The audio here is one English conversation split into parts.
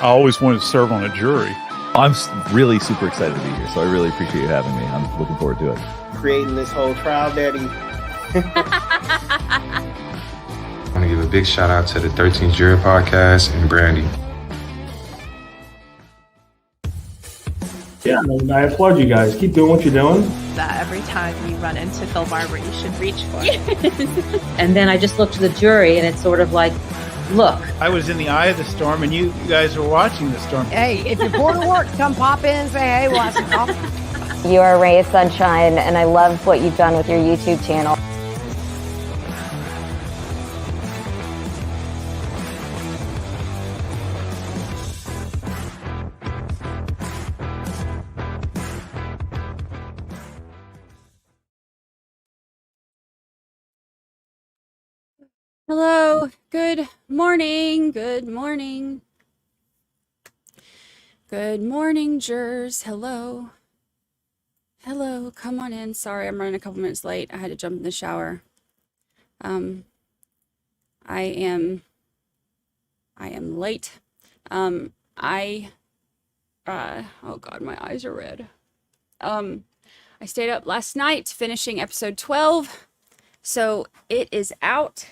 I always wanted to serve on a jury. I'm really super excited to be here, so I really appreciate you having me. I'm looking forward to it. Creating this whole trial, Daddy. I want to give a big shout out to the 13th Jury Podcast and Brandi. Yeah, I applaud you guys. Keep doing what you're doing. That every time you run into Phil Barber, you should reach for it. And then I just looked to the jury, and it's sort of like, look. I was in the eye of the storm, and you guys were watching the storm. Hey, if you're bored of work, come pop in and say, hey, we'll have some coffee. You are a ray of sunshine, and I love what you've done with your YouTube channel. Hello, good morning, good morning. Good morning, jurors. Hello. Hello, come on in. Sorry, I'm running a couple minutes late. I had to jump in the shower. I am late. Oh God, my eyes are red. I stayed up last night finishing episode 12. So it is out.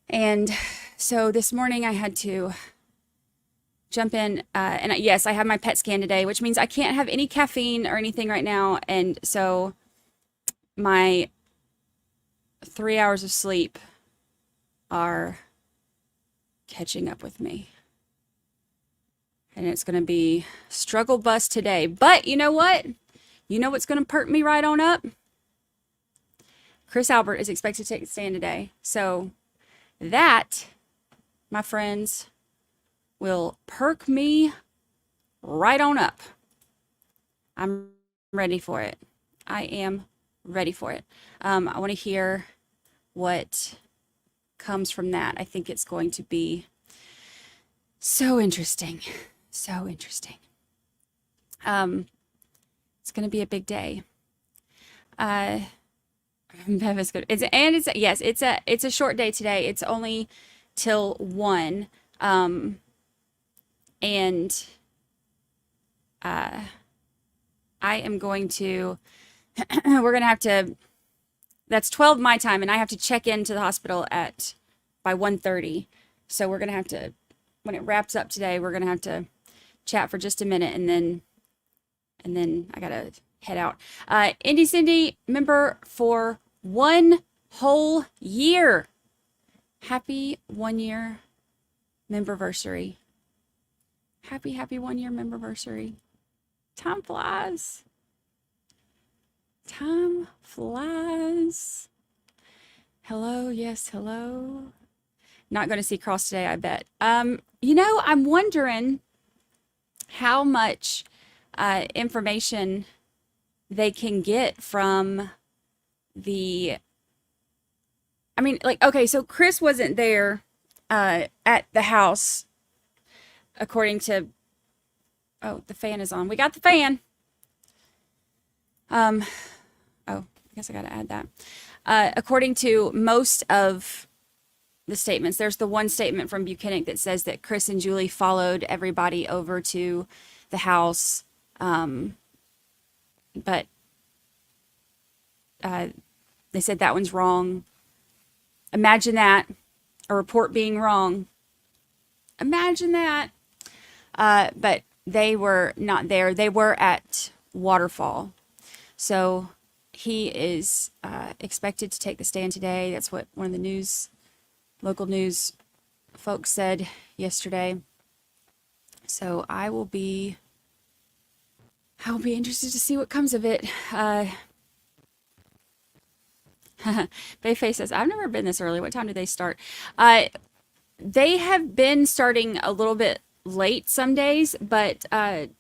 And so this morning I had to jump in, and yes, I have my PET scan today, which means I can't have any caffeine or anything right now. And so my 3 hours of sleep are catching up with me. And it's going to be struggle bus today. But you know what? You know what's going to perk me right on up? Chris Albert is expected to take the stand today. So that, my friends, will perk me right on up. I'm ready for it. I am ready for it. I want to hear what comes from that. I think it's going to be so interesting. So interesting. It's going to be a big day. Bev is good. It's a short day today. It's only till 1. And I am going to, we're going to have to, that's 12 my time, and I have to check into the hospital by 1:30. So we're going to have to, when it wraps up today, we're going to have to chat for just a minute, and then I got to head out. Indy Cindy, member for 1 whole year. Happy 1 year memberversary. Happy 1 year memberversary. Time flies. Time flies. Hello, yes, hello. Not going to see Cross today, I bet. I'm wondering how much information they can get from so Chris wasn't there at the house, according to, the fan is on. We got the fan. I guess I got to add that. According to most of the statements, there's the one statement from Buchanan that says that Chris and Julie followed everybody over to the house. But they said that one's wrong. Imagine that, a report being wrong. Imagine that. But they were not there. They were at Waterfall. So he is expected to take the stand today. That's what one of the local news folks said yesterday. So I'll be interested to see what comes of it. Bayface says, I've never been this early. What time do they start? They have been starting a little bit late some days, but it's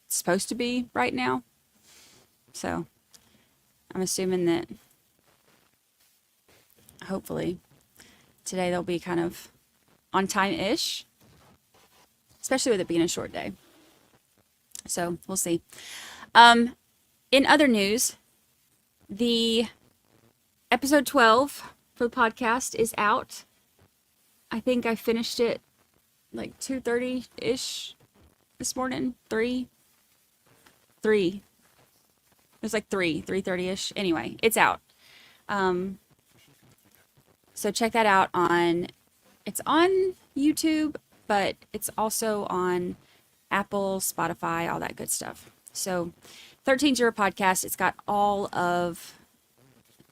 supposed to be right now. So I'm assuming that hopefully today they'll be kind of on time-ish, especially with it being a short day. So we'll see. In other news, the episode 12 for the podcast is out. I think I finished it like 2:30-ish this morning. 3. It was like 3:30-ish. Anyway, it's out. So check that out it's on YouTube, but it's also on Apple, Spotify, all that good stuff. So 13 Juror Podcast, it's got all of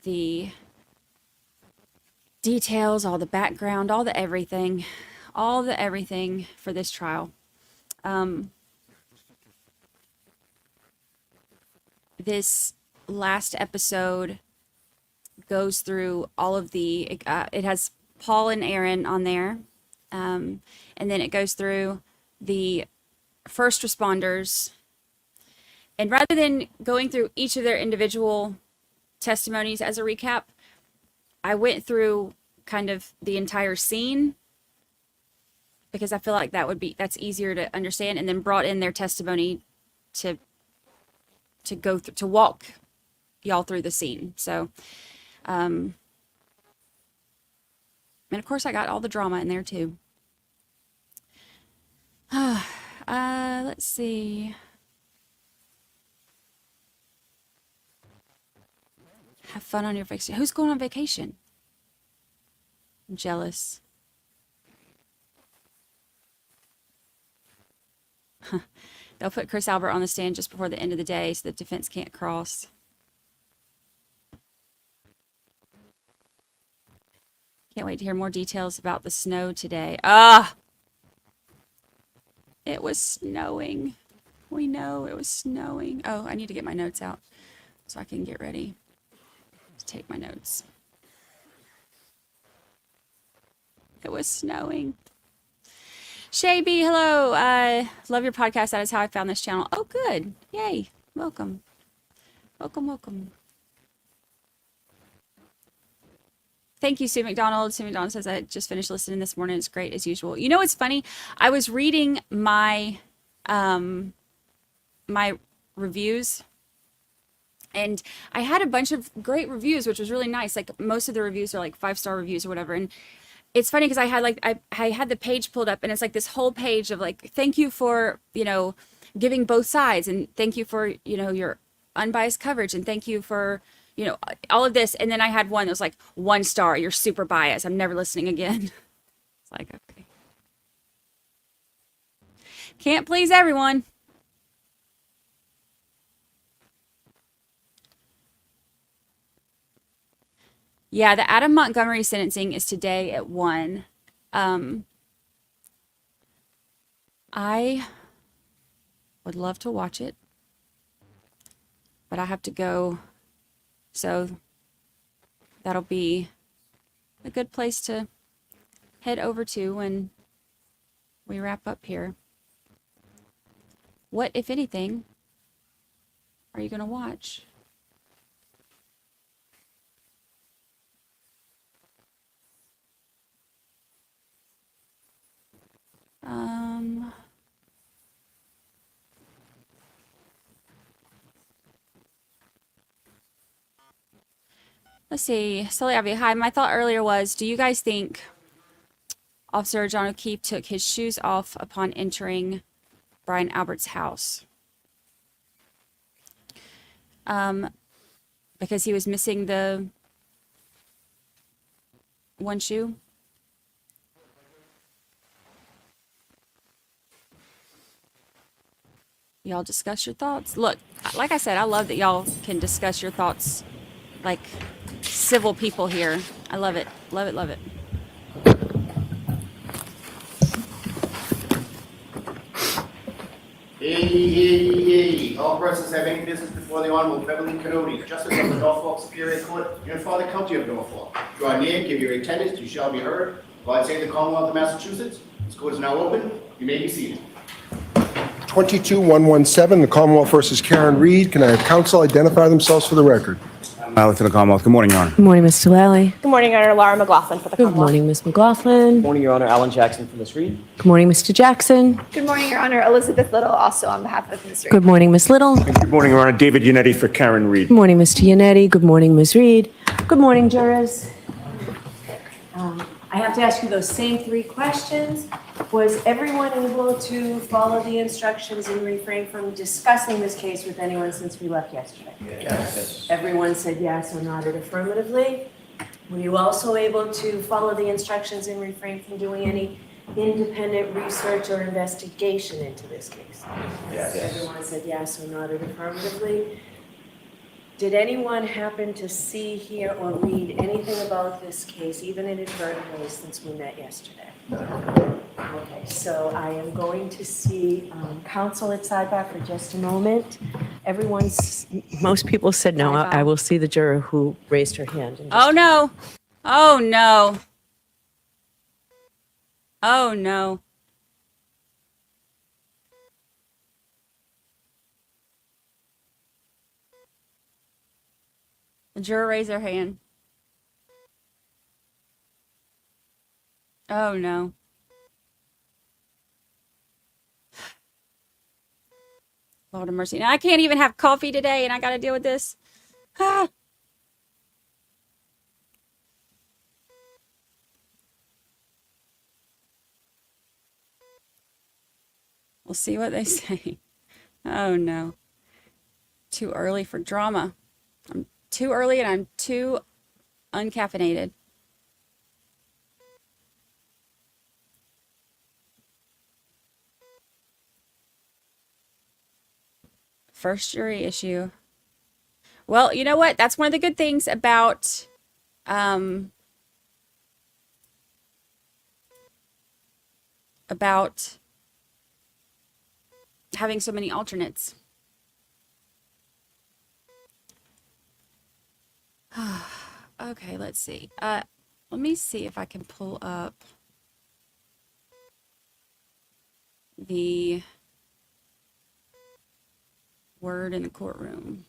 the details, all the background, all the everything for this trial. This last episode goes through all of it has Paul and Aaron on there. And then it goes through the first responders. And rather than going through each of their individual testimonies as a recap, I went through kind of the entire scene because I feel like that's easier to understand, and then brought in their testimony to walk y'all through the scene. So, and of course I got all the drama in there too. Let's see. Have fun on your vacation. Who's going on vacation? I'm jealous. They'll put Chris Albert on the stand just before the end of the day so the defense can't cross. Can't wait to hear more details about the snow today. It was snowing. We know it was snowing. Oh, I need to get my notes out so I can get ready to take my notes. It was snowing. Shay B, hello. Love your podcast. That is how I found this channel. Oh, good. Yay. Welcome. Welcome. Thank you, Sue McDonald. Sue McDonald says, I just finished listening this morning. It's great as usual. You know what's funny? I was reading my my reviews, and I had a bunch of great reviews, which was really nice. Like most of the reviews are like 5-star reviews or whatever. And it's funny because I had I had the page pulled up, and it's like this whole page of like, thank you for, giving both sides, and thank you for, your unbiased coverage, and thank you for, all of this. And then I had one that was like 1 star, you're super biased, I'm never listening again. It's like, okay. Can't please everyone. Yeah, the Adam Montgomery sentencing is today at 1. I would love to watch it, but I have to go. So that'll be a good place to head over to when we wrap up here. What, if anything, are you going to watch? Let's see. Sully Avi, hi. My thought earlier was, do you guys think Officer John O'Keefe took his shoes off upon entering Brian Albert's house? Because he was missing the one shoe? Y'all discuss your thoughts. Look, like I said, I love that y'all can discuss your thoughts like civil people here. I love it. Love it, love it. Hey. All persons have any business before the Honorable Beverly Canody, Justice of the Norfolk Superior Court, Unified the County of Norfolk. Draw near, give your attendance, you shall be heard. God save the Commonwealth of Massachusetts. This court is now open. You may be seated. 22-117, the Commonwealth versus Karen Reed. Can I have counsel identify themselves for the record? For the Commonwealth. Good morning, Your Honor. Good morning, Mr. Lally. Good morning, Your Honor. Laura McLaughlin for the Good Commonwealth. morning, Ms. McLaughlin. Good morning, Your Honor. Alan Jackson for Ms. Reed. Good morning, Mr. Jackson. Good morning, Your Honor. Elizabeth Little, also on behalf of Ms. Reed. Good morning, Ms. Little. Good morning, Your Honor. David Yannetti for Karen Reed. Good morning, Mr. Yannetti. Good morning, Ms. Reed. Good morning, jurors. I have to ask you those same 3 questions. Was everyone able to follow the instructions and refrain from discussing this case with anyone since we left yesterday? Yes. Everyone said yes or nodded affirmatively. Were you also able to follow the instructions and refrain from doing any independent research or investigation into this case? Yes. Everyone said yes or nodded affirmatively. Did anyone happen to see, hear, or read anything about this case, even inadvertently, since we met yesterday? Okay, so I am going to see counsel at sidebar for just a moment. Most people said no. I will see the juror who raised her hand. Oh, no. Oh, no. Oh, no. The juror raised their hand. Oh, no. Lord of mercy. Now, I can't even have coffee today, and I got to deal with this. Ah. We'll see what they say. Oh, no. Too early for drama. I'm too early, and I'm too uncaffeinated. First jury issue. Well, you know what? That's one of the good things about having so many alternates. Okay, let's see. Let me see if I can pull up the word in the courtroom.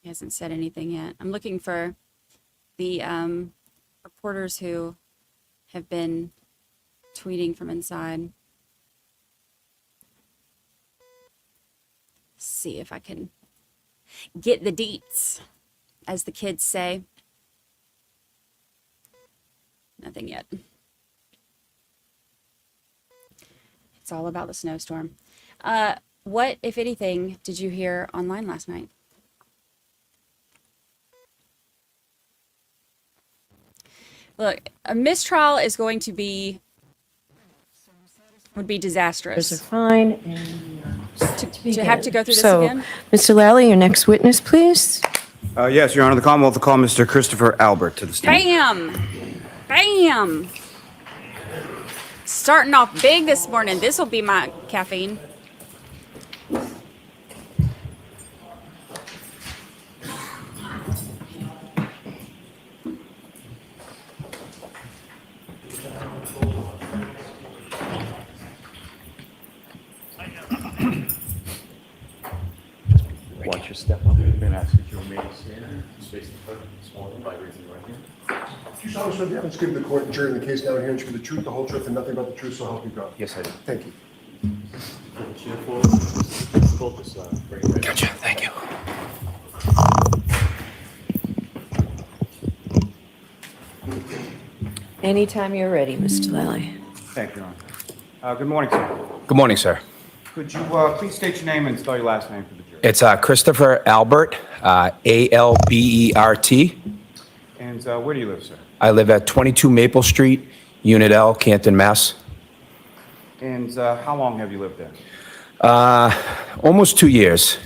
He hasn't said anything yet. I'm looking for the reporters who have been tweeting from inside. See if I can get the deets, as the kids say. Nothing yet. It's all about the snowstorm. What, if anything, did you hear online last night? Look, a mistrial is going to be, would be disastrous. Those are fine. And to have to go through this so, again? Mr. Lally, your next witness, please. Yes, Your Honor, the Commonwealth will call Mr. Christopher Albert to the stand. Bam! Bam! Starting off big this morning. This will be my caffeine. Watch your step up. I'm going to ask if you'll remain standing, face the clerk, sworn in by raising your right hand. Do you solemnly swear the evidence given to the court and jury in the case now in hearing to be the truth, the whole truth, and nothing but the truth, so help you God? Yes, I do. Thank you. Gotcha. Thank you. Anytime you're ready, Mr. Lally. Thank you, Your Honor. Good morning, sir. Good morning, sir. Could you please state your name and spell your last name for the jury? It's Christopher Albert, Albert. And where do you live, sir? I live at 22 Maple Street, Unit L, Canton, Mass. And how long have you lived there? Almost 2 years.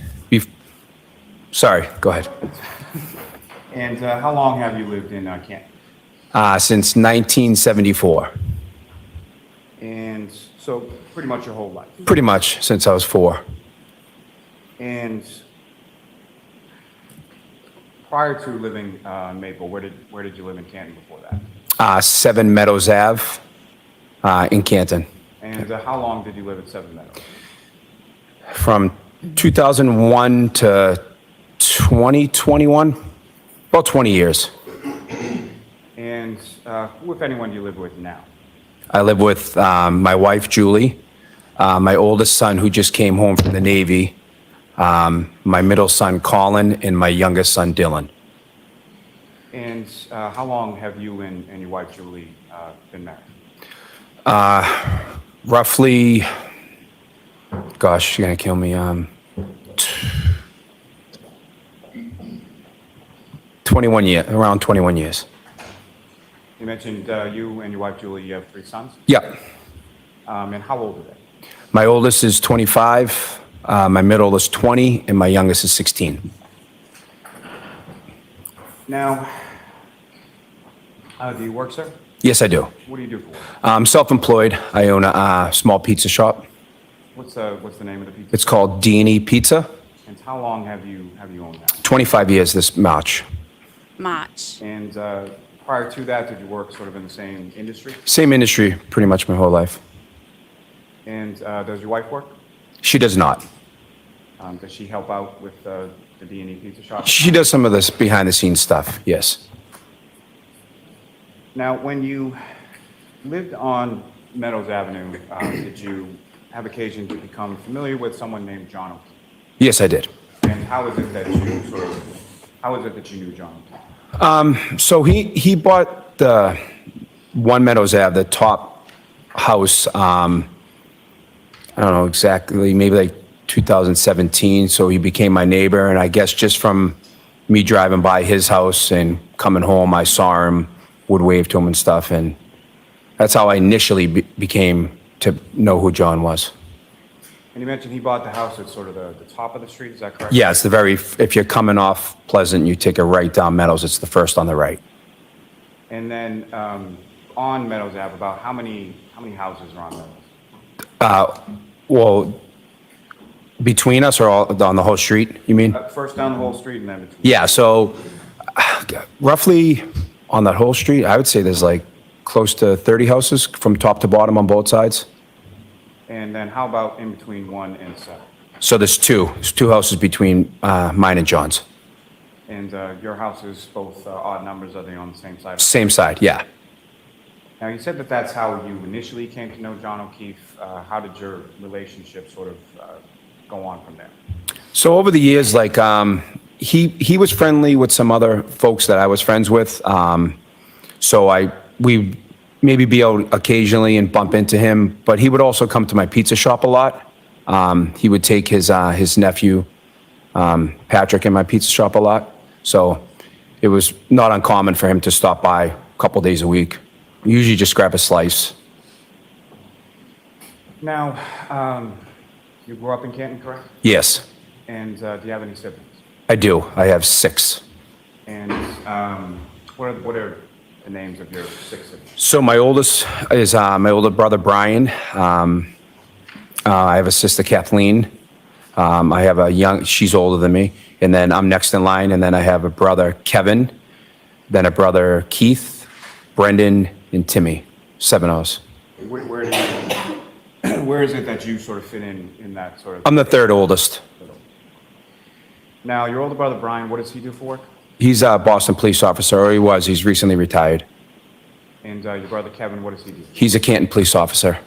Sorry, go ahead. And how long have you lived in Canton? Since 1974. And so pretty much your whole life? Pretty much since I was 4. And prior to living in Maple, where did you live in Canton before that? 7 Meadows Ave in Canton. And how long did you live at 7 Meadows? From 2001 to 2021, about 20 years. And who, if anyone, do you live with now? I live with my wife, Julie, my oldest son, who just came home from the Navy, my middle son, Colin, and my youngest son, Dylan. And how long have you and your wife, Julie, been married? Roughly, gosh, you're going to kill me. 21 years, around 21 years. You mentioned you and your wife, Julie, you have 3 sons? Yeah. And how old are they? My oldest is 25, my middle is 20, and my youngest is 16. Now, do you work, sir? Yes, I do. What do you do for work? I'm self-employed. I own a small pizza shop. What's the name of the pizza? It's called D&E Pizza. And how long have you owned that? 25 years this March. And prior to that, did you work sort of in the same industry? Same industry pretty much my whole life. And does your wife work? She does not. Does she help out with the D&E Pizza Shop? She does some of this behind-the-scenes stuff, yes. Now, when you lived on Meadows Avenue, did you have occasion to become familiar with someone named John O'Keefe? Yes, I did. And how is it that you knew John O'Keefe? So he bought the One Meadows Ave, the top house, I don't know exactly, maybe like 2017. So he became my neighbor. And I guess just from me driving by his house and coming home, I saw him, would wave to him and stuff. And that's how I initially became to know who John was. And you mentioned he bought the house at sort of the top of the street, is that correct? Yeah, it's if you're coming off Pleasant, you take a right down Meadows, it's the first on the right. And then on Meadows Ave, about how many houses are on Meadows? Well, between us or all, on the whole street, you mean? First down the whole street and then between. Yeah, so roughly on that whole street, I would say there's like close to 30 houses from top to bottom on both sides. And then how about in between 1 and 7? So there's two houses between mine and John's. And your house is both odd numbers, are they on the same side? Same side, yeah. Now, you said that that's how you initially came to know John O'Keefe. How did your relationship sort of go on from there? So over the years, like, he was friendly with some other folks that I was friends with. So we maybe be out occasionally and bump into him, but he would also come to my pizza shop a lot. He would take his nephew, Patrick, in my pizza shop a lot. So it was not uncommon for him to stop by a couple days a week. Usually just grab a slice. Now, you grew up in Canton, correct? Yes, And do you have any siblings? I do. I have 6. And what are the names of your 6 siblings? So my oldest is my older brother, Brian. I have a sister, Kathleen. I have she's older than me. And then I'm next in line. And then I have a brother, Kevin. Then a brother, Keith, Brendan, and Timmy. 7 of us. Where is it that you sort of fit in that sort of? I'm the 3rd oldest. Now, your older brother, Brian, what does he do for work? He's a Boston police officer, or he was. He's recently retired. And your brother, Kevin, what does he do? He's a Canton police officer.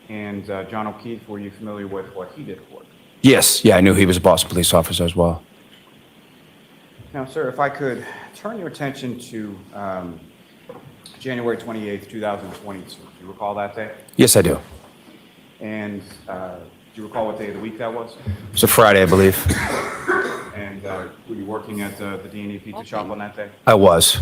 And John O'Keefe, were you familiar with what he did for work? Yes, yeah, I knew he was a Boston police officer as well. Now, sir, if I could turn your attention to January 28th, 2022. Do you recall that day? Yes, I do. And do you recall what day of the week that was? It was a Friday, I believe. And were you working at the D&E Pizza Shop on that day? I was.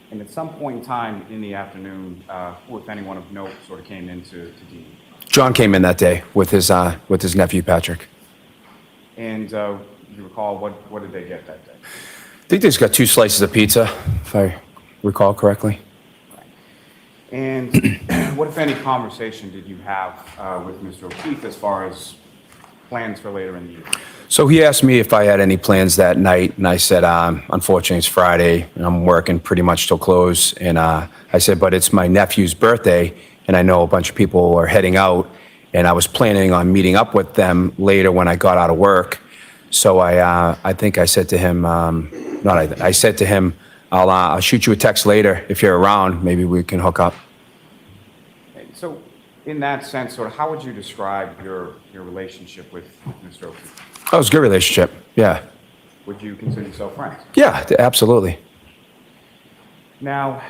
And at some point in time in the afternoon, who, if anyone of note, sort of came into D&E? John came in that day with his nephew, Patrick. And do you recall what did they get that day? I think they just got 2 slices of pizza, if I recall correctly. And what, if any, conversation did you have with Mr. O'Keefe as far as plans for later in the year? So he asked me if I had any plans that night, and I said, unfortunately, it's Friday, and I'm working pretty much till close. And I said, but it's my nephew's birthday, and I know a bunch of people are heading out, and I was planning on meeting up with them later when I got out of work. So I think I said to him, I said to him, I'll shoot you a text later if you're around. Maybe we can hook up. So in that sense, sort of, how would you describe your relationship with Mr. O'Keefe? Oh, it was a good relationship. Yeah. Would you consider yourself friends? Yeah, absolutely. Now,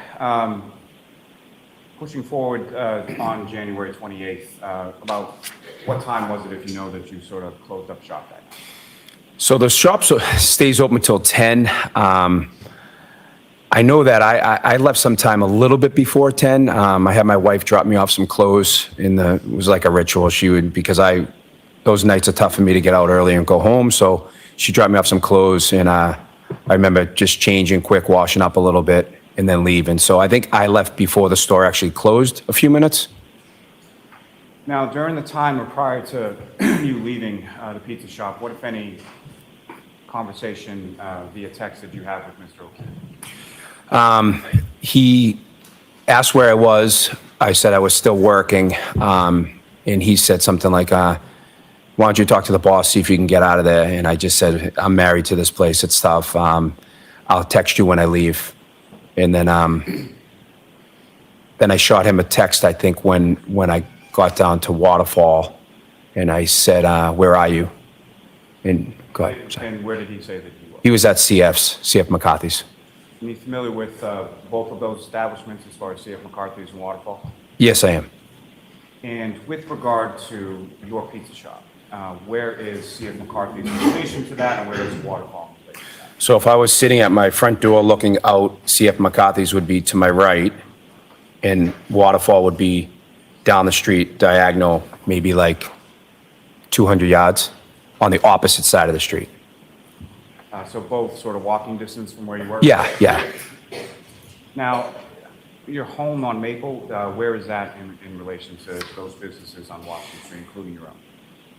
pushing forward on January 28th, about what time was it, if you know, that you sort of closed up shop that night? So the shop stays open until 10. I know that I left sometime a little bit before 10. I had my wife drop me off some clothes it was like a ritual. She would, because those nights are tough for me to get out early and go home. So she dropped me off some clothes, and I remember just changing quick, washing up a little bit, and then leaving. So I think I left before the store actually closed a few minutes. Now, during the time or prior to you leaving the pizza shop, what, if any, conversation via text did you have with Mr. O'Keefe? He asked where I was. I said I was still working, and he said something like, why don't you talk to the boss, see if you can get out of there? And I just said, I'm married to this place. It's tough. I'll text you when I leave. And then I shot him a text, I think, when I got down to Waterfall, and I said, where are you? And go ahead. Sorry. And where did he say that you were? He was at CF McCarthy's. Are you familiar with both of those establishments as far as CF McCarthy's and Waterfall? Yes, I am. And with regard to your pizza shop, where is CF McCarthy's in relation to that, and where is Waterfall in relation to that? So if I was sitting at my front door looking out, CF McCarthy's would be to my right, and Waterfall would be down the street, diagonal, maybe like 200 yards on the opposite side of the street. So both sort of walking distance from where you work? Yeah, yeah. Now, your home on Maple, where is that in relation to those businesses on Washington Street, including your own?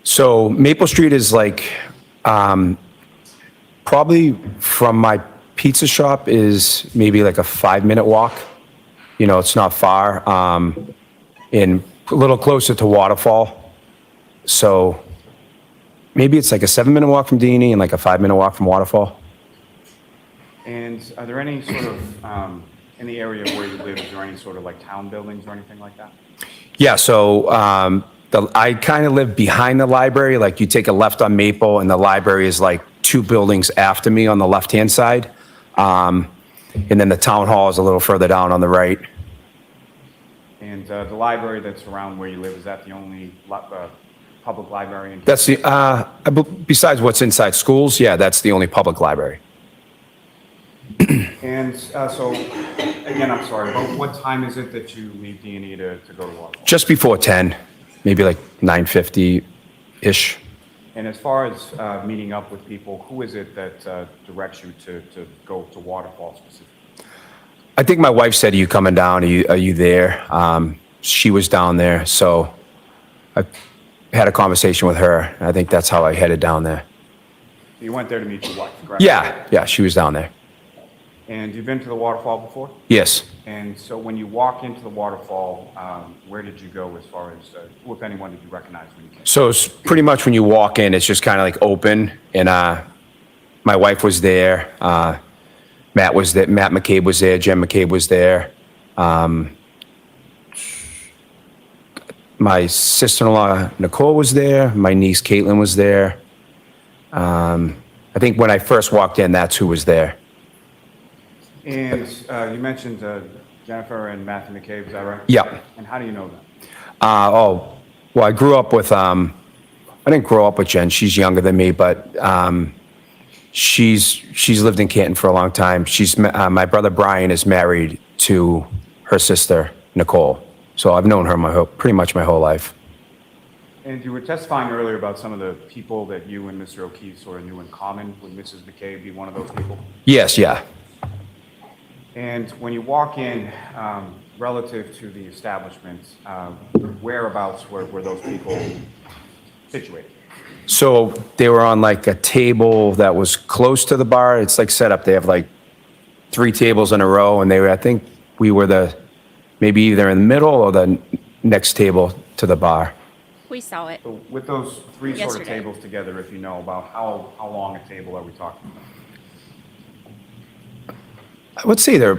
So Maple Street is like, probably from my pizza shop is maybe like a 5-minute walk. You know, it's not far, and a little closer to Waterfall. So maybe it's like a 7-minute walk from D&E and like a 5-minute walk from Waterfall. And are there any sort of, in the area where you live, is there any sort of like town buildings or anything like that? Yeah, so I kind of live behind the library. Like you take a left on Maple, and the library is like 2 buildings after me on the left-hand side. And then the town hall is a little further down on the right. And the library that's around where you live, is that the only public library? That's the, besides what's inside schools, yeah, that's the only public library. And so, again, I'm sorry, but what time is it that you leave D&E to go to Waterfall? Just before 10, maybe like 9:50-ish. And as far as meeting up with people, who is it that directs you to go to Waterfall specifically? I think my wife said, are you coming down? Are you there? She was down there, so I had a conversation with her. I think that's how I headed down there. You went there to meet your wife, correct? Yeah, she was down there. And you've been to the Waterfall before? Yes. And so when you walk into the Waterfall, where did you go as far as, who, if anyone, did you recognize when you came? So it's pretty much when you walk in, it's just kind of like open, and my wife was there. Matt was there. Matt McCabe was there. Jen McCabe was there. My sister-in-law, Nicole, was there. My niece, Caitlin, was there. I think when I first walked in, that's who was there. And you mentioned Jennifer and Matthew McCabe, is that right? Yeah. And how do you know them? Well, I grew up with, I didn't grow up with Jen. She's younger than me, but she's lived in Canton for a long time. My brother Brian is married to her sister, Nicole. So I've known her pretty much my whole life. And you were testifying earlier about some of the people that you and Mr. O'Keefe sort of knew in common. Would Mrs. McCabe be one of those people? Yes, yeah. And when you walk in, relative to the establishment, whereabouts were those people situated? So they were on like a table that was close to the bar. It's like set up. They have like 3 tables in a row, and I think we were maybe either in the middle or the next table to the bar. We saw it. So with those 3 sort of Yesterday. tables together, if you know, about how long a table are we talking about? I would say they're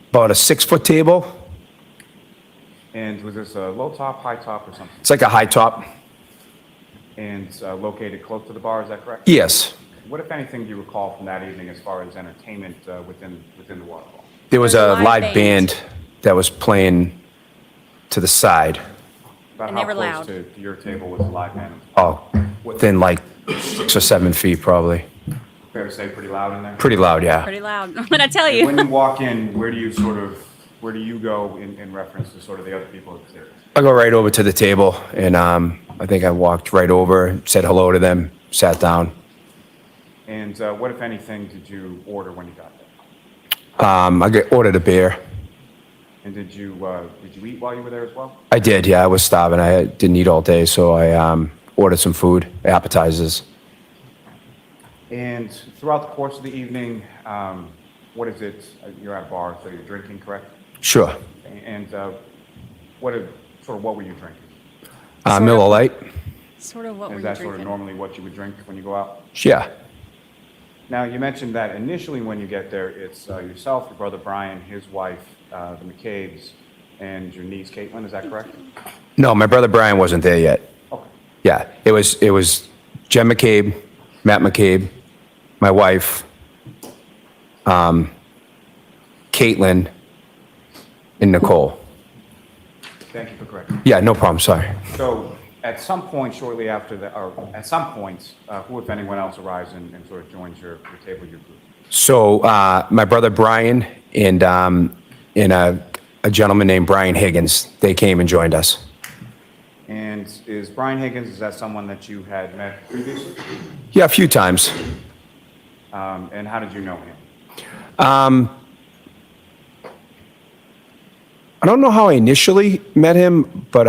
about a 6-foot table. And was this a low top, high top, or something? It's like a high top. And located close to the bar, is that correct? Yes. What, if anything, do you recall from that evening as far as entertainment within the waterfall? There was a Live live band that was playing to the side. About And how they were close loud. to your table was the live band? Oh, within like 6 or 7 feet, probably. Fair to say, pretty loud in there? Pretty loud, yeah. Pretty loud. When I tell And you. when you walk in, where do you go in reference to sort of the other people upstairs? I go right over to the table, and I think I walked right over, said hello to them, sat down. And what, if anything, did you order when you got there? I ordered a beer. And did you eat while you were there as well? I did, yeah. I was starving. I didn't eat all day, so I ordered some food, appetizers. And throughout the course of the evening, what is it? You're at a bar, so you're drinking, correct? Sure. And what were you drinking? Miller Lite. Sort of what were Is you that drinking? sort of normally what you would drink when you go out? Yeah. Now, you mentioned that initially when you get there, it's yourself, your brother Brian, his wife, the McCabe's, and your niece Caitlin. Is that correct? No, my brother Brian wasn't there yet. Okay. Yeah, it was Jen McCabe, Matt McCabe, my wife, Caitlin, and Nicole. Thank you for correcting. Yeah, no problem, sorry. So, at some point shortly after that, or at some point, who, if anyone else, arrives and sort of joins your table, your group? So my brother Brian and a gentleman named Brian Higgins, they came and joined us. And is Brian Higgins, is that someone that you had met previously? Yeah, a few times. And how did you know him? I don't know how I initially met him, but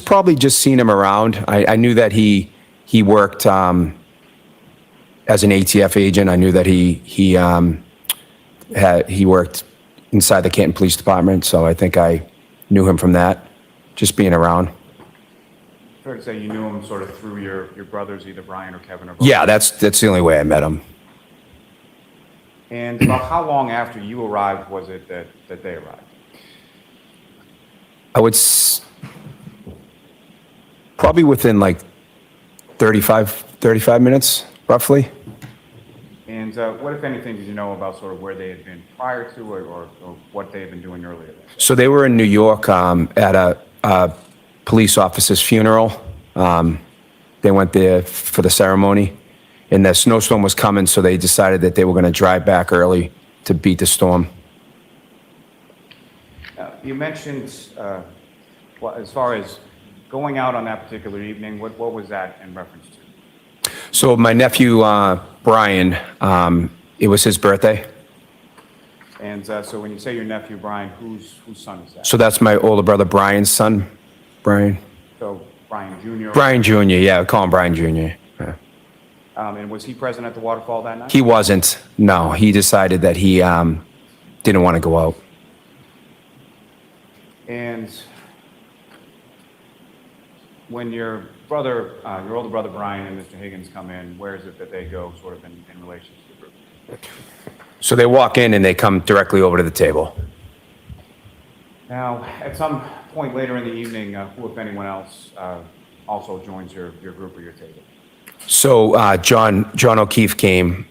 probably just seen him around. I knew that he worked as an ATF agent. I knew that he worked inside the Canton Police Department, so I think I knew him from that, just being around. Fair to say you knew him sort of through your brothers, either Brian or Kevin or both? Yeah, that's the only way I met him. And about how long after you arrived was it that they arrived? I would probably within like 35 minutes, roughly. And what, if anything, did you know about sort of where they had been prior to or what they had been doing earlier? So they were in New York at a police officer's funeral. They went there for the ceremony, and the snowstorm was coming, so they decided that they were going to drive back early to beat the storm. You mentioned, as far as going out on that particular evening, what was that in reference to? So my nephew, Brian, it was his birthday. And so when you say your nephew, Brian, whose son is that? So that's my older brother, Brian's son, Brian. So Brian Jr.? Brian Jr., yeah, call him Brian Jr. Yeah. And was he present at the waterfall that night? He wasn't, no. He decided that he didn't want to go out. And when your brother, your older brother Brian and Mr. Higgins come in, where is it that they go sort of in relation to the group? So they walk in and they come directly over to the table. Now, at some point later in the evening, who, if anyone else, also joins your group or your table? So John O'Keefe came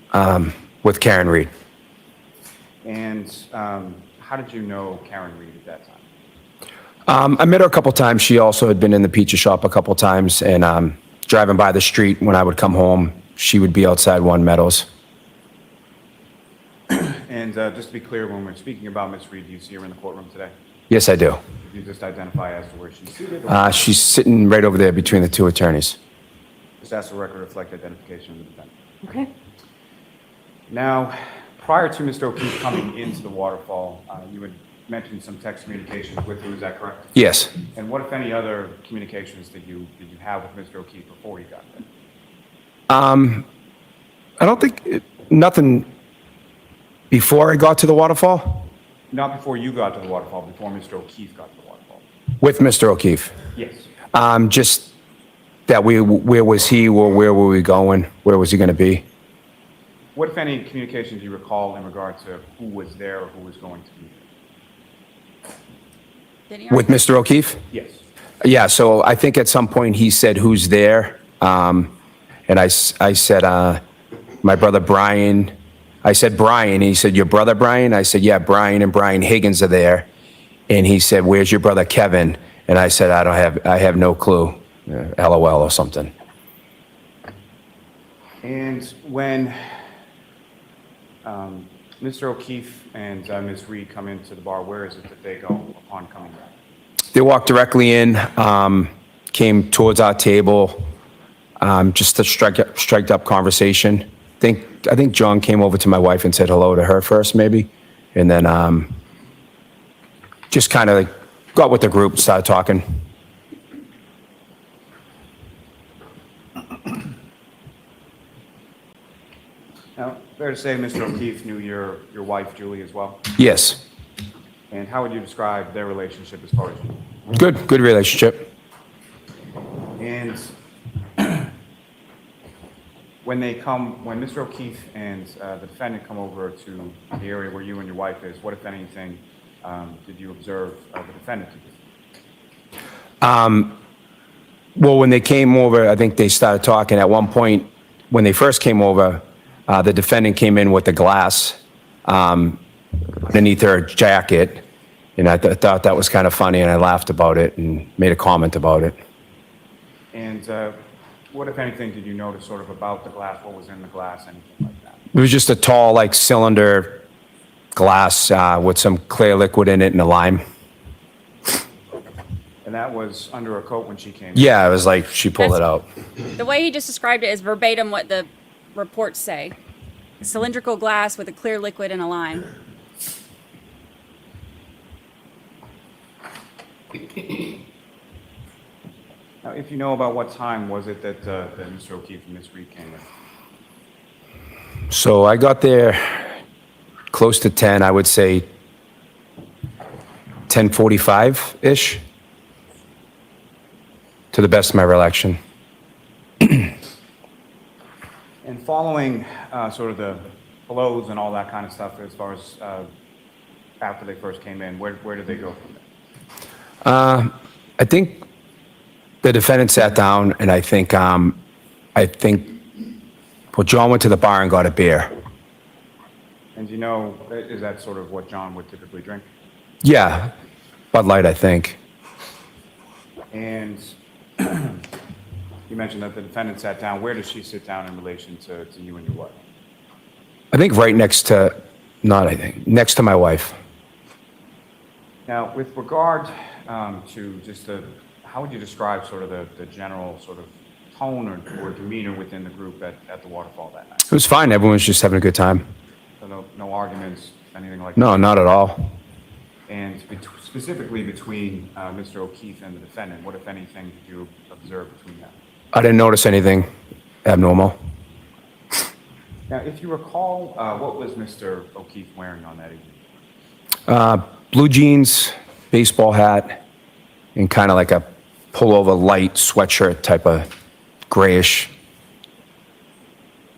with Karen Reed. And how did you know Karen Reed at that time? I met her a couple times. She also had been in the pizza shop a couple times, and driving by the street when I would come home, she would be outside One Meadows. And just to be clear, when we're speaking about Ms. Reed, do you see her in the courtroom today? Yes, I do. Could you just identify as to where she's seated? She's sitting right over there between the two attorneys. Just ask the record to reflect identification of the defendant. Okay. Now, prior to Mr. O'Keefe coming into the waterfall, you had mentioned some text communications with him, is that correct? Yes. And what, if any, other communications did you have with Mr. O'Keefe before he got there? I don't think, nothing before I got to the waterfall? Not before you got to the waterfall, before Mr. O'Keefe got to the waterfall. With Mr. O'Keefe? Yes. Just that where was he, or where were we going? Where was he going to be? What, if any, communications do you recall in regard to who was there or who was going to be there? With Mr. O'Keefe? Yes. Yeah, so I think at some point he said, "Who's there?" And I said, "My brother Brian." I said, "Brian." And he said, "Your brother Brian?" I said, "Yeah, Brian and Brian Higgins are there." And he said, "Where's your brother Kevin?" And I said, I have no clue. LOL or something. And when Mr. O'Keefe and Ms. Reed come into the bar, where is it that they go upon coming back? They walked directly in, came towards our table, just a striked up conversation. I think John came over to my wife and said hello to her first, maybe, and then just kind of like got with the group, started talking. Now, fair to say Mr. O'Keefe knew your wife, Julie, as well? Yes. And how would you describe their relationship as far as you? Good relationship. And when Mr. O'Keefe and the defendant come over to the area where you and your wife is, what, if anything, did you observe the defendant to do? Well, when they came over, I think they started talking. At one point, when they first came over, the defendant came in with the glass underneath her jacket, and I thought that was kind of funny, and I laughed about it and made a comment about it. And what, if anything, did you notice sort of about the glass? What was in the glass, anything like that? It was just a tall, like, cylinder glass with some clear liquid in it and a lime. And that was under a coat when she came in? Yeah, it was like she pulled it out. The way he just described it is verbatim what the reports say. Cylindrical glass with a clear liquid and a lime. Now, if you know about what time was it that Mr. O'Keefe and Ms. Reed came in? So I got there close to 10, I would say 10:45-ish, to the best of my recollection. And following sort of the hellos and all that kind of stuff, as far as after they first came in, where did they go from there? I think the defendant sat down, and I think, well, John went to the bar and got a beer. And you know, is that sort of what John would typically drink? Yeah, Bud Light, I think. And you mentioned that the defendant sat down. Where does she sit down in relation to you and your wife? I think right next to, next to my wife. Now, with regard to just how would you describe sort of the general sort of tone or demeanor within the group at the waterfall that night? It was fine. Everyone was just having a good time. So no arguments, anything like that? No, not at all. And specifically between Mr. O'Keefe and the defendant, what, if anything, did you observe between them? I didn't notice anything abnormal. Now, if you recall, what was Mr. O'Keefe wearing on that evening? Blue jeans, baseball hat, and kind of like a pullover light sweatshirt type of grayish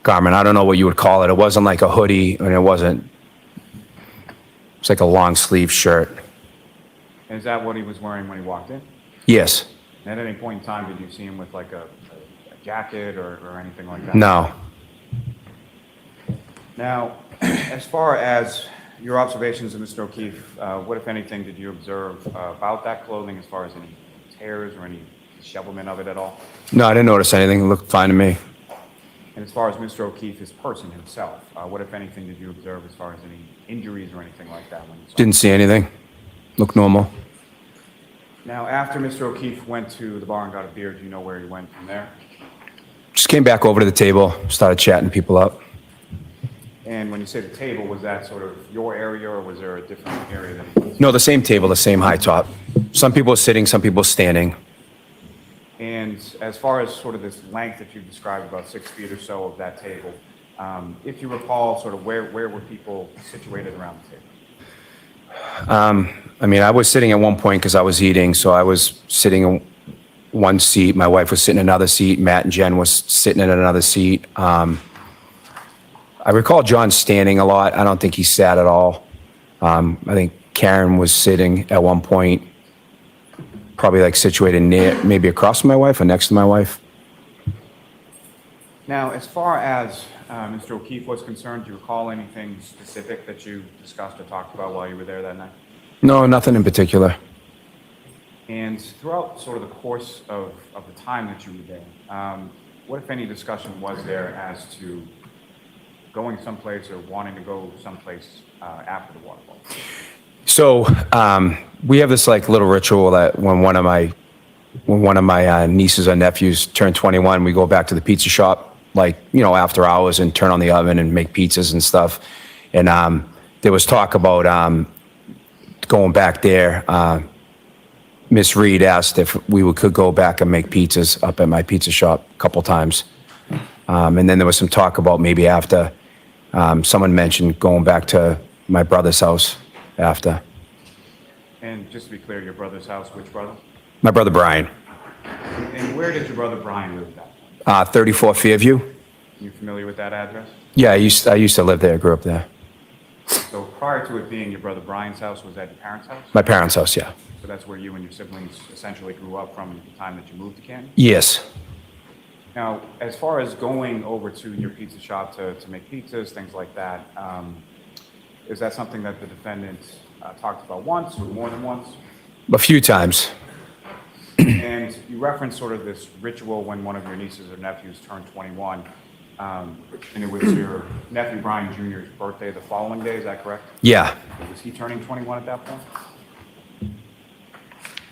garment. I don't know what you would call it. It wasn't like a hoodie, and it wasn't. It's like a long sleeve shirt. And is that what he was wearing when he walked in? Yes. And at any point in time, did you see him with like a jacket or anything like that? No. Now, as far as your observations of Mr. O'Keefe, what, if anything, did you observe about that clothing as far as any tears or any dishevelment of it at all? No, I didn't notice anything. It looked fine to me. And as far as Mr. O'Keefe, his person himself, what, if anything, did you observe as far as any injuries or anything like that when you saw Didn't see anything. Looked normal. Now, after Mr. O'Keefe went to the bar and got a beer, do you know where he went from there? Just came back over to the table, started chatting people up. And when you say the table, was that sort of your area, or was there a different area that he was? No, the same table, the same high top. Some people sitting, some people standing. And as far as sort of this length that you described, about 6 feet or so of that table, if you recall, sort of where were people situated around the table? I mean, I was sitting at one point because I was eating, so I was sitting in one seat. My wife was sitting in another seat. Matt and Jen was sitting in another seat. I recall John standing a lot. I don't think he sat at all. I think Karen was sitting at one point, probably like situated near, maybe across from my wife or next to my wife. Now, as far as Mr. O'Keefe was concerned, do you recall anything specific that you discussed or talked about while you were there that night? No, nothing in particular. And throughout sort of the course of the time that you were there, what, if any, discussion was there as to going someplace or wanting to go someplace after the waterfall? So we have this like little ritual that when one of my nieces or nephews turn 21, we go back to the pizza shop, like, you know, after hours and turn on the oven and make pizzas and stuff. And there was talk about going back there. Miss Reed asked if we could go back and make pizzas up at my pizza shop a couple times. And then there was some talk about maybe after, someone mentioned going back to my brother's house after. And just to be clear, your brother's house, which brother? My brother Brian. And where did your brother Brian live at that point? 34 Fairview. You familiar with that address? Yeah, I used to live there, grew up there. So prior to it being your brother Brian's house, was that your parents' house? My parents' house, yeah. So that's where you and your siblings essentially grew up from the time that you moved to Canton? Yes. Now, as far as going over to your pizza shop to make pizzas, things like that, is that something that the defendant talked about once or more than once? A few times. And you referenced sort of this ritual when one of your nieces or nephews turned 21, and it was your nephew Brian Jr.'s birthday the following day, is that correct? Yeah. Was he turning 21 at that point?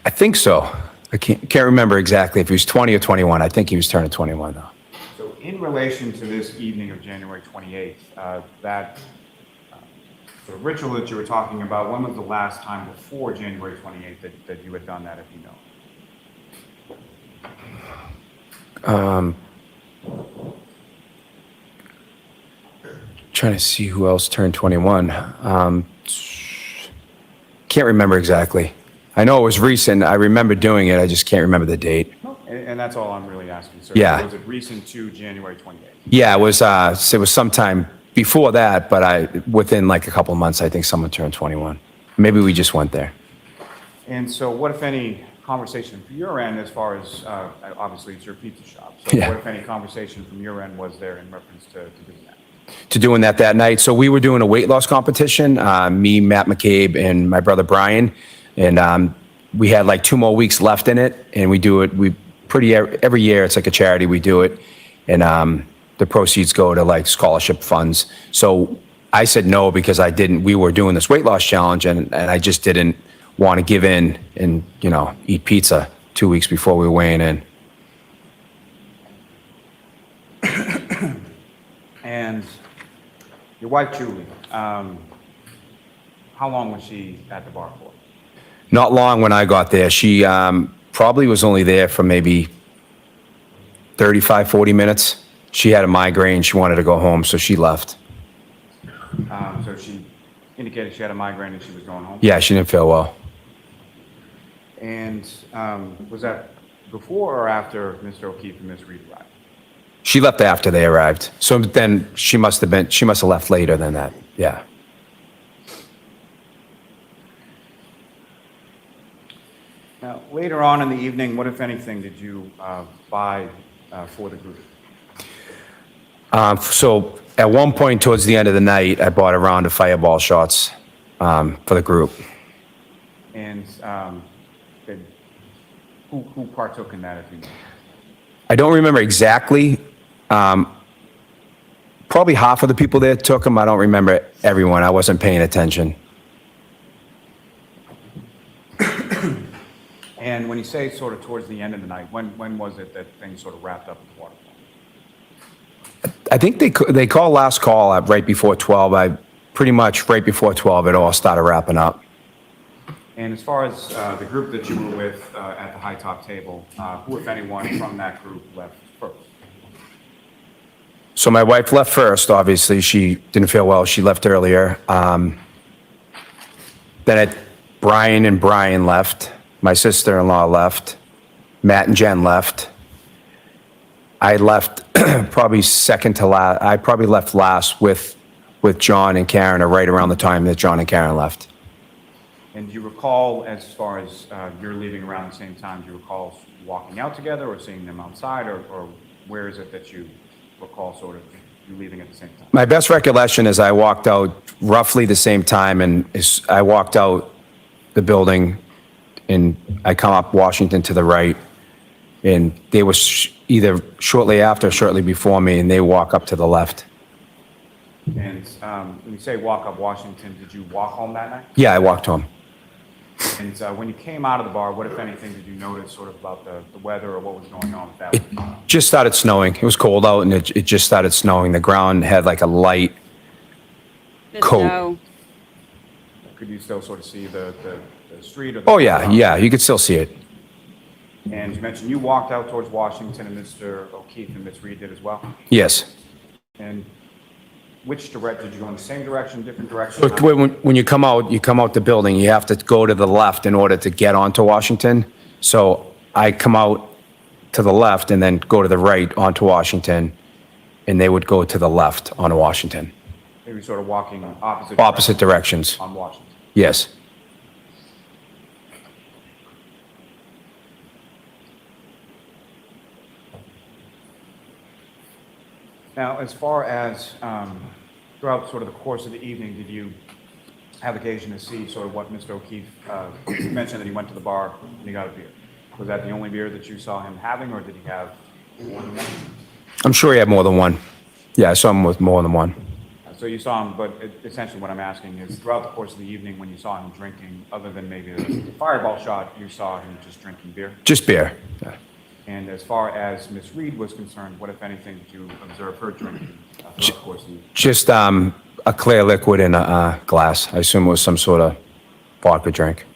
I think so. I can't remember exactly if he was 20 or 21. I think he was turning 21 though. So in relation to this evening of January 28th, that sort of ritual that you were talking about, when was the last time before January 28th that you had done that, if you know? Trying to see who else turned 21. Can't remember exactly. I know it was recent. I remember doing it. I just can't remember the date. And that's all I'm really asking, sir. Yeah. Was it recent to January 28th? Yeah, it was sometime before that, but within like a couple of months, I think someone turned 21. Maybe we just went there. And so what, if any, conversation from your end as far as, obviously it's your pizza shop, so Yeah. what, if any, conversation from your end was there in reference to doing that? To doing that night. So we were doing a weight loss competition, me, Matt McCabe, and my brother Brian. And we had like 2 more weeks left in it. And we do it, every year, it's like a charity, we do it. And the proceeds go to like scholarship funds. So I said no because we were doing this weight loss challenge and I just didn't want to give in and, you know, eat pizza 2 weeks before we were weighing in. And your wife, Julie, how long was she at the bar for? Not long when I got there. She probably was only there for maybe 35, 40 minutes. She had a migraine. She wanted to go home, so she left. So she indicated she had a migraine and she was going home? Yeah, she didn't feel well. And was that before or after Mr. O'Keefe and Ms. Reed arrived? She left after they arrived. So then she must have left later than that. Yeah. Now, later on in the evening, what, if anything, did you buy for the group? So at one point towards the end of the night, I bought a round of Fireball shots for the group. And who partook in that, if you know? I don't remember exactly. Probably half of the people there took them. I don't remember everyone. I wasn't paying attention. And when you say sort of towards the end of the night, when was it that things sort of wrapped up at the waterfall? I think they called last call right before 12. Pretty much right before 12, it all started wrapping up. And as far as the group that you were with at the high top table, who, if anyone, from that group left first? So my wife left first, obviously. She didn't feel well. She left earlier. Then Brian and Brian left. My sister-in-law left. Matt and Jen left. I left probably second to last. I probably left last with John and Karen, or right around the time that John and Karen left. And do you recall, as far as you're leaving around the same time, do you recall walking out together or seeing them outside, or where is it that you recall sort of you leaving at the same time? My best recollection is I walked out roughly the same time, and I walked out the building, and I come up Washington to the right, and they were either shortly after or shortly before me, and they walk up to the left. And when you say walk up Washington, did you walk home that night? Yeah, I walked home. And when you came out of the bar, what, if anything, did you notice sort of about the weather or what was going on with that? Just started snowing. It was cold out, and it just started snowing. The ground had like a light coat. Snow. Could you still sort of see the street? Or Oh, yeah, you could still see it. And you mentioned you walked out towards Washington, and Mr. O'Keefe and Ms. Reed did as well? Yes. And which direction? Did you go in the same direction, different direction? But when you come out the building, you have to go to the left in order to get onto Washington. So I come out to the left and then go to the right onto Washington, and they would go to the left onto Washington. They were sort of walking Opposite directions. on Washington. Yes. Now, as far as throughout sort of the course of the evening, did you have occasion to see sort of what Mr. O'Keefe mentioned, that he went to the bar and he got a beer? Was that the only beer that you saw him having, or did he have more than one? I'm sure he had more than one. Yeah, I saw him with more than one. So you saw him, but essentially what I'm asking is, throughout the course of the evening, when you saw him drinking, other than maybe the fireball shot, you saw him just drinking beer? Just beer. Yeah. And as far as Miss Reed was concerned, what, if anything, did you observe her drinking throughout the course of the evening? Just a clear liquid in a glass. I assume it was some sort of vodka drink.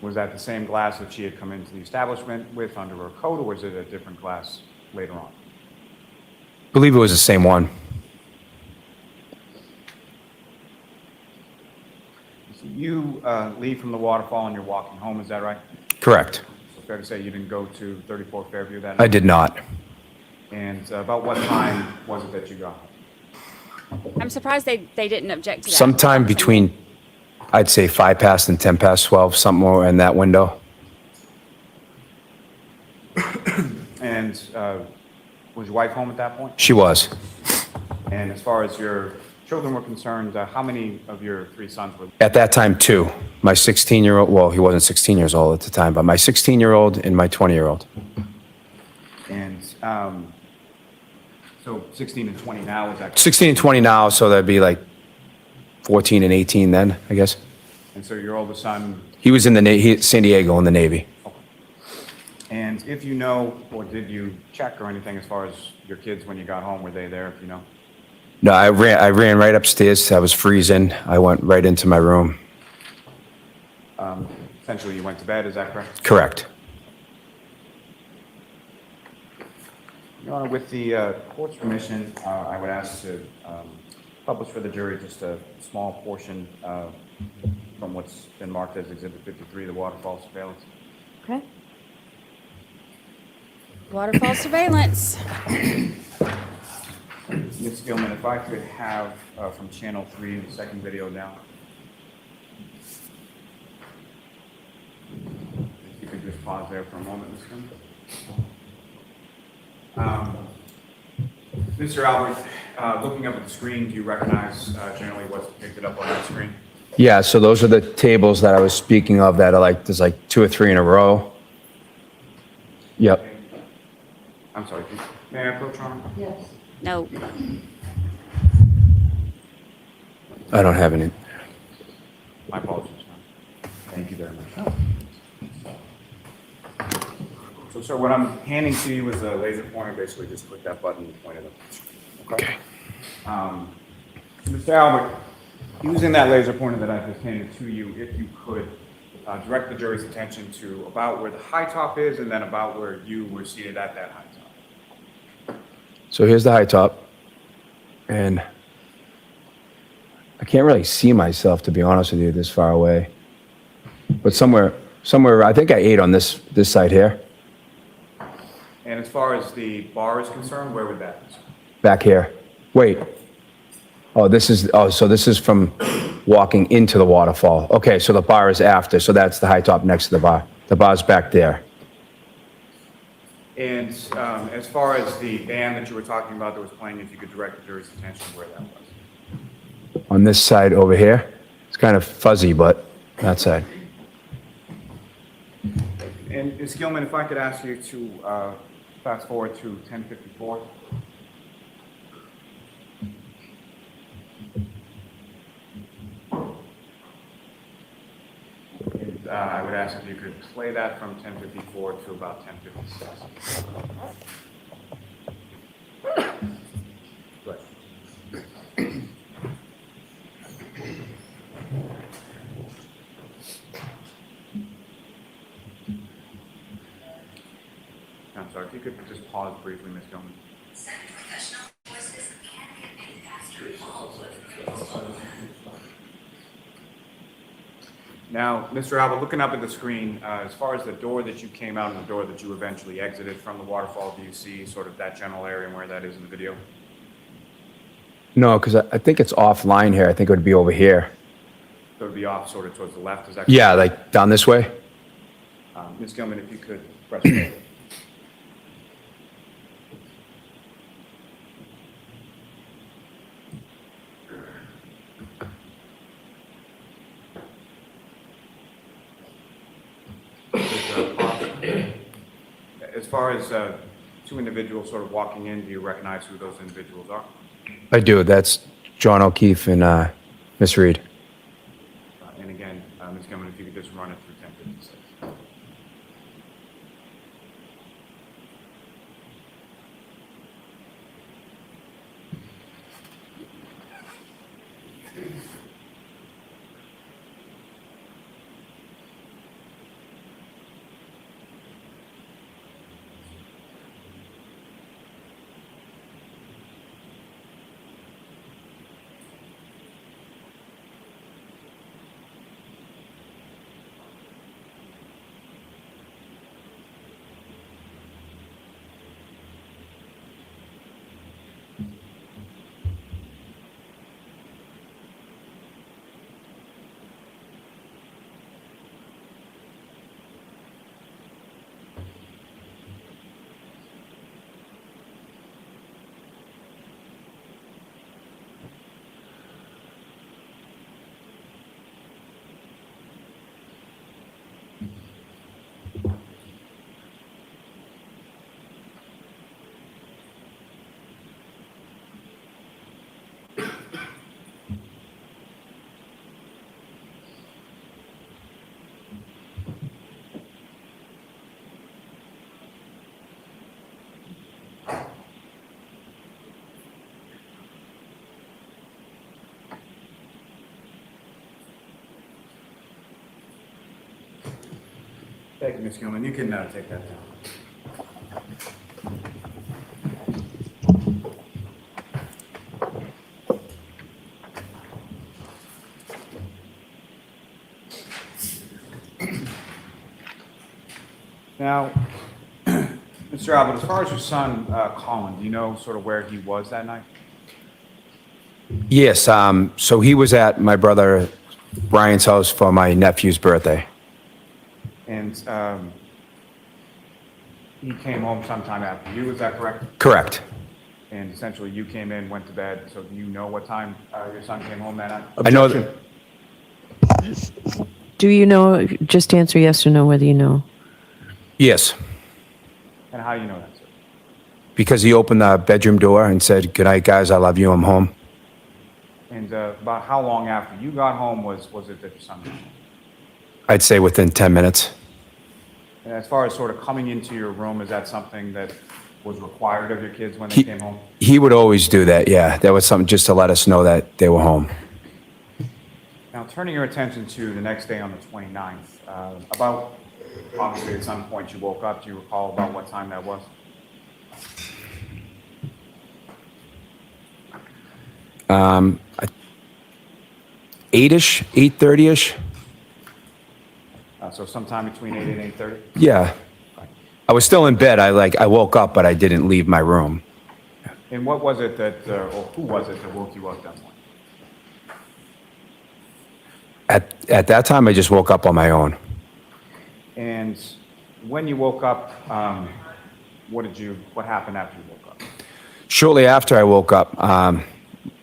Was that the same glass that she had come into the establishment with under her coat, or was it a different glass later on? I believe it was the same one. So you leave from the waterfall and you're walking home, is that right? Correct. So fair to say you didn't go to 34 Fairview that night? I did not. And about what time was it that you got home? I'm surprised they didn't object to that. Sometime between, I'd say 5 past and 10 past 12, something more in that window. And was your wife home at that point? She was. And as far as your children were concerned, how many of your 3 sons were? At that time, 2. My 16-year-old, well, he wasn't 16 years old at the time, but my 16-year-old and my 20-year-old. And so 16 and 20 now, is that? 16 and 20 now, so that'd be like 14 and 18 then, I guess. And so your oldest son? He was in San Diego in the Navy. And if you know, or did you check or anything as far as your kids when you got home, were they there, if you know? No, I ran right upstairs. I was freezing. I went right into my room. Essentially, you went to bed, is that correct? Correct. Your Honor, with the court's permission, I would ask to publish for the jury just a small portion from what's been marked as Exhibit 53, the waterfall surveillance. Okay. Waterfall surveillance. Ms. Gilman, if I could have from Channel 3 the second video down. If you could just pause there for a moment, Ms. Gilman. Mr. Albert, looking up at the screen, do you recognize generally what's depicted up on that screen? Yeah, so those are the tables that I was speaking of that are like, there's like 2 or 3 in a row. Yep. I'm sorry, may I approach, Your Honor? Yes. No. I don't have any. My apologies, Your Honor. Thank you very much. So, sir, what I'm handing to you is a laser pointer. Basically, just click that button and point it up. Okay. Mr. Albert, using that laser pointer that I just handed to you, if you could direct the jury's attention to about where the high top is and then about where you were seated at that high top. So here's the high top. And I can't really see myself, to be honest with you, this far away. But somewhere, I think I ate on this side here. And as far as the bar is concerned, where would that be? Back here. Wait. Oh, so this is from walking into the waterfall. Okay, so the bar is after, so that's the high top next to the bar. The bar's back there. And as far as the band that you were talking about that was playing, if you could direct the jury's attention where that was. On this side over here. It's kind of fuzzy, but that side. And Ms. Gilman, if I could ask you to fast forward to 10:54. And I would ask if you could play that from 10:54 to about 10:56. I'm sorry, if you could just pause briefly, Ms. Gilman. Now, Mr. Alba, looking up at the screen, as far as the door that you came out and the door that you eventually exited from the waterfall, do you see sort of that general area and where that is in the video? No, because I think it's offline here. I think it would be over here. So it would be off sort of towards the left, is that correct? Yeah, like down this way. Ms. Gilman, if you could press play. As far as two individuals sort of walking in, do you recognize who those individuals are? I do. That's John O'Keefe and Miss Reed. And again, Ms. Gilman, if you could just run it through 10:56. Thank you, Ms. Gilman. You can take that down. Now, Mr. Albert, as far as your son, Colin, do you know sort of where he was that night? Yes. So he was at my brother Brian's house for my nephew's birthday. And he came home sometime after you, is that correct? Correct. And essentially you came in, went to bed, so do you know what time your son came home that night? I know that. Do you know, just answer yes or no whether you know. Yes. And how do you know that, sir? Because he opened the bedroom door and said, "Good night, guys. I love you. I'm home." And about how long after you got home was it that your son got home? I'd say within 10 minutes. And as far as sort of coming into your room, is that something that was required of your kids when they came home? He would always do that, yeah. That was something just to let us know that they were home. Now, turning your attention to the next day on the 29th, obviously at some point you woke up. Do you recall about what time that was? Eight-ish, 8:30-ish. So sometime between 8 and 8:30? Yeah. I was still in bed. I woke up, but I didn't leave my room. And what was it that, or who was it that woke you up that morning? At that time, I just woke up on my own. And when you woke up, what happened after you woke up? Shortly after I woke up,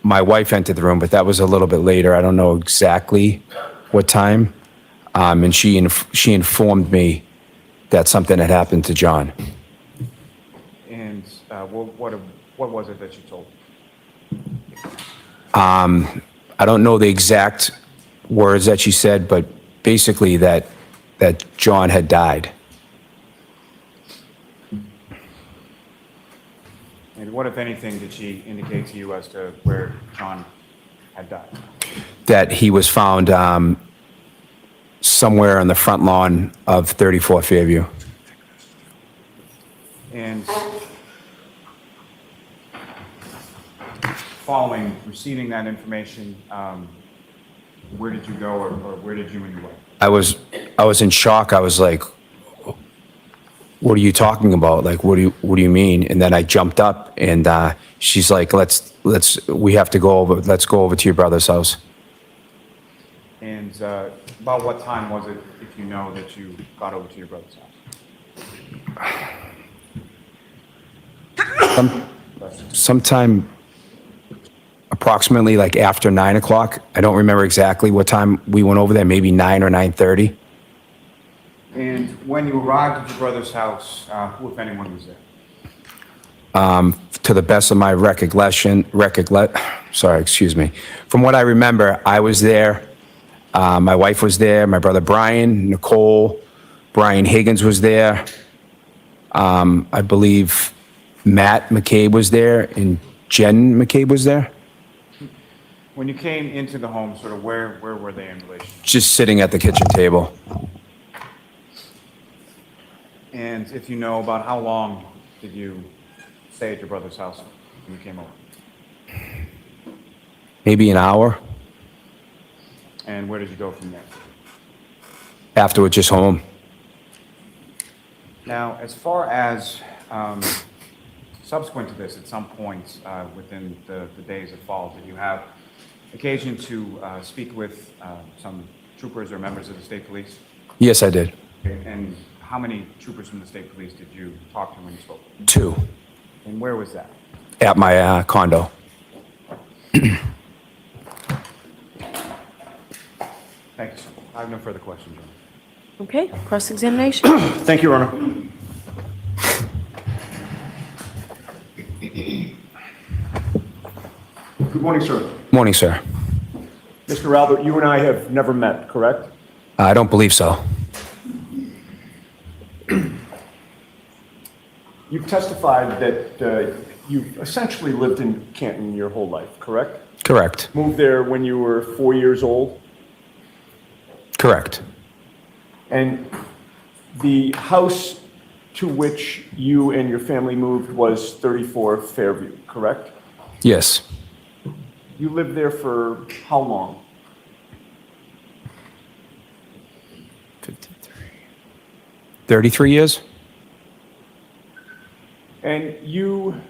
my wife entered the room, but that was a little bit later. I don't know exactly what time. And she informed me that something had happened to John. And what was it that you told me? I don't know the exact words that she said, but basically that John had died. And what, if anything, did she indicate to you as to where John had died? That he was found somewhere on the front lawn of 34 Fairview. And following receiving that information, where did you go, or where did you and your wife? I was in shock. I was like, "What are you talking about? Like, what do you mean?" And then I jumped up, and she's like, "Let's we have to go over. Let's go over to your brother's house." And about what time was it, if you know, that you got over to your brother's house? Sometime approximately like after 9 o'clock. I don't remember exactly what time we went over there, maybe 9 or 9:30. And when you arrived at your brother's house, who, if anyone, was there? To the best of my from what I remember, I was there. My wife was there, my brother Brian, Nicole, Brian Higgins was there. I believe Matt McCabe was there and Jen McCabe was there. When you came into the home, sort of where were they in relation? Just sitting at the kitchen table. And if you know, about how long did you stay at your brother's house when you came over? Maybe an hour. And where did you go from there? Afterward, just home. Now, as far as subsequent to this, at some point within the days that followed, did you have occasion to speak with some troopers or members of the state police? Yes, I did. And how many troopers from the state police did you talk to when you spoke? 2. And where was that? At my condo. Thank you, sir. I have no further questions, Your Honor. Okay, cross-examination. Thank you, Your Honor. Good morning, sir. Morning, sir. Mr. Albert, you and I have never met, correct? I don't believe so. You've testified that you've essentially lived in Canton your whole life, correct? Correct. Moved there when you were 4 years old? Correct. And the house to which you and your family moved was 34 Fairview, correct? Yes. You lived there for how long? 33 years? And you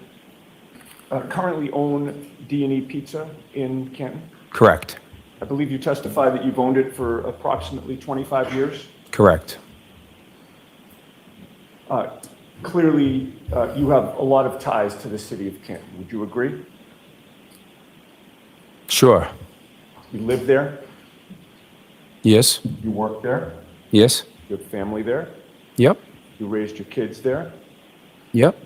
currently own D&E Pizza in Canton? Correct. I believe you testified that you've owned it for approximately 25 years? Correct. Clearly, you have a lot of ties to the city of Canton. Would you agree? Sure. You live there? Yes. You work there? Yes. You have family there? Yep. You raised your kids there? Yep.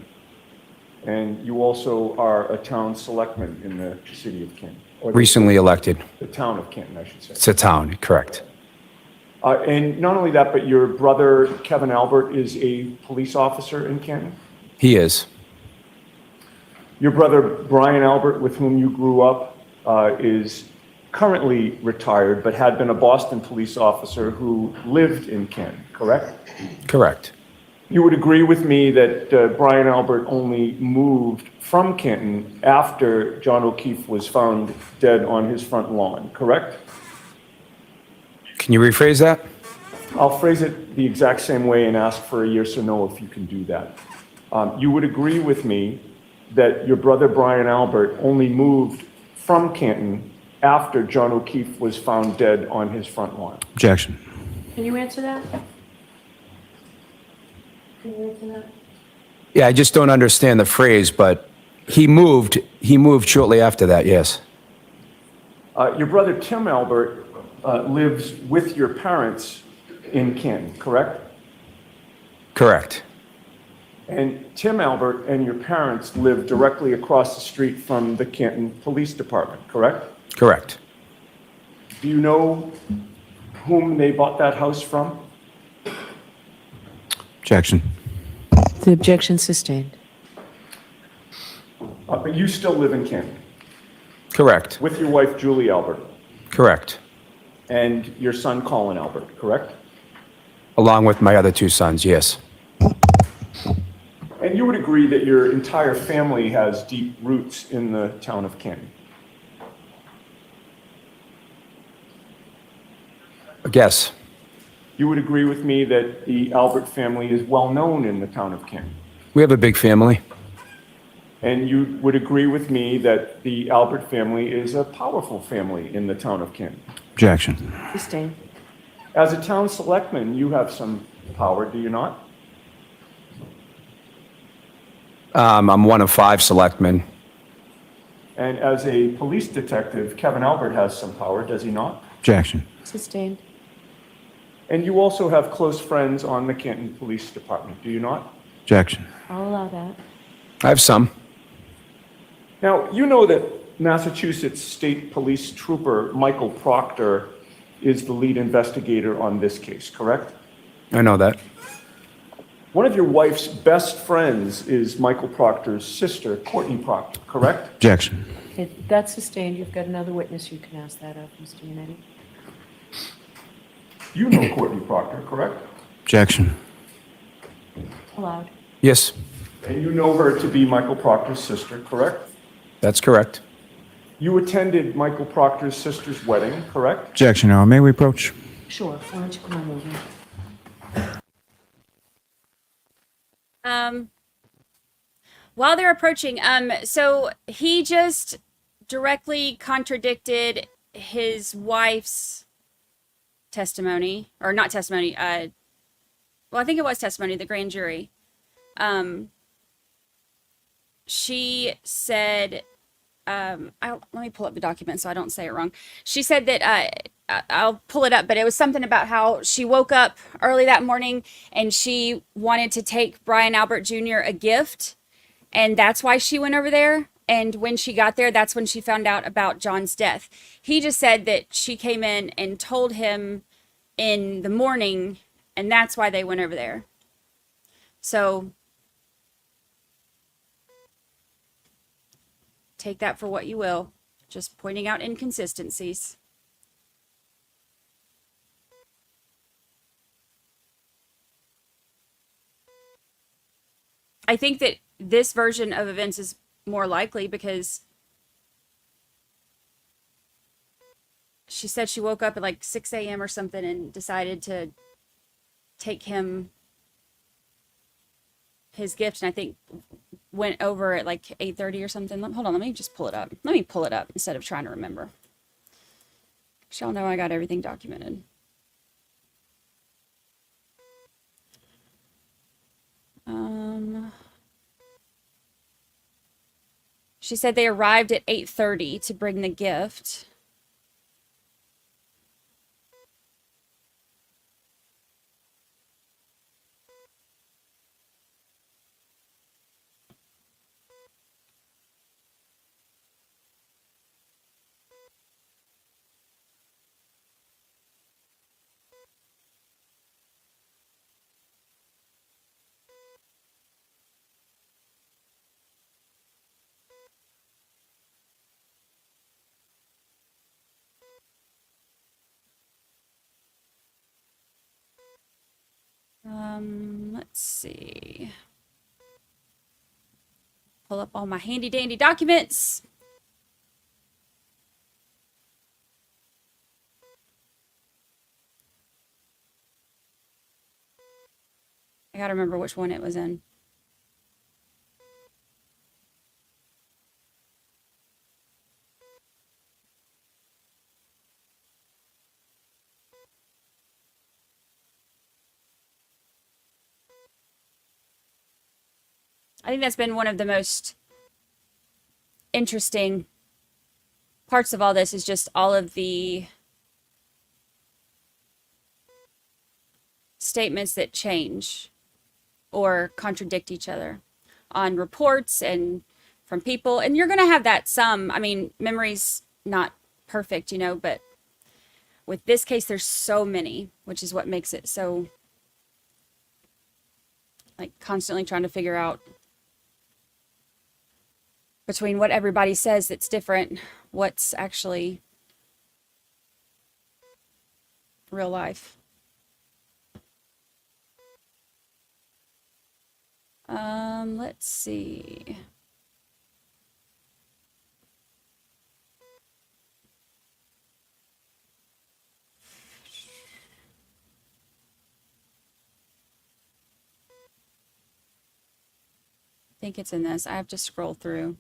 And you also are a town selectman in the city of Canton? Or Recently elected. The town of Canton, I should say. It's a town, correct. And not only that, but your brother, Kevin Albert, is a police officer in Canton? He is. Your brother, Brian Albert, with whom you grew up, is currently retired, but had been a Boston police officer who lived in Canton, correct? Correct. You would agree with me that Brian Albert only moved from Canton after John O'Keefe was found dead on his front lawn, correct? Can you rephrase that? I'll phrase it the exact same way and ask for a yes or no if you can do that. You would agree with me that your brother Brian Albert only moved from Canton after John O'Keefe was found dead on his front lawn? Objection. Can you answer that? Can you answer that? Yeah, I just don't understand the phrase, but he moved shortly after that, yes. Your brother Tim Albert lives with your parents in Canton, correct? Correct. And Tim Albert and your parents live directly across the street from the Canton Police Department, correct? Correct. Do you know whom they bought that house from? Objection. The objection sustained. But you still live in Canton Correct. with your wife Julie Albert Correct. and your son Colin Albert, correct? Along with my other two sons, yes. And you would agree that your entire family has deep roots in the town of Canton? I guess. You would agree with me that the Albert family is well known in the town of Canton? We have a big family. And you would agree with me that the Albert family is a powerful family in the town of Canton? Objection. Sustained. As a town selectman, you have some power, do you not? I'm one of 5 selectmen. And as a police detective, Kevin Albert has some power, does he not? Objection. Sustained. And you also have close friends on the Canton Police Department, do you not? Objection. I'll allow that. I have some. Now, you know that Massachusetts State Police Trooper Michael Proctor is the lead investigator on this case, correct? I know that. One of your wife's best friends is Michael Proctor's sister, Courtney Proctor, correct? Objection. That's sustained. You've got another witness you can ask that of, Mr. Yannetti. You know Courtney Proctor, correct? Objection. Allowed. Yes, And you know her to be Michael Proctor's sister, correct? that's correct. You attended Michael Proctor's sister's wedding, correct? Objection, Your Honor. May we approach? Sure. Why don't you come on over? While they're approaching, so he just directly contradicted his wife's testimony, or not testimony, well, I think it was testimony, the grand jury. She said, let me pull up the document so I don't say it wrong. She said that, I'll pull it up, but it was something about how she woke up early that morning and she wanted to take Brian Albert Jr. a gift, and that's why she went over there. And when she got there, that's when she found out about John's death. He just said that she came in and told him in the morning, and that's why they went over there. So take that for what you will. Just pointing out inconsistencies. I think that this version of events is more likely because she said she woke up at like 6 a.m. or something and decided to take him his gift, and I think went over at like 8:30 or something. Hold on, let me just pull it up. Let me pull it up instead of trying to remember. Y'all know I got everything documented. She said they arrived at 8:30 to bring the gift. Let's see. Pull up all my handy dandy documents. gotta remember which one it was in. I think that's been one of the most interesting parts of all this, is just all of the statements that change or contradict each other on reports and from people. And you're going to have that some, I mean, memory's not perfect, you know, but with this case, there's so many, which is what makes it so, like, constantly trying to figure out between what everybody says that's different, what's actually real life. Let's see. I think it's in this. I have to scroll through.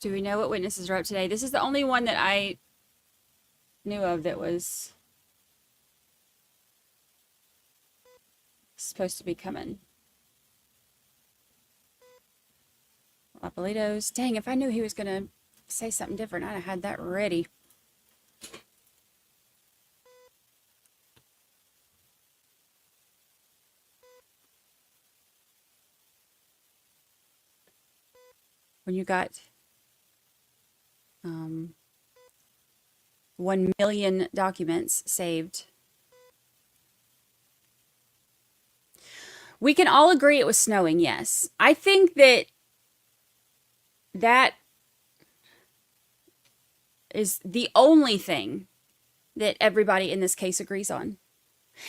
Do we know what witnesses are up today? This is the only one that I knew of that was supposed to be coming. Lapalitos. Dang, if I knew he was going to say something different, I'd have had that ready. When you got 1 million documents saved. We can all agree it was snowing, yes. I think that is the only thing that everybody in this case agrees on.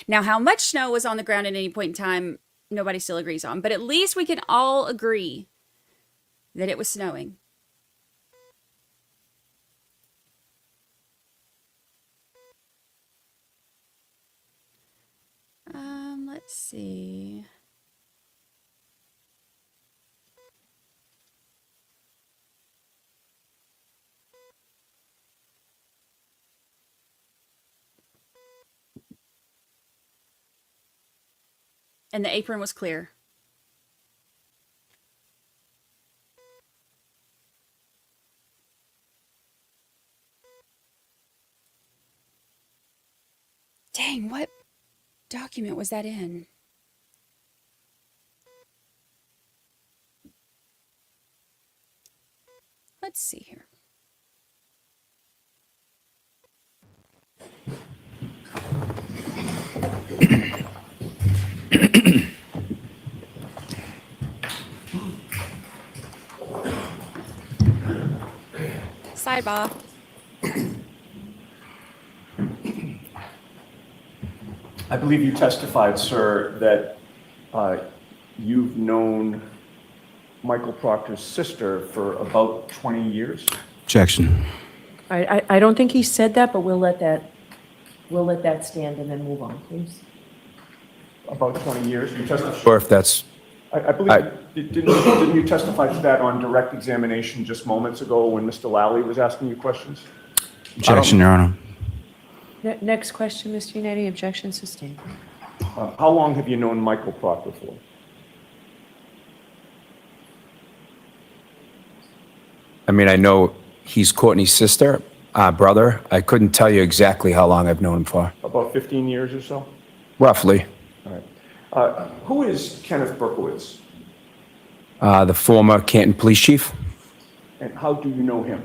Now, how much snow was on the ground at any point in time, nobody still agrees on. But at least we can all agree that it was snowing. Let's see. And the apron was clear. Dang, what document was that in? Let's see here. Sidebar. I believe you testified, sir, that you've known Michael Proctor's sister for about 20 years? Objection. I don't think he said that, but we'll let that stand and then move on, please. About 20 years? You testified? Or if that's... I believe, didn't you testify to that on direct examination just moments ago when Mr. Lally was asking you questions? Objection, Your Honor. Next question, Mr. Unetti. Objection sustained. How long have you known Michael Proctor for? I mean, I know he's Courtney's sister, brother. I couldn't tell you exactly how long I've known him for. About 15 years or so? Roughly. All right. Who is Kenneth Berkowitz? The former Canton police chief. And how do you know him?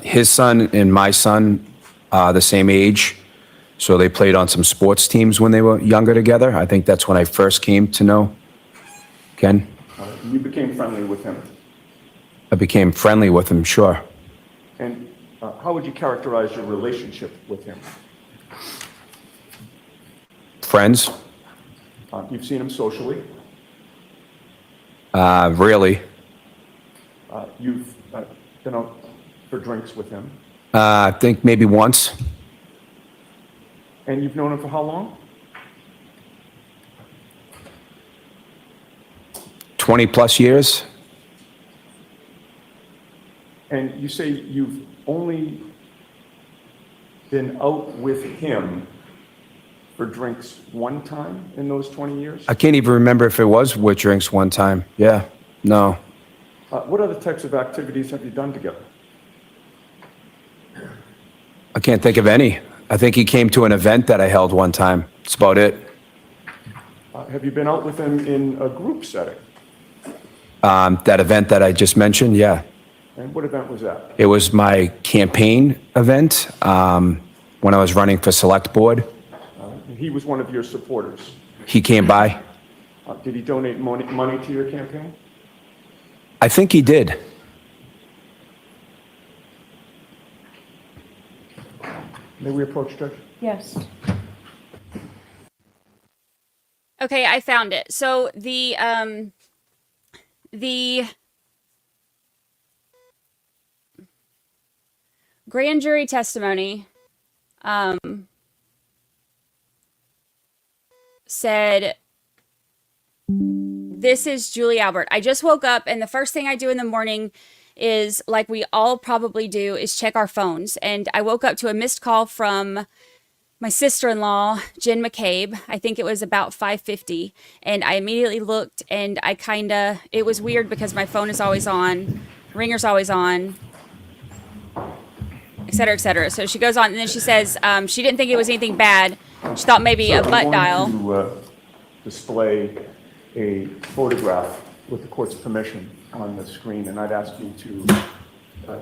His son and my son are the same age, so they played on some sports teams when they were younger together. I think that's when I first came to know Ken. You became friendly with him? I became friendly with him, sure. And how would you characterize your relationship with him? Friends? You've seen him socially. Really. You've been out for drinks with him. I think maybe once. And you've known him for how long? 20 plus years. And you say you've only been out with him for drinks one time in those 20 years? I can't even remember if it was with drinks one time. Yeah, no. What other types of activities have you done together? I can't think of any. I think he came to an event that I held one time. That's about it. Have you been out with him in a group setting? That event that I just mentioned, yeah. And what event was that? It was my campaign event when I was running for select board. He was one of your supporters. He came by. Did he donate money to your campaign? I think he did. May we approach, Judge? Yes. Okay, I found it. So the grand jury testimony said, "This is Julie Albert. I just woke up, and the first thing I do in the morning is, like we all probably do, is check our phones. And I woke up to a missed call from my sister-in-law, Jen McCabe. I think it was about 5:50. And I immediately looked, and it was weird because my phone is always on, ringer's always on, et cetera, et cetera." So she goes on, and then she says she didn't think it was anything bad. She thought maybe a butt dial. I'm going to display a photograph with the court's permission on the screen, and I'd ask you to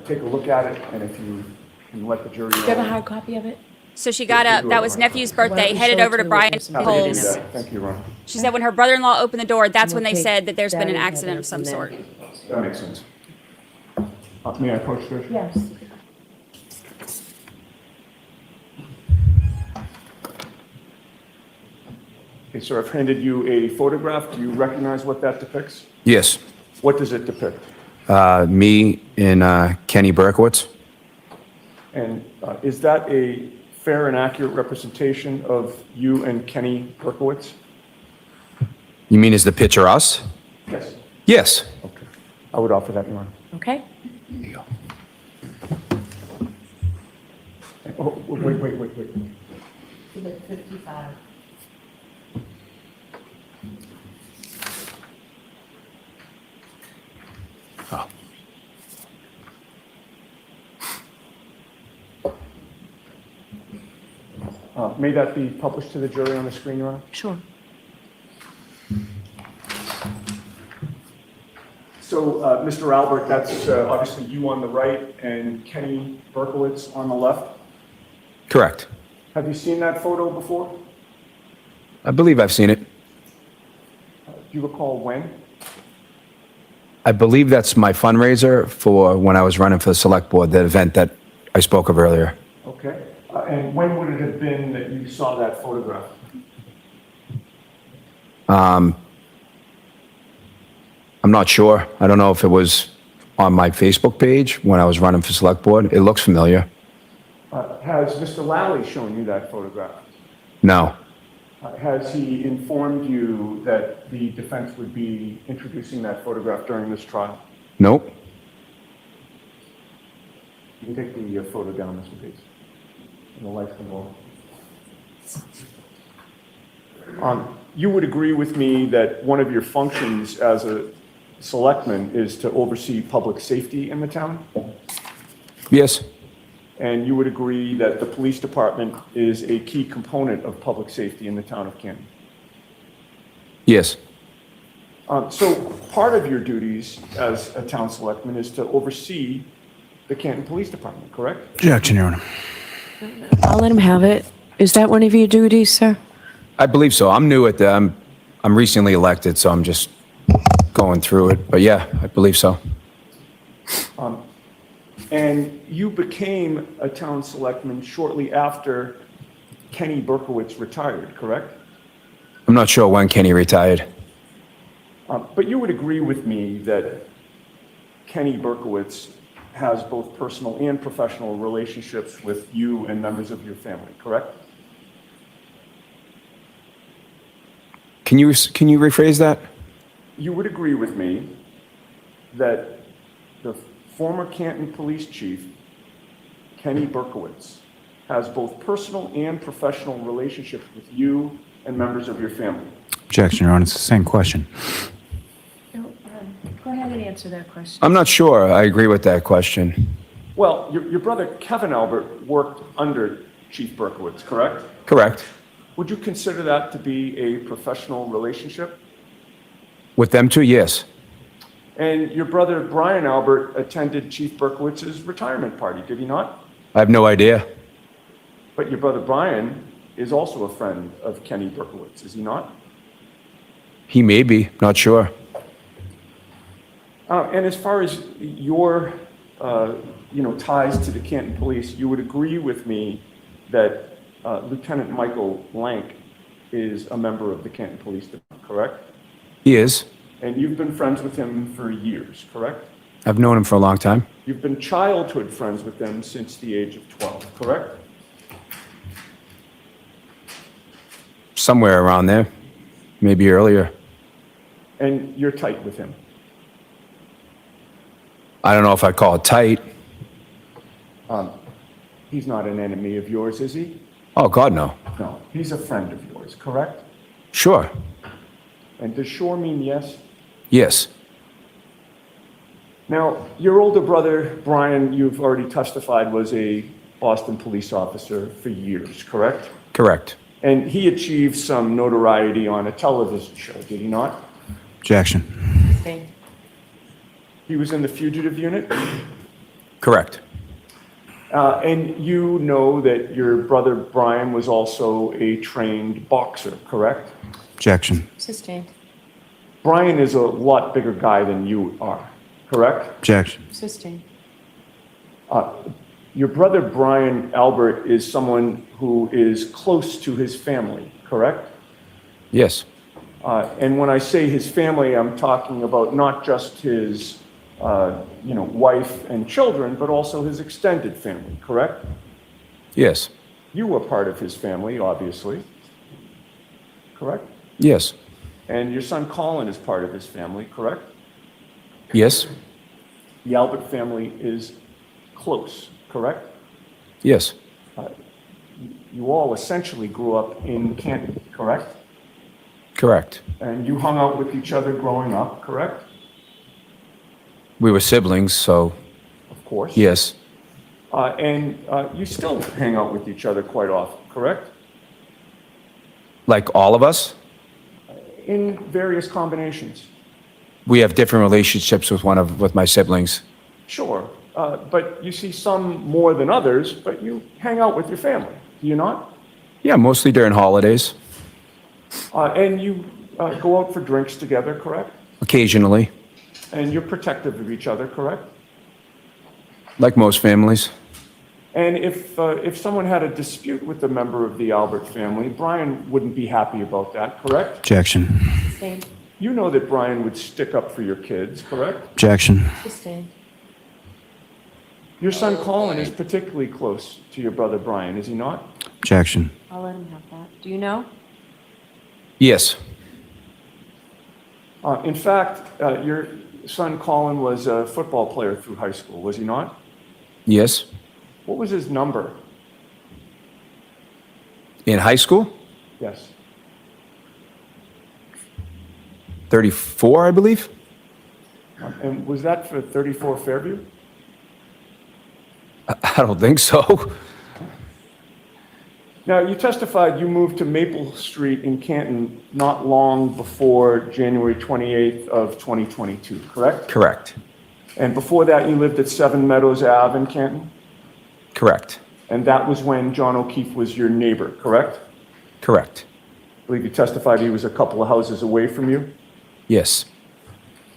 take a look at it, and if you can let the jury know. Do you have a hard copy of it? So she got up, that was nephew's birthday, headed over to Brian Cole's. Thank you, Ron. She said when her brother-in-law opened the door, that's when they said that there's been an accident of some sort. That makes sense. May I approach, Judge? Yes. Okay, sir, I've handed you a photograph. Do you recognize what that depicts? Yes. What does it depict? Me and Kenny Berkowitz. And is that a fair and accurate representation of you and Kenny Berkowitz? You mean is the picture us? Yes. Yes. Okay. I would offer that, Your Honor. Okay. There you go. Oh, wait. 55. May that be published to the jury on the screen, Your Honor? Sure. So, Mr. Albert, that's obviously you on the right and Kenny Berkowitz on the left. Correct. Have you seen that photo before? I believe I've seen it. Do you recall when? I believe that's my fundraiser for when I was running for the select board, the event that I spoke of earlier. Okay. And when would it have been that you saw that photograph? I'm not sure. I don't know if it was on my Facebook page when I was running for select board. It looks familiar. Has Mr. Lally shown you that photograph? No. Has he informed you that the defense would be introducing that photograph during this trial? Nope. You can take the photo down, Mr. Bates. And the lights come on. You would agree with me that one of your functions as a selectman is to oversee public safety in the town? Yes. And you would agree that the police department is a key component of public safety in the town of Canton? Yes. So part of your duties as a town selectman is to oversee the Canton Police Department, correct? Objection, Your Honor. I'll let him have it. Is that one of your duties, sir? I believe so. I'm new at that. I'm recently elected, so I'm just going through it. But yeah, I believe so. And you became a town selectman shortly after Kenny Berkowitz retired, correct? I'm not sure when Kenny retired. But you would agree with me that Kenny Berkowitz has both personal and professional relationships with you and members of your family, correct? Can you rephrase that? You would agree with me that the former Canton Police Chief, Kenny Berkowitz, has both personal and professional relationships with you and members of your family. Objection, Your Honor. It's the same question. Go ahead and answer that question. I'm not sure I agree with that question. Well, your brother Kevin Albert worked under Chief Berkowitz, correct? Correct. Would you consider that to be a professional relationship? With them too, yes. And your brother Brian Albert attended Chief Berkowitz's retirement party, did he not? I have no idea. But your brother Brian is also a friend of Kenny Berkowitz, is he not? He may be, not sure. And as far as your, ties to the Canton Police, you would agree with me that Lieutenant Michael Blank is a member of the Canton Police Department, correct? He is. And you've been friends with him for years, correct? I've known him for a long time. You've been childhood friends with him since the age of 12, correct? Somewhere around there, maybe earlier. And you're tight with him? I don't know if I call it tight. He's not an enemy of yours, is he? Oh, God, no. No, he's a friend of yours, correct? Sure. And does sure mean yes? Yes. Now, your older brother, Brian, you've already testified, was a Boston police officer for years, correct? Correct. And he achieved some notoriety on a television show, did he not? Objection. Sustained. He was in the fugitive unit? Correct. And you know that your brother Brian was also a trained boxer, correct? Objection. Sustained. Brian is a lot bigger guy than you are, correct? Objection. Sustained. Your brother Brian Albert is someone who is close to his family, correct? Yes. And when I say his family, I'm talking about not just his, wife and children, but also his extended family, correct? Yes. You were part of his family, obviously, correct? Yes. And your son Colin is part of his family, correct? Yes. The Albert family is close, correct? Yes. You all essentially grew up in Canton, correct? Correct. And you hung out with each other growing up, correct? We were siblings, so Of course. yes. And you still hang out with each other quite often, correct? Like all of us, In various combinations. we have different relationships with my siblings. Sure. But you see some more than others, but you hang out with your family, do you not? Yeah, mostly during holidays, And you go out for drinks together, correct? occasionally, And you're protective of each other, correct? like most families. And if someone had a dispute with a member of the Albert family, Brian wouldn't be happy about that, correct? Objection. Sustained. You know that Brian would stick up for your kids, correct? Objection. Sustained. Your son Colin is particularly close to your brother Brian, is he not? Objection. I'll let him have that. Do you know? Yes. In fact, your son Colin was a football player through high school, was he not? Yes. What was his number? In high school, Yes. 34, I believe. And was that for 34 Fairview? I don't think so. Now, you testified you moved to Maple Street in Canton not long before January 28th of 2022, correct? Correct. And before that, you lived at 7 Meadows Ave in Canton? Correct. And that was when John O'Keefe was your neighbor, correct? Correct. I believe you testified he was a couple of houses away from you? Yes.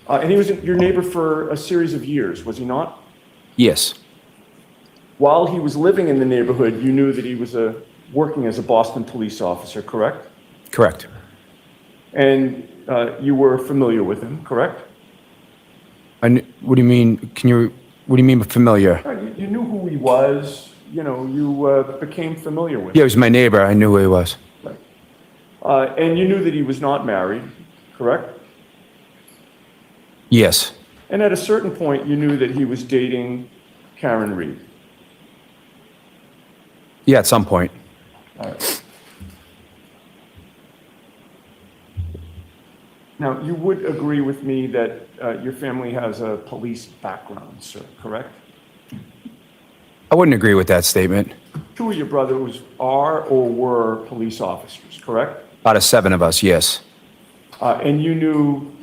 And he was your neighbor for a series of years, was he not? Yes. While he was living in the neighborhood, you knew that he was working as a Boston police officer, correct? Correct. And you were familiar with him, correct? What do you mean? What do you mean by familiar? You knew who he was. You became familiar with him. Yeah, he was my neighbor. I knew who he was. Right. And you knew that he was not married, correct? Yes. And at a certain point, you knew that he was dating Karen Reed. Yeah, at some point. All right. Now, you would agree with me that your family has a police background, sir, correct? I wouldn't agree with that statement. Two of your brothers are or were police officers, correct? Out of 7 of us, yes. And you knew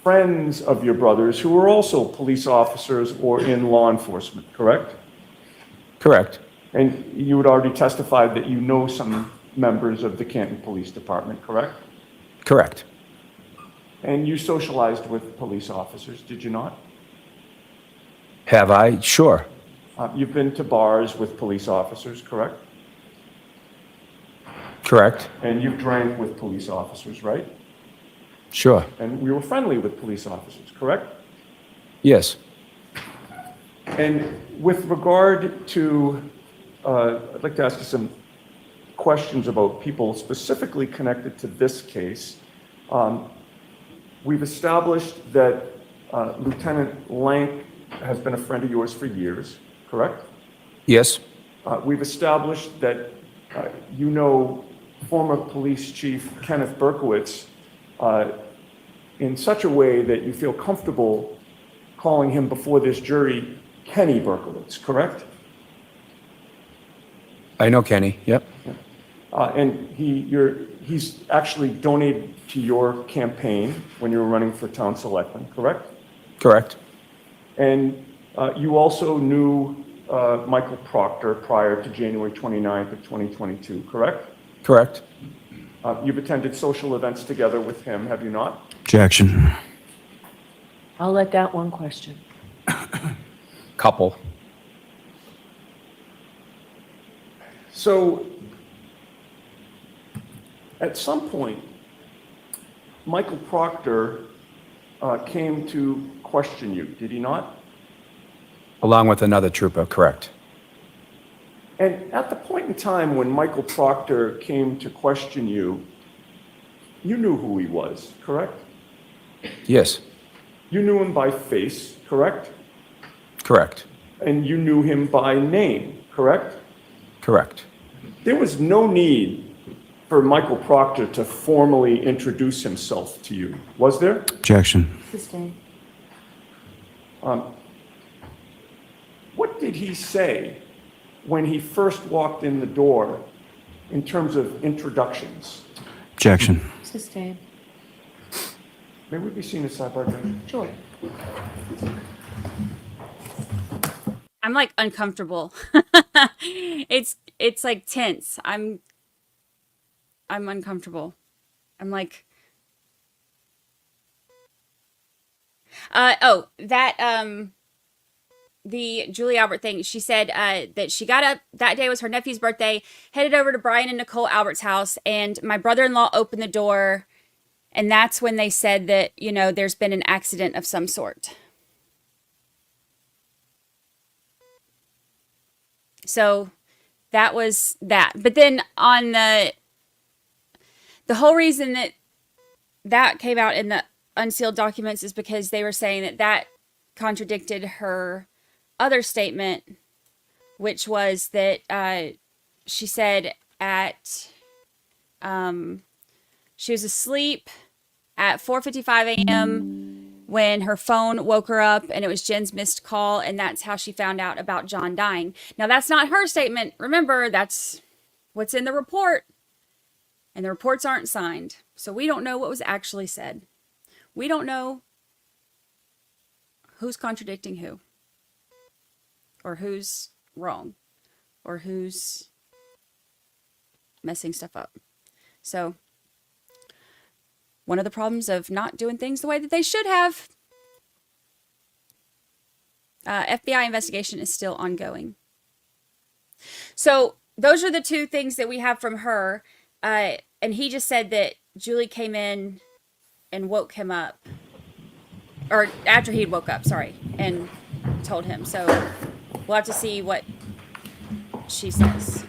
friends of your brothers who were also police officers or in law enforcement, correct? Correct. And you had already testified that you know some members of the Canton Police Department, correct? Correct. And you socialized with police officers, did you not? Have I? Sure. You've been to bars with police officers, correct? Correct. And you've drank with police officers, right? Sure. And we were friendly with police officers, correct? Yes. And with regard to, I'd like to ask you some questions about people specifically connected to this case. We've established that Lieutenant Lank has been a friend of yours for years, correct? Yes. We've established that you know former police chief Kenneth Berkowitz in such a way that you feel comfortable calling him before this jury Kenny Berkowitz, correct? I know Kenny, yep. And he's actually donated to your campaign when you were running for town selectman, correct? Correct. And you also knew Michael Proctor prior to January 29th of 2022, correct? Correct. You've attended social events together with him, have you not? Objection. I'll let that one question. Couple. So, at some point, Michael Proctor came to question you, did he not? Along with another trooper, correct. And at the point in time when Michael Proctor came to question you, you knew who he was, correct? Yes. You knew him by face, correct? Correct. And you knew him by name, correct? Correct. There was no need for Michael Proctor to formally introduce himself to you, was there? Objection. Sustained. What did he say when he first walked in the door in terms of introductions? Objection. Sustained. May we be seen as sidebar judge? Sure. I'm like uncomfortable. It's like tense. I'm uncomfortable. I'm like, the Julie Albert thing. She said that she got up, that day was her nephew's birthday, headed over to Brian and Nicole Albert's house, and my brother-in-law opened the door, and that's when they said that, there's been an accident of some sort. So that was that. But then on the whole reason that came out in the unsealed documents is because they were saying that contradicted her other statement, which was that she said she was asleep at 4:55 a.m. when her phone woke her up, and it was Jen's missed call, and that's how she found out about John dying. Now, that's not her statement. Remember, that's what's in the report, and the reports aren't signed, so we don't know what was actually said. We don't know who's contradicting who, or who's wrong, or who's messing stuff up. So, one of the problems of not doing things the way that they should have. FBI investigation is still ongoing. So those are the two things that we have from her. And he just said that Julie came in and woke him up, or after he woke up, sorry, and told him. So we'll have to see what she says.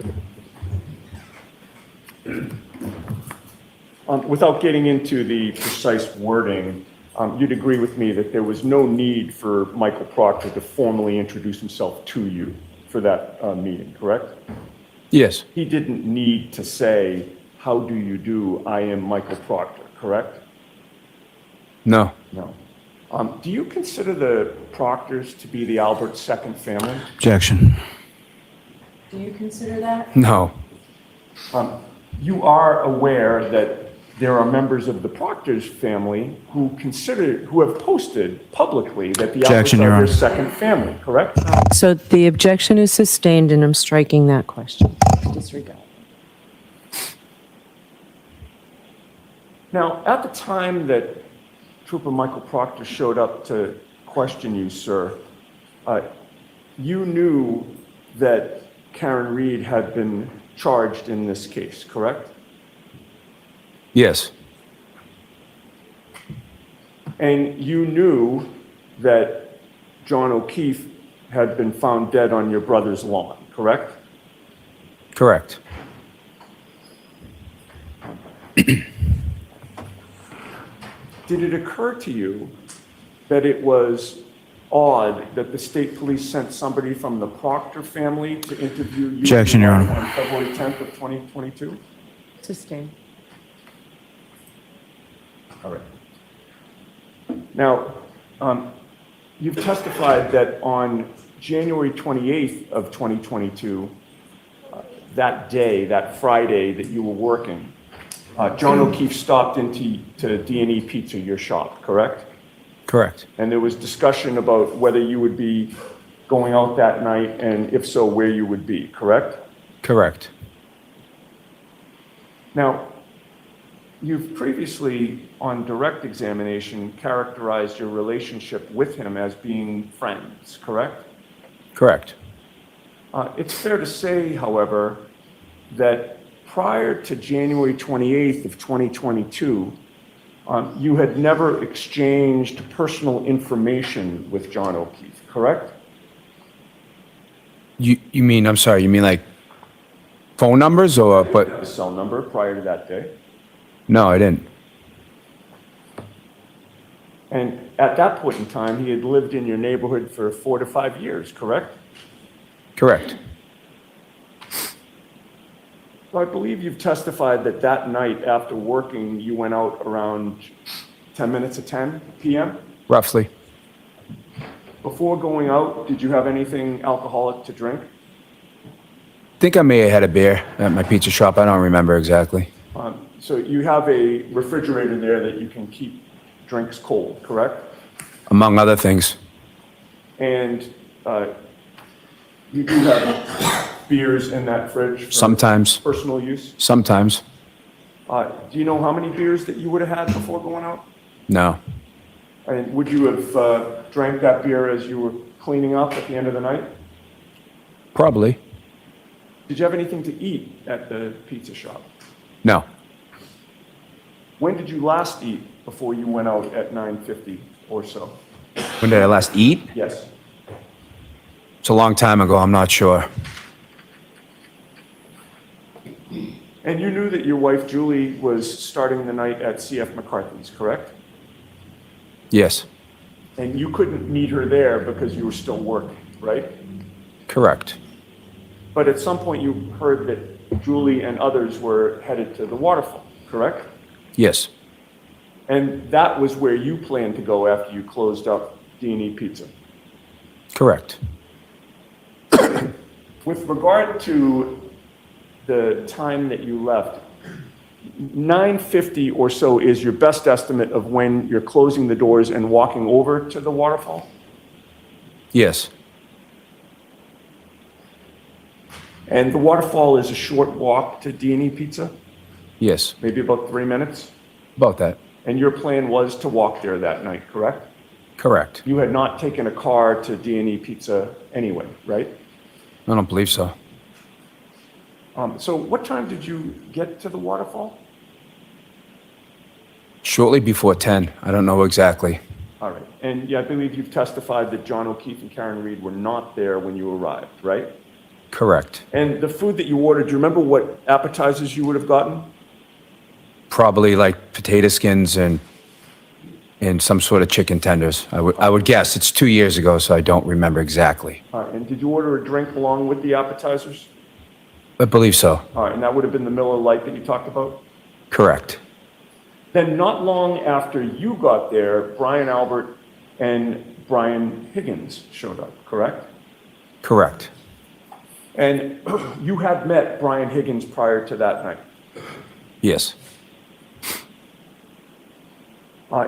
Without getting into the precise wording, you'd agree with me that there was no need for Michael Proctor to formally introduce himself to you for that meeting, correct? Yes. He didn't need to say, "How do you do? I am Michael Proctor," correct? No. No. Do you consider the Proctors to be the Albert second family? Objection. Do you consider that? No. You are aware that there are members of the Proctors family who have posted publicly that the Objection, Alberts Your are Honor. their second family, correct? So the objection is sustained, and I'm striking that question. Disregard. Now, at the time that Trooper Michael Proctor showed up to question you, sir, you knew that Karen Reed had been charged in this case, correct? Yes. And you knew that John O'Keefe had been found dead on your brother's lawn, correct? Correct. Did it occur to you that it was odd that the state police sent somebody from the Proctor family to interview you Objection, Your Honor. on February 10th of 2022? Sustained. All right. Now, you've testified that on January 28th of 2022, that day, that Friday that you were working, John O'Keefe stopped into D&E Pizza, your shop, correct? Correct. And there was discussion about whether you would be going out that night, and if so, where you would be, correct? Correct. Now, you've previously, on direct examination, characterized your relationship with him as being friends, correct? Correct. It's fair to say, however, that prior to January 28th of 2022, you had never exchanged personal information with John O'Keefe, correct? You mean, I'm sorry, you mean like phone numbers or what? A cell number prior to that day. No, I didn't. And at that point in time, he had lived in your neighborhood for 4 to 5 years, correct? Correct. So I believe you've testified that that night after working, you went out around 10 minutes to 10 p.m.? Roughly. Before going out, did you have anything alcoholic to drink? I think I may have had a beer at my pizza shop. I don't remember exactly. So you have a refrigerator there that you can keep drinks cold, correct? Among other things. And you do have beers in that fridge for Sometimes. personal use? Sometimes. Do you know how many beers that you would have had before going out? No. And would you have drank that beer as you were cleaning up at the end of the night? Probably. Did you have anything to eat at the pizza shop? No. When did you last eat before you went out at 9:50 or so? When did I last eat? Yes. It's a long time ago. I'm not sure. And you knew that your wife, Julie, was starting the night at C.F. McCarthy's, correct? Yes. And you couldn't meet her there because you were still working, right? Correct. But at some point you heard that Julie and others were headed to the waterfall, correct? Yes. And that was where you planned to go after you closed up D&E Pizza. Correct. With regard to the time that you left, 9:50 or so is your best estimate of when you're closing the doors and walking over to the waterfall? Yes. And the waterfall is a short walk to D&E Pizza? Yes. Maybe about 3 minutes? About that. And your plan was to walk there that night, correct? Correct. You had not taken a car to D&E Pizza anyway, right? I don't believe so. So what time did you get to the waterfall? Shortly before 10. I don't know exactly. All right. And yeah, I believe you've testified that John O'Keefe and Karen Reed were not there when you arrived, right? Correct. And the food that you ordered, do you remember what appetizers you would have gotten? Probably like potato skins and some sort of chicken tenders. I would guess. It's 2 years ago, so I don't remember exactly. All right. And did you order a drink along with the appetizers? I believe so. All right. And that would have been the Miller Lite that you talked about? Correct. Then not long after you got there, Brian Albert and Brian Higgins showed up, correct? Correct. And you had met Brian Higgins prior to that night. Yes.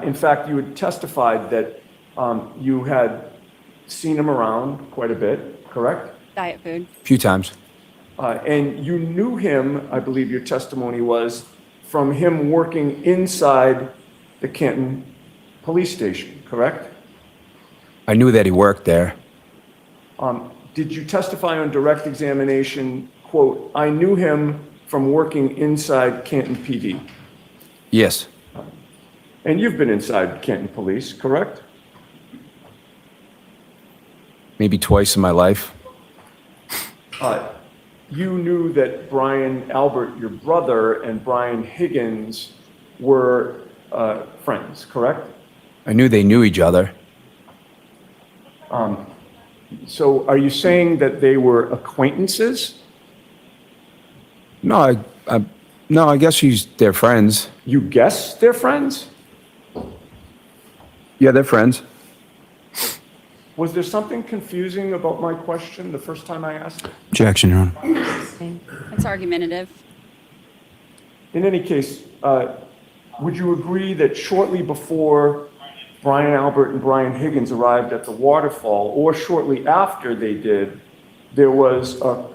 In fact, you had testified that you had seen him around quite a bit, correct? Diet food. A few times. And you knew him, I believe your testimony was, from him working inside the Canton Police Station, correct? I knew that he worked there. Did you testify on direct examination, quote, I knew him from working inside Canton PD? Yes. And you've been inside Canton Police, correct? Maybe twice in my life. You knew that Brian Albert, your brother, and Brian Higgins were friends, correct? I knew they knew each other. So are you saying that they were acquaintances? No, I guess they're friends. You guess they're friends? Yeah, they're friends. Was there something confusing about my question the first time I asked it? Objection, Your Honor. It's argumentative. In any case, would you agree that shortly before Brian Albert and Brian Higgins arrived at the waterfall, or shortly after they did, there was a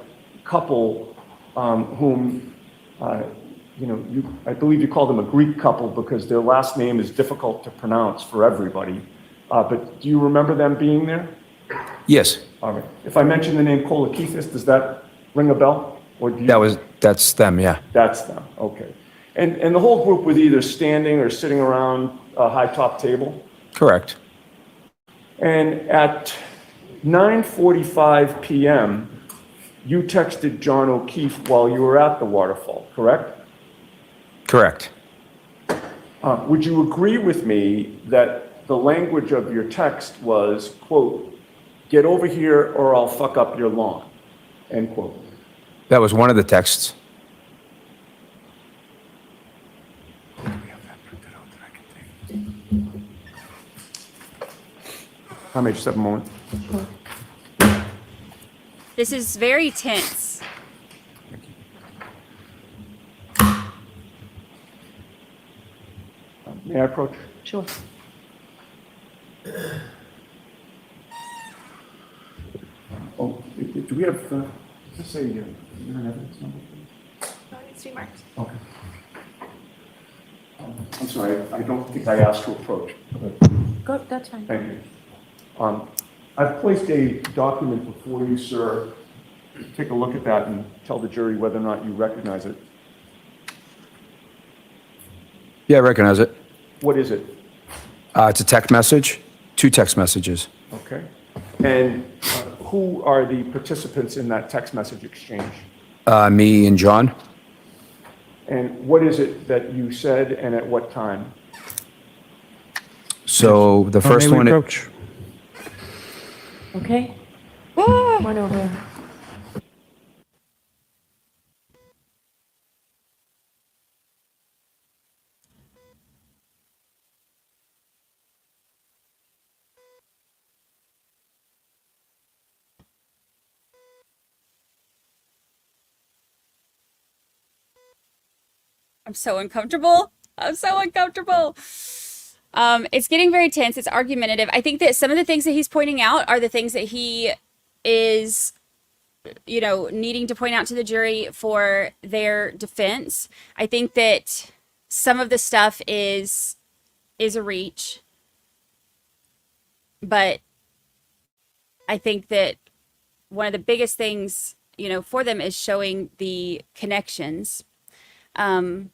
couple whom, I believe you call them a Greek couple because their last name is difficult to pronounce for everybody. But do you remember them being there? Yes. All right. If I mention the name Kolakithis, does that ring a bell? Or do you... That's them, yeah. That's them, okay. And the whole group was either standing or sitting around a high-top table? Correct. And at 9:45 p.m., you texted John O'Keefe while you were at the waterfall, correct? Correct. Would you agree with me that the language of your text was, quote, get over here or I'll fuck up your lawn, end quote? That was one of the texts. I may just have a moment. This is very tense. May I approach? Sure. Oh, do we have, does this say, you're an evidence number? Oh, it needs to be marked. Okay. I'm sorry, I don't think I asked to approach. Go, that's fine. Thank you. I've placed a document before you, sir. Take a look at that and tell the jury whether or not you recognize it. Yeah, I recognize it. What is it? It's a text message, 2 text messages. Okay. And who are the participants in that text message exchange? Me and John. And what is it that you said and at what time? So the first one. Okay? Come on over. I'm so uncomfortable. I'm so uncomfortable. It's getting very tense. It's argumentative. I think that some of the things that he's pointing out are the things that he is, needing to point out to the jury for their defense. I think that some of the stuff is a reach. But I think that one of the biggest things, for them is showing the connections. Also,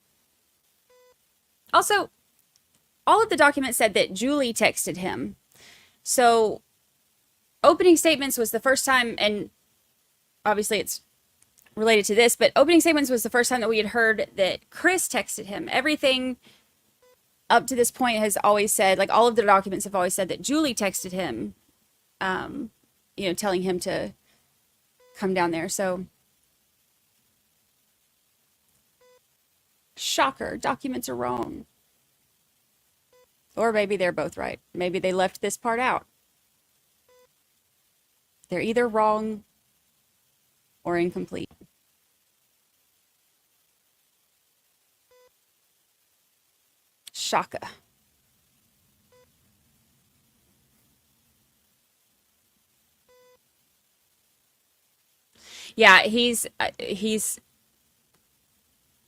all of the documents said that Julie texted him. So opening statements was the first time, and obviously it's related to this, but opening statements was the first time that we had heard that Chris texted him. Everything up to this point has always said, like all of the documents have always said that Julie texted him, telling him to come down there. So shocker, documents are wrong. Or maybe they're both right. Maybe they left this part out. They're either wrong or incomplete. Shaka. Yeah, he's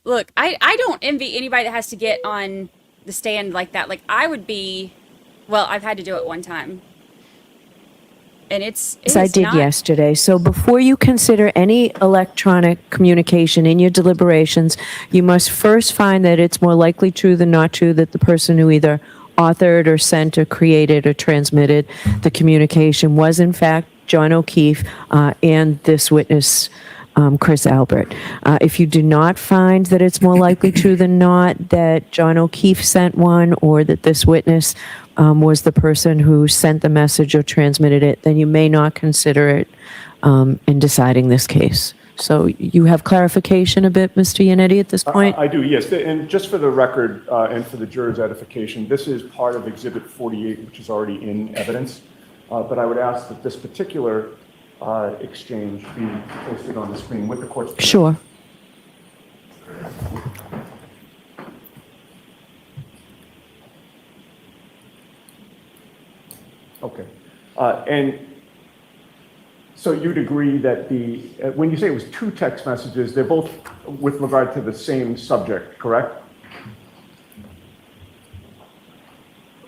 look, I don't envy anybody that has to get on the stand like that. Like I would be, well, I've had to do it one time. And it's I did yesterday. So before you consider any electronic communication in your deliberations, you must first find that it's more likely true than not true that the person who either authored or sent or created or transmitted the communication was in fact John O'Keefe and this witness, Chris Albert. If you do not find that it's more likely true than not that John O'Keefe sent one or that this witness was the person who sent the message or transmitted it, then you may not consider it in deciding this case. So you have clarification a bit, Mr. Yannetti, at this point? I do, yes. And just for the record and for the jurors' edification, this is part of Exhibit 48, which is already in evidence. But I would ask that this particular exchange be posted on the screen with the court's permission. Sure. Okay. And so you'd agree that when you say it was two text messages, they're both with regard to the same subject, correct?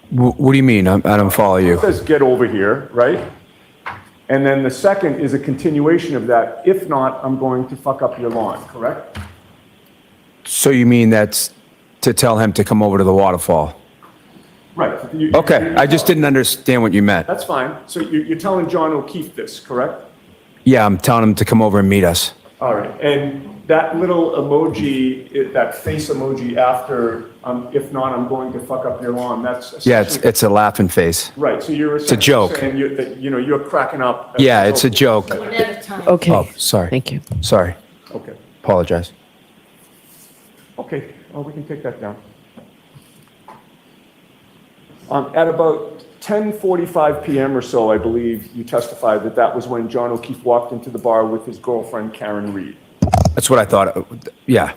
What do you mean? I don't follow you. It says get over here, right? And then the second is a continuation of that. If not, I'm going to fuck up your lawn, correct? So you mean that's to tell him to come over to the waterfall? Right. Okay, I just didn't understand what you meant. That's fine. So you're telling John O'Keefe this, correct? Yeah, I'm telling him to come over and meet us. All right. And that little emoji, that face emoji after, if not, I'm going to fuck up your lawn, that's Yeah, it's a laughing face. right. So you're It's a joke. saying you're cracking up. Yeah, it's a joke. Okay. Oh, sorry. Thank you. Sorry. Okay. Apologize. Okay. Well, we can take that down. At about 10:45 p.m. or so, I believe you testified that was when John O'Keefe walked into the bar with his girlfriend, Karen Reed. That's what I thought. Yeah.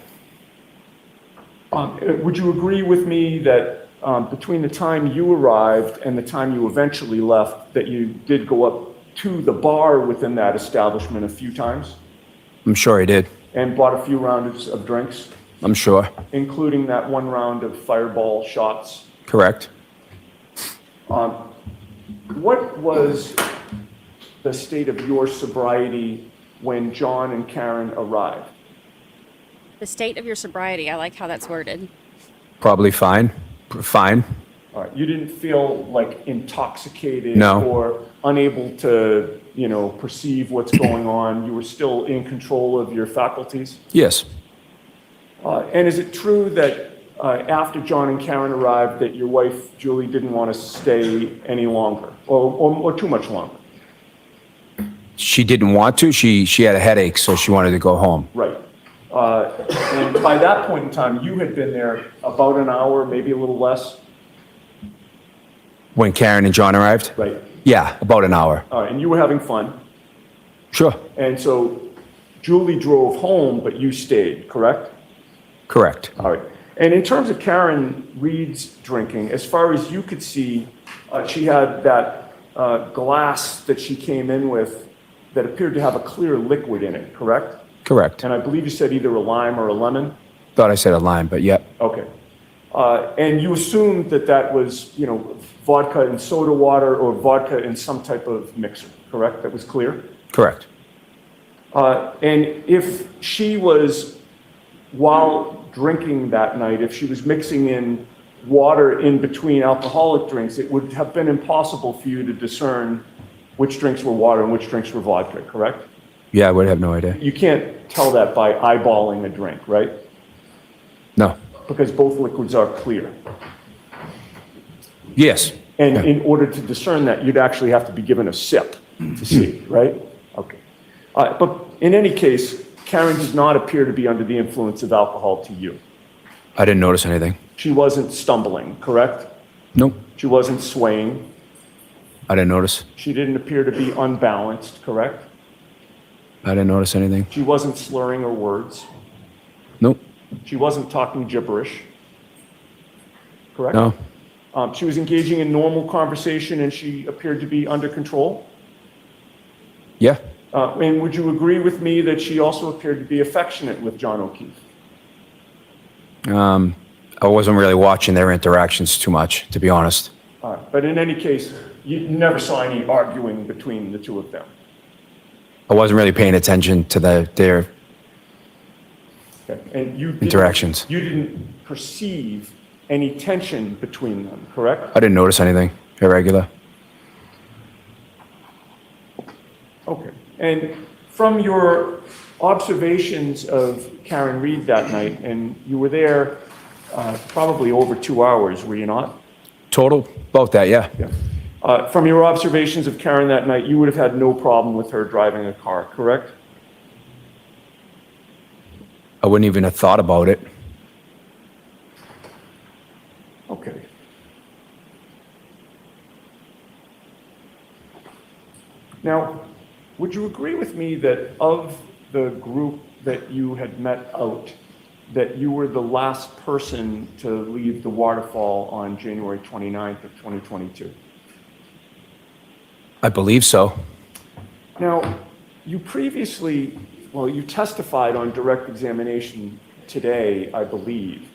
Would you agree with me that between the time you arrived and the time you eventually left, that you did go up to the bar within that establishment a few times? I'm sure he did. And bought a few rounds of drinks? I'm sure. Including that one round of fireball shots? Correct. What was the state of your sobriety when John and Karen arrived? The state of your sobriety. I like how that's worded. Probably fine. Fine. All right. You didn't feel like intoxicated No. or unable to, perceive what's going on. You were still in control of your faculties? Yes. And is it true that after John and Karen arrived that your wife, Julie, didn't want to stay any longer or too much longer? She didn't want to. She had a headache, so she wanted to go home. Right. And by that point in time, you had been there about an hour, maybe a little less? When Karen and John arrived? Right. Yeah, about an hour. All right. And you were having fun? Sure. And so Julie drove home, but you stayed, correct? Correct. All right. And in terms of Karen Reed's drinking, as far as you could see, she had that glass that she came in with that appeared to have a clear liquid in it, correct? Correct. And I believe you said either a lime or a lemon? Thought I said a lime, but yep. Okay. And you assumed that was, vodka and soda water or vodka in some type of mixer, correct? That was clear? Correct. And if she was, while drinking that night, if she was mixing in water in between alcoholic drinks, it would have been impossible for you to discern which drinks were water and which drinks were vodka, correct? Yeah, I would have no idea. You can't tell that by eyeballing a drink, right? No. Because both liquids are clear. Yes. And in order to discern that, you'd actually have to be given a sip to see, right? Okay. But in any case, Karen does not appear to be under the influence of alcohol to you. I didn't notice anything. She wasn't stumbling, correct? Nope. She wasn't swaying. I didn't notice. She didn't appear to be unbalanced, correct? I didn't notice anything. She wasn't slurring her words. Nope. She wasn't talking gibberish, correct? No. She was engaging in normal conversation and she appeared to be under control. Yeah. And would you agree with me that she also appeared to be affectionate with John O'Keefe? I wasn't really watching their interactions too much, to be honest. But in any case, you never saw any arguing between the two of them. I wasn't really paying attention to their Okay. And interactions. You didn't perceive any tension between them, correct? I didn't notice anything irregular. Okay. And from your observations of Karen Reed that night, and you were there probably over 2 hours, were you not? Total? About that, yeah. Yeah. From your observations of Karen that night, you would have had no problem with her driving a car, correct? I wouldn't even have thought about it. Okay. Now, would you agree with me that of the group that you had met out, that you were the last person to leave the waterfall on January 29th of 2022? I believe so. Now, you previously, well, you testified on direct examination today, I believe,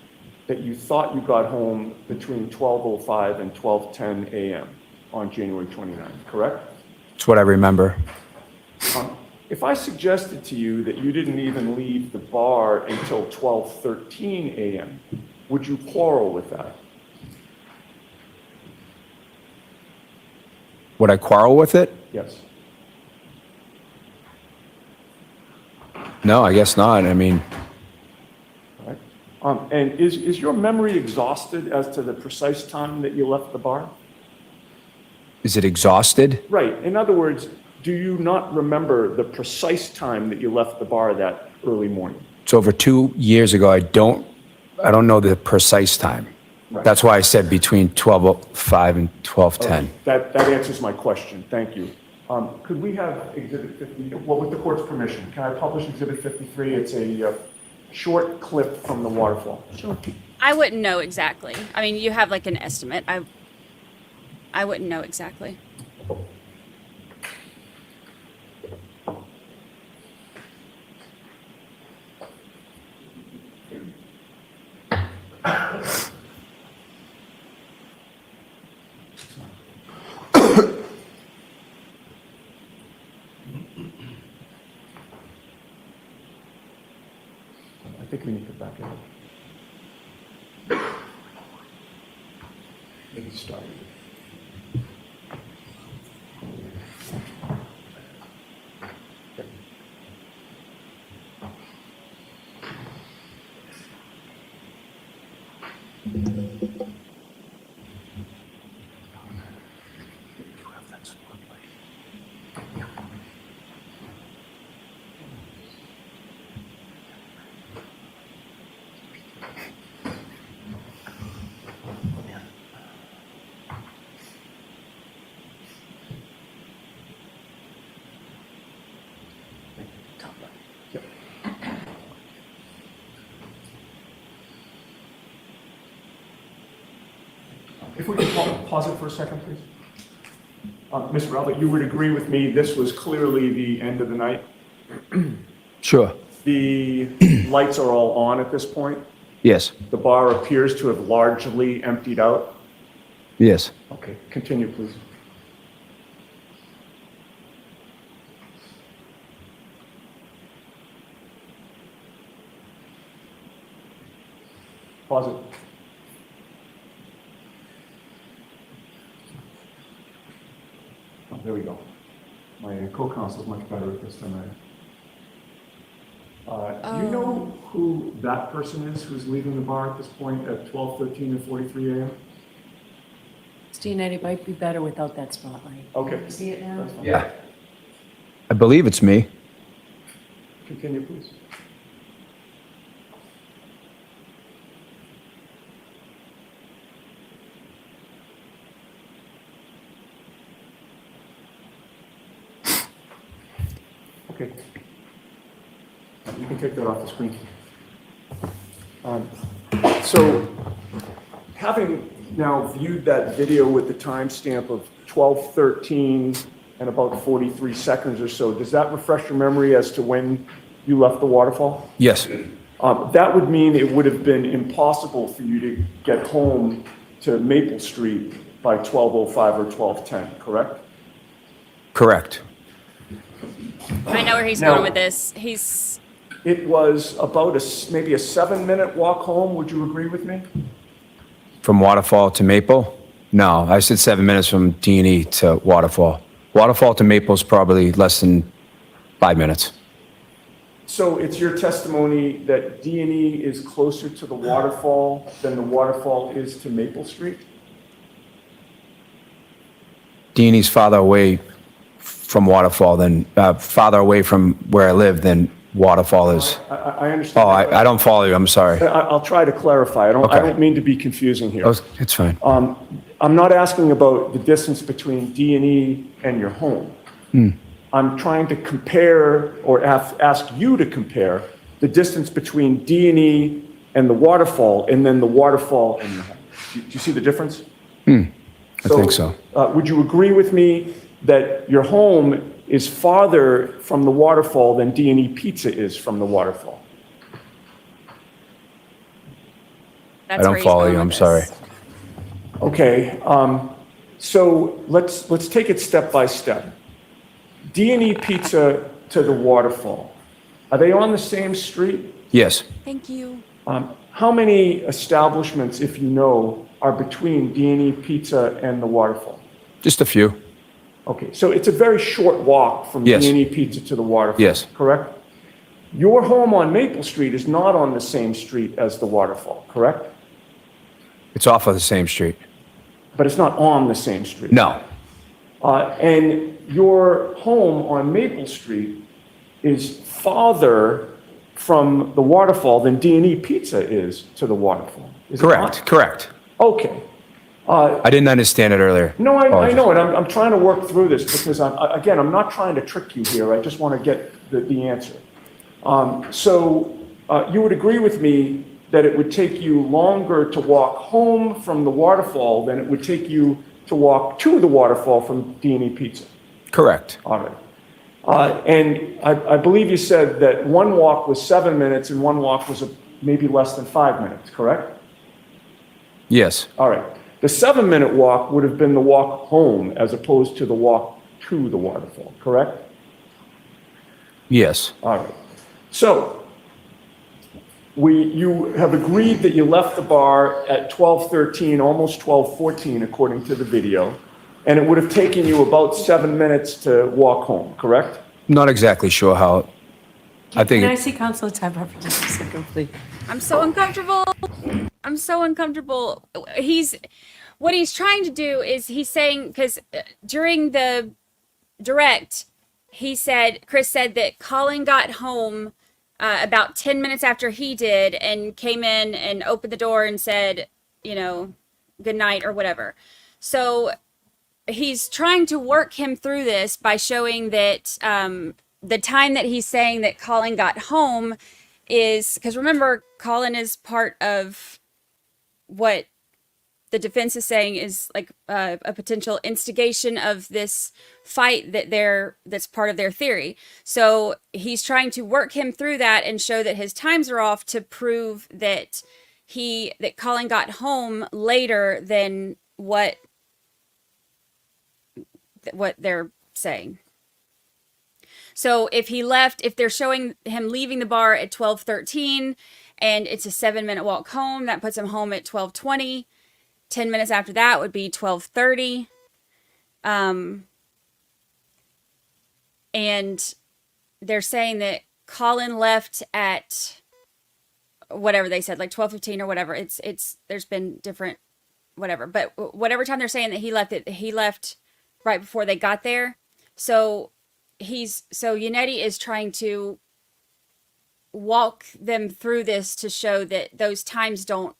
that you thought you got home between 12:05 and 12:10 a.m. on January 29th, correct? That's what I remember. If I suggested to you that you didn't even leave the bar until 12:13 a.m., would you quarrel with that? Would I quarrel with it? Yes. No, I guess not. I mean, All right. And is your memory exhausted as to the precise time that you left the bar? is it exhausted? Right. In other words, do you not remember the precise time that you left the bar that early morning? It's over 2 years ago. I don't know the precise time. Right. That's why I said between 12:05 and 12:10. That answers my question. Thank you. Could we have Exhibit 50, well, with the court's permission, can I publish Exhibit 53? It's a short clip from the waterfall. Sure. I wouldn't know exactly. I mean, you have like an estimate. I wouldn't know exactly. I think we need to back it up. Maybe start. If we could pause it for a second, please. Mr. Albert, you would agree with me this was clearly the end of the night? Sure. The lights are all on at this point? Yes. The bar appears to have largely emptied out? Yes. Okay, continue, please. Pause it. Oh, there we go. My co-counsel is much better at this than I am. Do you know who that person is who's leaving the bar at this point at 12:13 and 43 a.m.? Christina, it might be better without that spotlight. Okay. Can you see it now? That's fine. Yeah. I believe it's me. Continue, please. Okay. You can take that off the screen. So, having now viewed that video with the timestamp of 12:13 and about 43 seconds or so, does that refresh your memory as to when you left the waterfall? Yes. That would mean it would have been impossible for you to get home to Maple Street by 12:05 or 12:10, correct? Correct. I know where he's Now- going with this. It was about maybe a 7-minute walk home. Would you agree with me? From Waterfall to Maple? No, I said 7 minutes from D&E to Waterfall. Waterfall to Maple is probably less than 5 minutes. So it's your testimony that D&E is closer to the waterfall than the waterfall is to Maple Street? D&E's farther away from Waterfall than, farther away from where I live than Waterfall is. I understand. Oh, I don't follow you, I'm sorry. I'll try to clarify. I Okay. don't mean to be confusing here. Oh, it's fine. I'm not asking about the distance between D&E and your home. I'm trying to compare or ask you to compare the distance between D&E and the waterfall and then the waterfall and your home. Do you see the difference? I think so. Would you agree with me that your home is farther from the waterfall than D&E Pizza is from the waterfall? I don't follow you, I'm sorry. Okay, so let's take it step by step. D&E Pizza to the waterfall, are they on the same street? Yes. Thank you. How many establishments, if you know, are between D&E Pizza and the waterfall? Just a few. Okay, so it's a very short walk from Yes. D&E Pizza to the waterfall. Yes. Correct? Your home on Maple Street is not on the same street as the waterfall, correct? It's off of the same street. But it's not on the same street. No. And your home on Maple Street is farther from the waterfall than D&E Pizza is to the waterfall. Is it Correct, not? correct. Okay. I didn't understand it earlier. No, I Apologies. know it. I'm trying to work through this because, I'm not trying to trick you here. I just want to get the answer. So you would agree with me that it would take you longer to walk home from the waterfall than it would take you to walk to the waterfall from D&E Pizza? Correct. All right. And I believe you said that one walk was 7 minutes and one walk was maybe less than 5 minutes, correct? Yes. All right. The 7-minute walk would have been the walk home as opposed to the walk to the waterfall, correct? Yes. All right. So you have agreed that you left the bar at 12:13, almost 12:14, according to the video, and it would have taken you about 7 minutes to walk home, correct? Not exactly sure how. I think Can I see Counselor Tepper for just a second, please? I'm so uncomfortable. I'm so uncomfortable. What he's trying to do is he's saying, because during the direct, Chris said that Colin got home about 10 minutes after he did and came in and opened the door and said, good night or whatever. So he's trying to work him through this by showing that the time that he's saying that Colin got home is, because remember, Colin is part of what the defense is saying is like a potential instigation of this fight that's part of their theory. So he's trying to work him through that and show that his times are off to prove that Colin got home later than what they're saying. So if they're showing him leaving the bar at 12:13 and it's a 7-minute walk home, that puts him home at 12:20. 10 minutes after that would be 12:30. And they're saying that Colin left at whatever they said, like 12:15 or whatever. There's been different whatever, but whatever time they're saying that he left right before they got there. So Yannetti is trying to walk them through this to show that those times don't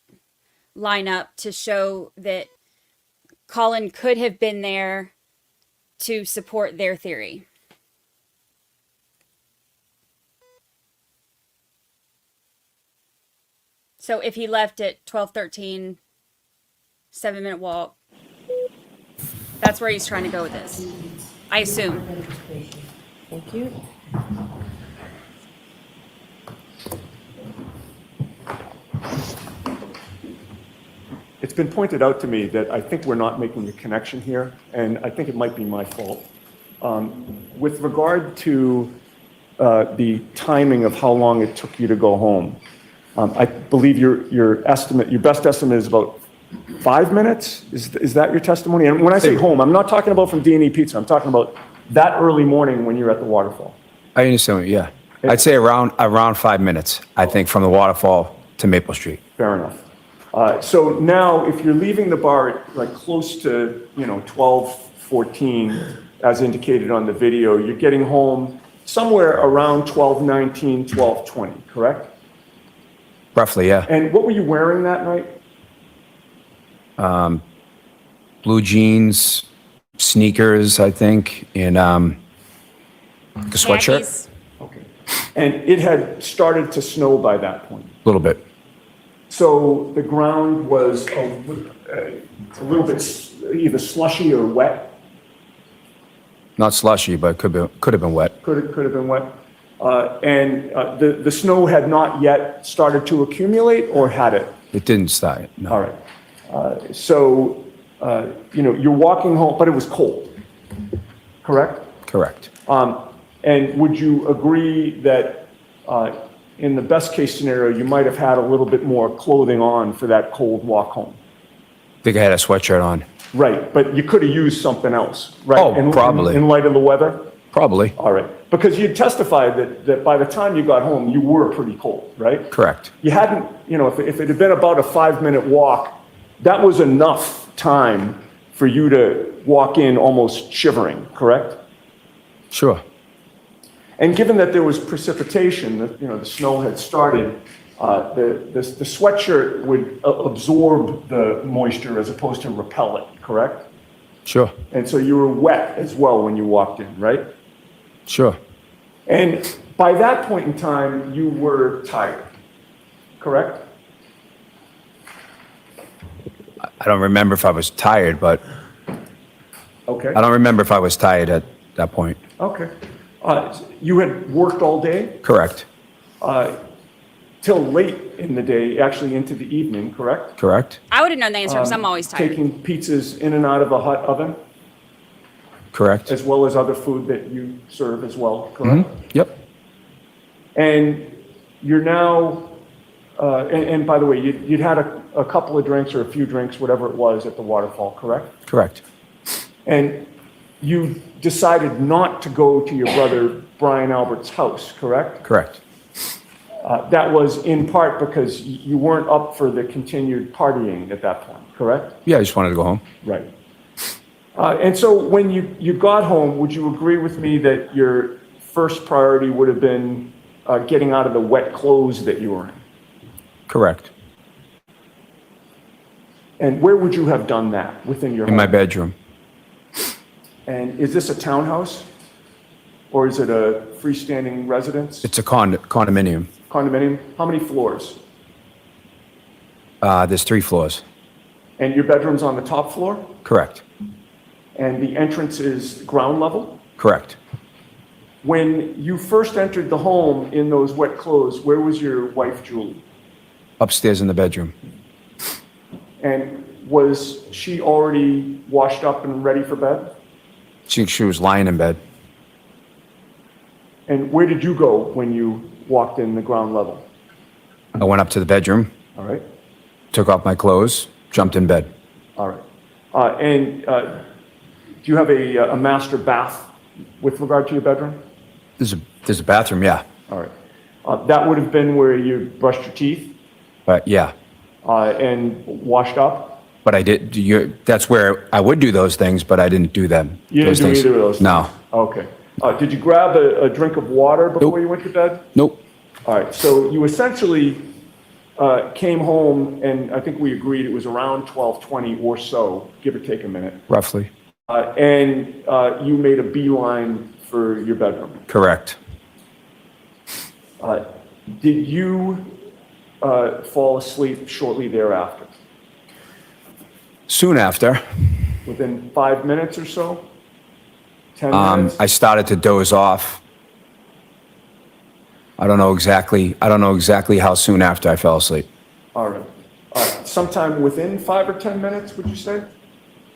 line up, to show that Colin could have been there to support their theory. So if he left at 12:13, 7-minute walk, that's where he's trying to go with this, I assume. Thank you. It's been pointed out to me that I think we're not making a connection here, and I think it might be my fault. With regard to the timing of how long it took you to go home, I believe your best estimate is about 5 minutes? Is that your testimony? And when I say home, I'm not talking about from D&E Pizza. I'm talking about that early morning when you're at the waterfall. I understand, yeah. I'd say around 5 minutes, I think, from the waterfall to Maple Street. Fair enough. So now, if you're leaving the bar at like close to 12:14, as indicated on the video, you're getting home somewhere around 12:19, 12:20, correct? Roughly, yeah. And what were you wearing that night? Blue jeans, sneakers, I think, and a sweatshirt. Khakis. Okay. And it had started to snow by that point. A little bit. So the ground was a little bit either slushy or wet. Not slushy, but could have been wet. Could have been wet. And the snow had not yet started to accumulate, or had it? It didn't start, no. All right. So you're walking home, but it was cold, correct? Correct. And would you agree that in the best case scenario, you might have had a little bit more clothing on for that cold walk home? I think I had a sweatshirt on. Right, but you could have used something else, right? Oh, probably. In light of the weather? Probably. All right, because you testified that by the time you got home, you were pretty cold, right? Correct. You hadn't, if it had been about a 5-minute walk, that was enough time for you to walk in almost shivering, correct? Sure. And given that there was precipitation, the snow had started, the sweatshirt would absorb the moisture as opposed to repel it, correct? Sure. And so you were wet as well when you walked in, right? Sure. And by that point in time, you were tired, correct? I don't remember if I was tired, but Okay. I don't remember if I was tired at that point. Okay. You had worked all day? Correct. Till late in the day, actually into the evening, correct? Correct. I would have known the answer because I'm always tired. Taking pizzas in and out of a hot oven, Correct. as well as other food that you serve as well, correct? Yep. And you're now, and by the way, you'd had a couple of drinks or a few drinks, whatever it was, at the waterfall, correct? Correct. And you decided not to go to your brother Brian Albert's house, correct? Correct. That was in part because you weren't up for the continued partying at that point, correct? Yeah, I just wanted to go home. Right. And so when you got home, would you agree with me that your first priority would have been getting out of the wet clothes that you were in? Correct. And where would you have done that within your home? In my bedroom. And is this a townhouse? Or is it a freestanding residence? It's a condominium. Condominium? How many floors? There's 3 floors. And your bedroom's on the top floor? Correct. And the entrance is ground level? Correct. When you first entered the home in those wet clothes, where was your wife, Julie? Upstairs in the bedroom. And was she already washed up and ready for bed? She was lying in bed. And where did you go when you walked in the ground level? I went up to the bedroom, All right. took off my clothes, jumped in bed. All right. Do you have a master bath with regard to your bedroom? There's a bathroom, yeah. All right. That would have been where you brushed your teeth But yeah, and washed up? but I did, that's where I would do those things, but I didn't do them. You didn't those do things. either of those things? No. Okay. Did you grab a drink of water before Nope. you went to bed? Nope. All right. So you essentially came home, and I think we agreed it was around 12:20 or so, give or take a minute. Roughly. And you made a beeline for your bedroom. Correct. Did you fall asleep shortly thereafter? Soon after, Within 5 minutes or so? 10 minutes? I started to doze off. I don't know exactly how soon after I fell asleep. All right. Sometime within 5 or 10 minutes, would you say?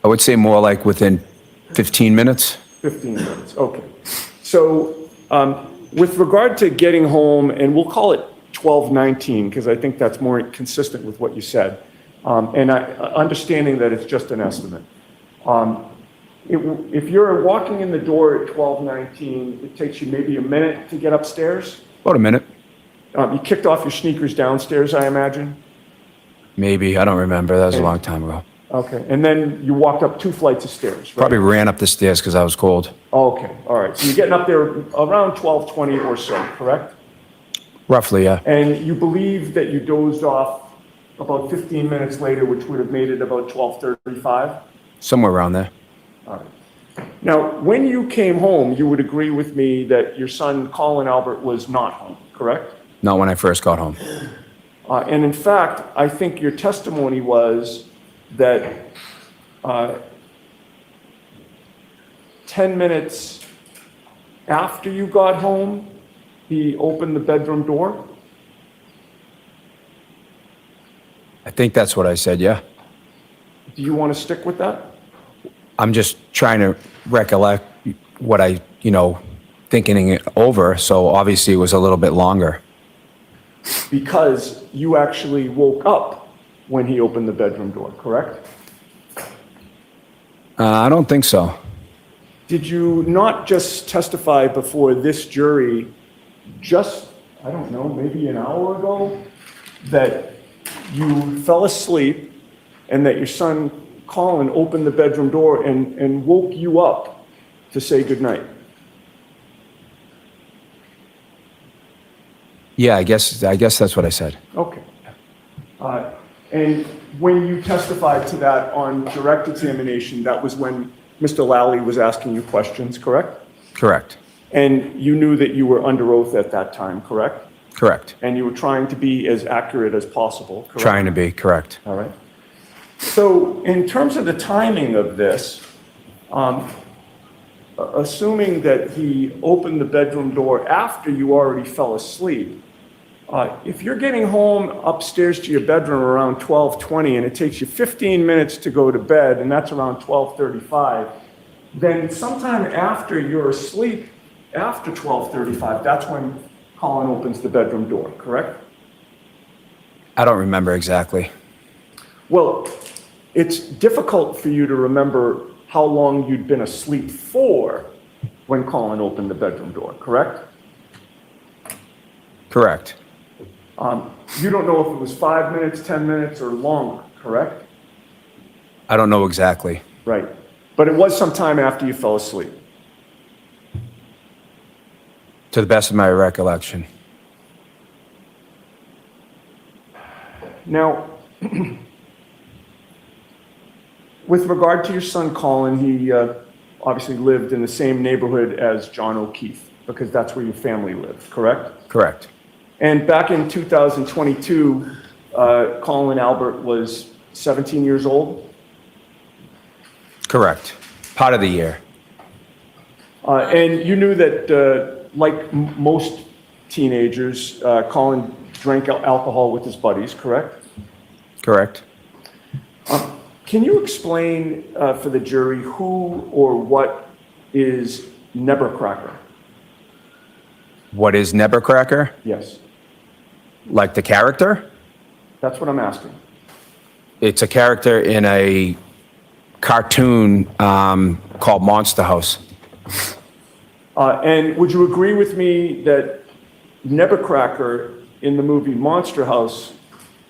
I would say more like within 15 minutes. 15 minutes, okay. So with regard to getting home, and we'll call it 12:19, because I think that's more consistent with what you said, and understanding that it's just an estimate. If you're walking in the door at 12:19, it takes you maybe a minute to get upstairs? About a minute. You kicked off your sneakers downstairs, I imagine? Maybe. I don't remember. That was a long time ago. Okay, and then you walked up 2 flights of stairs, right? Probably ran up the stairs because I was cold. Okay, all right. So you're getting up there around 12:20 or so, correct? Roughly, yeah. And you believe that you dozed off about 15 minutes later, which would have made it about 12:35? Somewhere around there. All right. Now, when you came home, you would agree with me that your son, Colin Albert, was not home, correct? Not when I first got home. And in fact, I think your testimony was that 10 minutes after you got home, he opened the bedroom door? I think that's what I said, yeah. Do you want to stick with that? I'm just trying to recollect what I, thinking it over. So obviously it was a little bit longer. Because you actually woke up when he opened the bedroom door, correct? I don't think so. Did you not just testify before this jury just, I don't know, maybe an hour ago, that you fell asleep and that your son, Colin, opened the bedroom door and woke you up to say goodnight? Yeah, I guess that's what I said. Okay. And when you testified to that on direct examination, that was when Mr. Lally was asking you questions, correct? Correct. And you knew that you were under oath at that time, correct? Correct. And you were trying to be as accurate as possible, correct? Trying to be, correct. All right. So in terms of the timing of this, assuming that he opened the bedroom door after you already fell asleep, if you're getting home upstairs to your bedroom around 12:20 and it takes you 15 minutes to go to bed, and that's around 12:35, then sometime after you're asleep, after 12:35, that's when Colin opens the bedroom door, correct? I don't remember exactly. Well, it's difficult for you to remember how long you'd been asleep for when Colin opened the bedroom door, correct? Correct. You don't know if it was 5 minutes, 10 minutes, or longer, correct? I don't know exactly. Right. But it was some time after you fell asleep. To the best of my recollection. Now, with regard to your son, Colin, he obviously lived in the same neighborhood as John O'Keefe, because that's where your family lived, correct? Correct. And back in 2022, Colin Albert was 17 years old? Correct. Part of the year. And you knew that, like most teenagers, Colin drank alcohol with his buddies, correct? Correct. Can you explain for the jury who or what is Nebercracker? What is Nebercracker? Yes, Like the character? that's what I'm asking. It's a character in a cartoon called Monster House. And would you agree with me that Nebercracker in the movie Monster House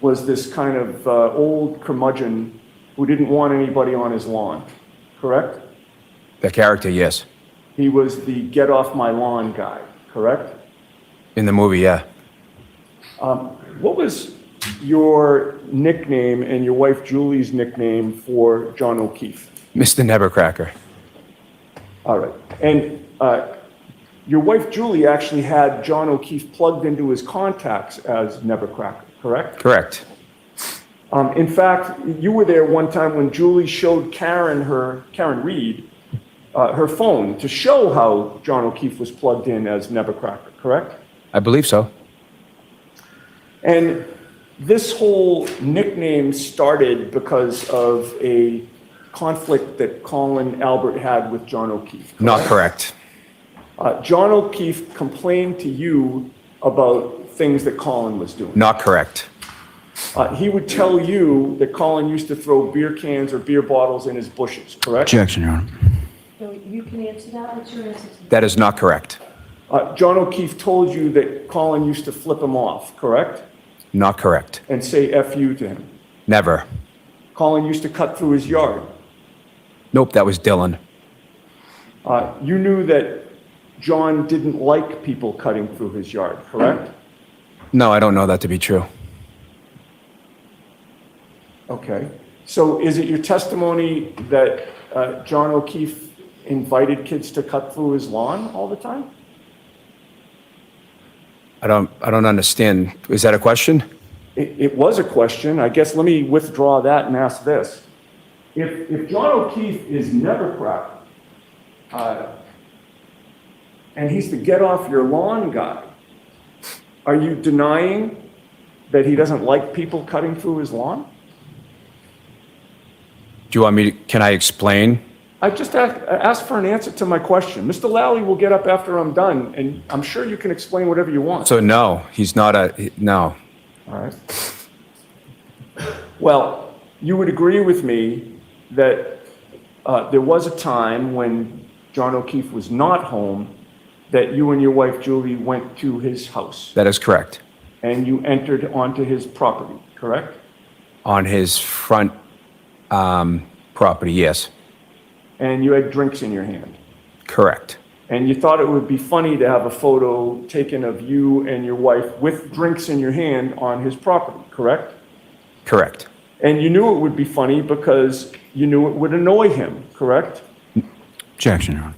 was this kind of old curmudgeon who didn't want anybody on his lawn, correct? The character, yes. He was the get off my lawn guy, correct? In the movie, yeah. What was your nickname and your wife Julie's nickname for John O'Keefe? Mr. Nebercracker. All right. And your wife Julie actually had John O'Keefe plugged into his contacts as Nebercracker, correct? Correct. In fact, you were there one time when Julie showed Karen Reed, her phone to show how John O'Keefe was plugged in as Nebercracker, correct? I believe so. And this whole nickname started because of a conflict that Colin Albert had with John O'Keefe. Not correct. John O'Keefe complained to you about things that Colin was doing. Not correct. He would tell you that Colin used to throw beer cans or beer bottles in his bushes, correct? Objection, Your Honor. So you can answer that. What's your answer to That is not correct. John O'Keefe told you that Colin used to flip him off, correct? Not correct. And say F you to him. Never. Colin used to cut through his yard. Nope, that was Dylan. You knew that John didn't like people cutting through his yard, correct? No, I don't know that to be true. Okay. So is it your testimony that John O'Keefe invited kids to cut through his lawn all the time? I don't understand. Is that a question? It was a question. I guess let me withdraw that and ask this. If John O'Keefe is Nebercracker, and he's the get off your lawn guy, are you denying that he doesn't like people cutting through his lawn? Do you want me to, can I explain? I just asked for an answer to my question. Mr. Lally will get up after I'm done, and I'm sure you can explain whatever you want. So no, he's not no. All right. Well, you would agree with me that there was a time when John O'Keefe was not home that you and your wife Julie went to his house. That is correct. And you entered onto his property, correct? On his front property, yes. And you had drinks in your hand. Correct. And you thought it would be funny to have a photo taken of you and your wife with drinks in your hand on his property, correct? Correct. And you knew it would be funny because you knew it would annoy him, correct? Objection, Your Honor.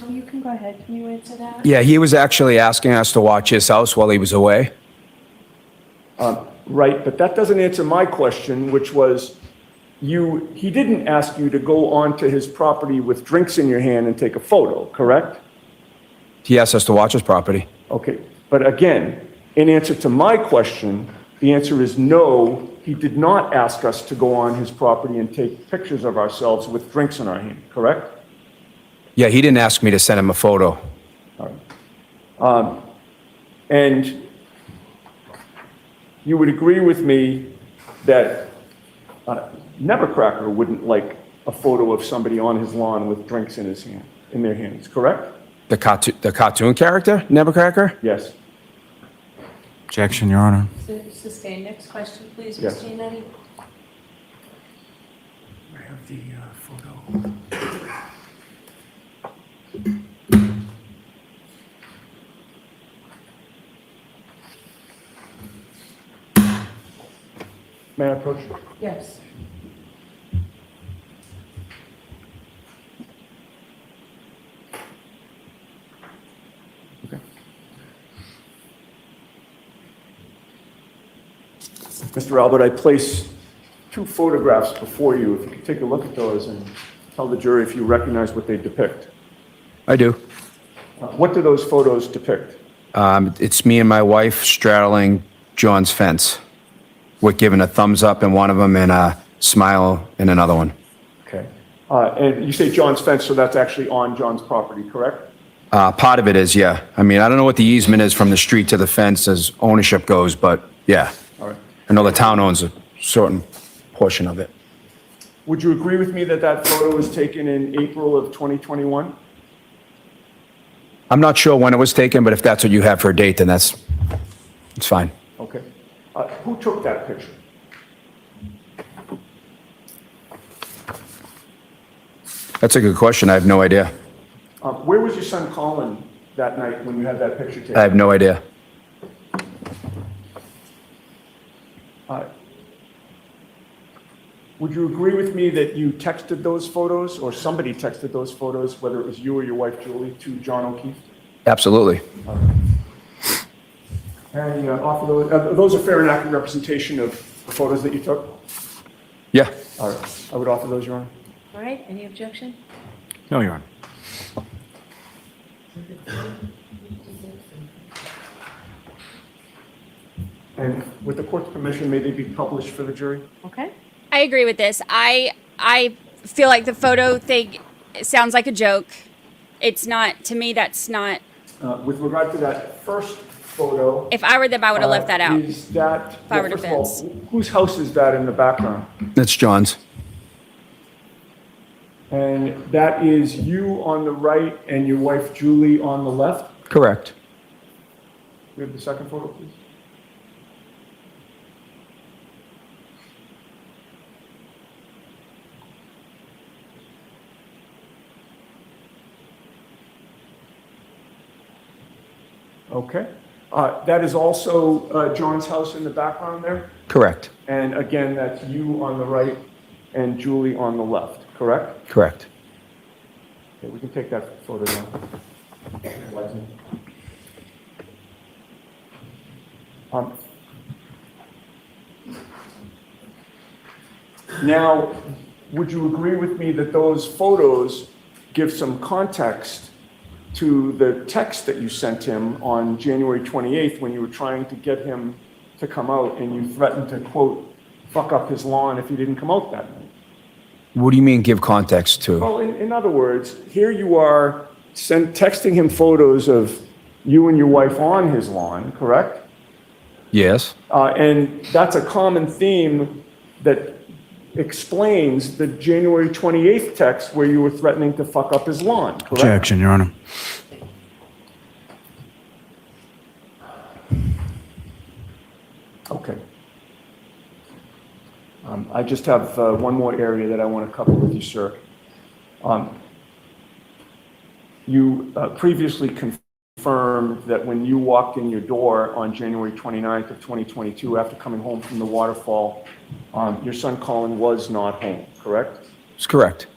Oh, you can go ahead. Can you answer that? Yeah, he was actually asking us to watch his house while he was away. Right, but that doesn't answer my question, which was he didn't ask you to go onto his property with drinks in your hand and take a photo, correct? He asked us to watch his property. Okay, but again, in answer to my question, the answer is no, he did not ask us to go on his property and take pictures of ourselves with drinks in our hand, correct? Yeah, he didn't ask me to send him a photo. All right. And you would agree with me that Nebercracker wouldn't like a photo of somebody on his lawn with drinks in their hands, correct? The cartoon character, Nebercracker? Yes. Objection, Your Honor. Sustain. Next question, please, Yes. Ms. Giannetti. I have the photo. May I approach? Yes. Okay. Mr. Albert, I place two photographs before you. If you could take a look at those and tell the jury if you recognize what they depict. I do. What do those photos depict? It's me and my wife straddling John's fence. We're giving a thumbs up in one of them and a smile in another one. Okay. And you say John's fence, so that's actually on John's property, correct? Part of it is, yeah. I mean, I don't know what the easement is from the street to the fence as ownership goes, but yeah. All right. I know the town owns a certain portion of it. Would you agree with me that that photo was taken in April of 2021? I'm not sure when it was taken, but if that's what you have for a date, then it's fine. Okay. Who took that picture? That's a good question. I have no idea. Where was your son Colin that night when you had that picture taken? I have no idea. Would you agree with me that you texted those photos, or somebody texted those photos, whether it was you or your wife Julie, to John O'Keefe? Absolutely. And offer those a fair and accurate representation of the photos that you took? Yeah. All right. I would offer those, Your Honor. All right, any objection? No, Your Honor. And with the court's permission, may they be published for the jury? Okay. I agree with this. I feel like the photo thing sounds like a joke. It's not, to me, that's not. With regard to that first photo. If I were them, I would have left that out. Is that, If I were first of all, defense. whose house is that in the background? That's John's. And that is you on the right and your wife Julie on the left? Correct. We have the second photo, please. Okay. That is also John's house in the background there? Correct. And again, that's you on the right and Julie on the left, correct? Correct. Okay, we can take that photo now. Now, would you agree with me that those photos give some context to the text that you sent him on January 28th when you were trying to get him to come out and you threatened to, quote, fuck up his lawn if he didn't come out that night? What do you mean give context to? Well, in other words, here you are texting him photos of you and your wife on his lawn, correct? Yes. And that's a common theme that explains the January 28th text where you were threatening to fuck up his lawn, correct? Objection, Your Honor. Okay. I just have one more area that I want to cover with you, sir. You previously confirmed that when you walked in your door on January 29th of 2022 after coming home from the waterfall, your son Colin was not home, correct? It's correct.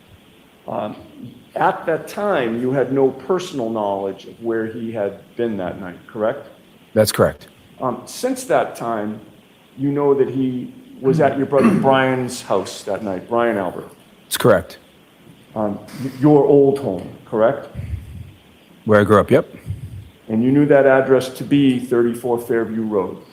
At that time, you had no personal knowledge of where he had been that night, correct? That's correct. Since that time, you know that he was at your brother Brian's house that night, Brian Albert. It's correct. Your old home, correct? Where I grew up, yep. And you knew that address to be 34 Fairview Road.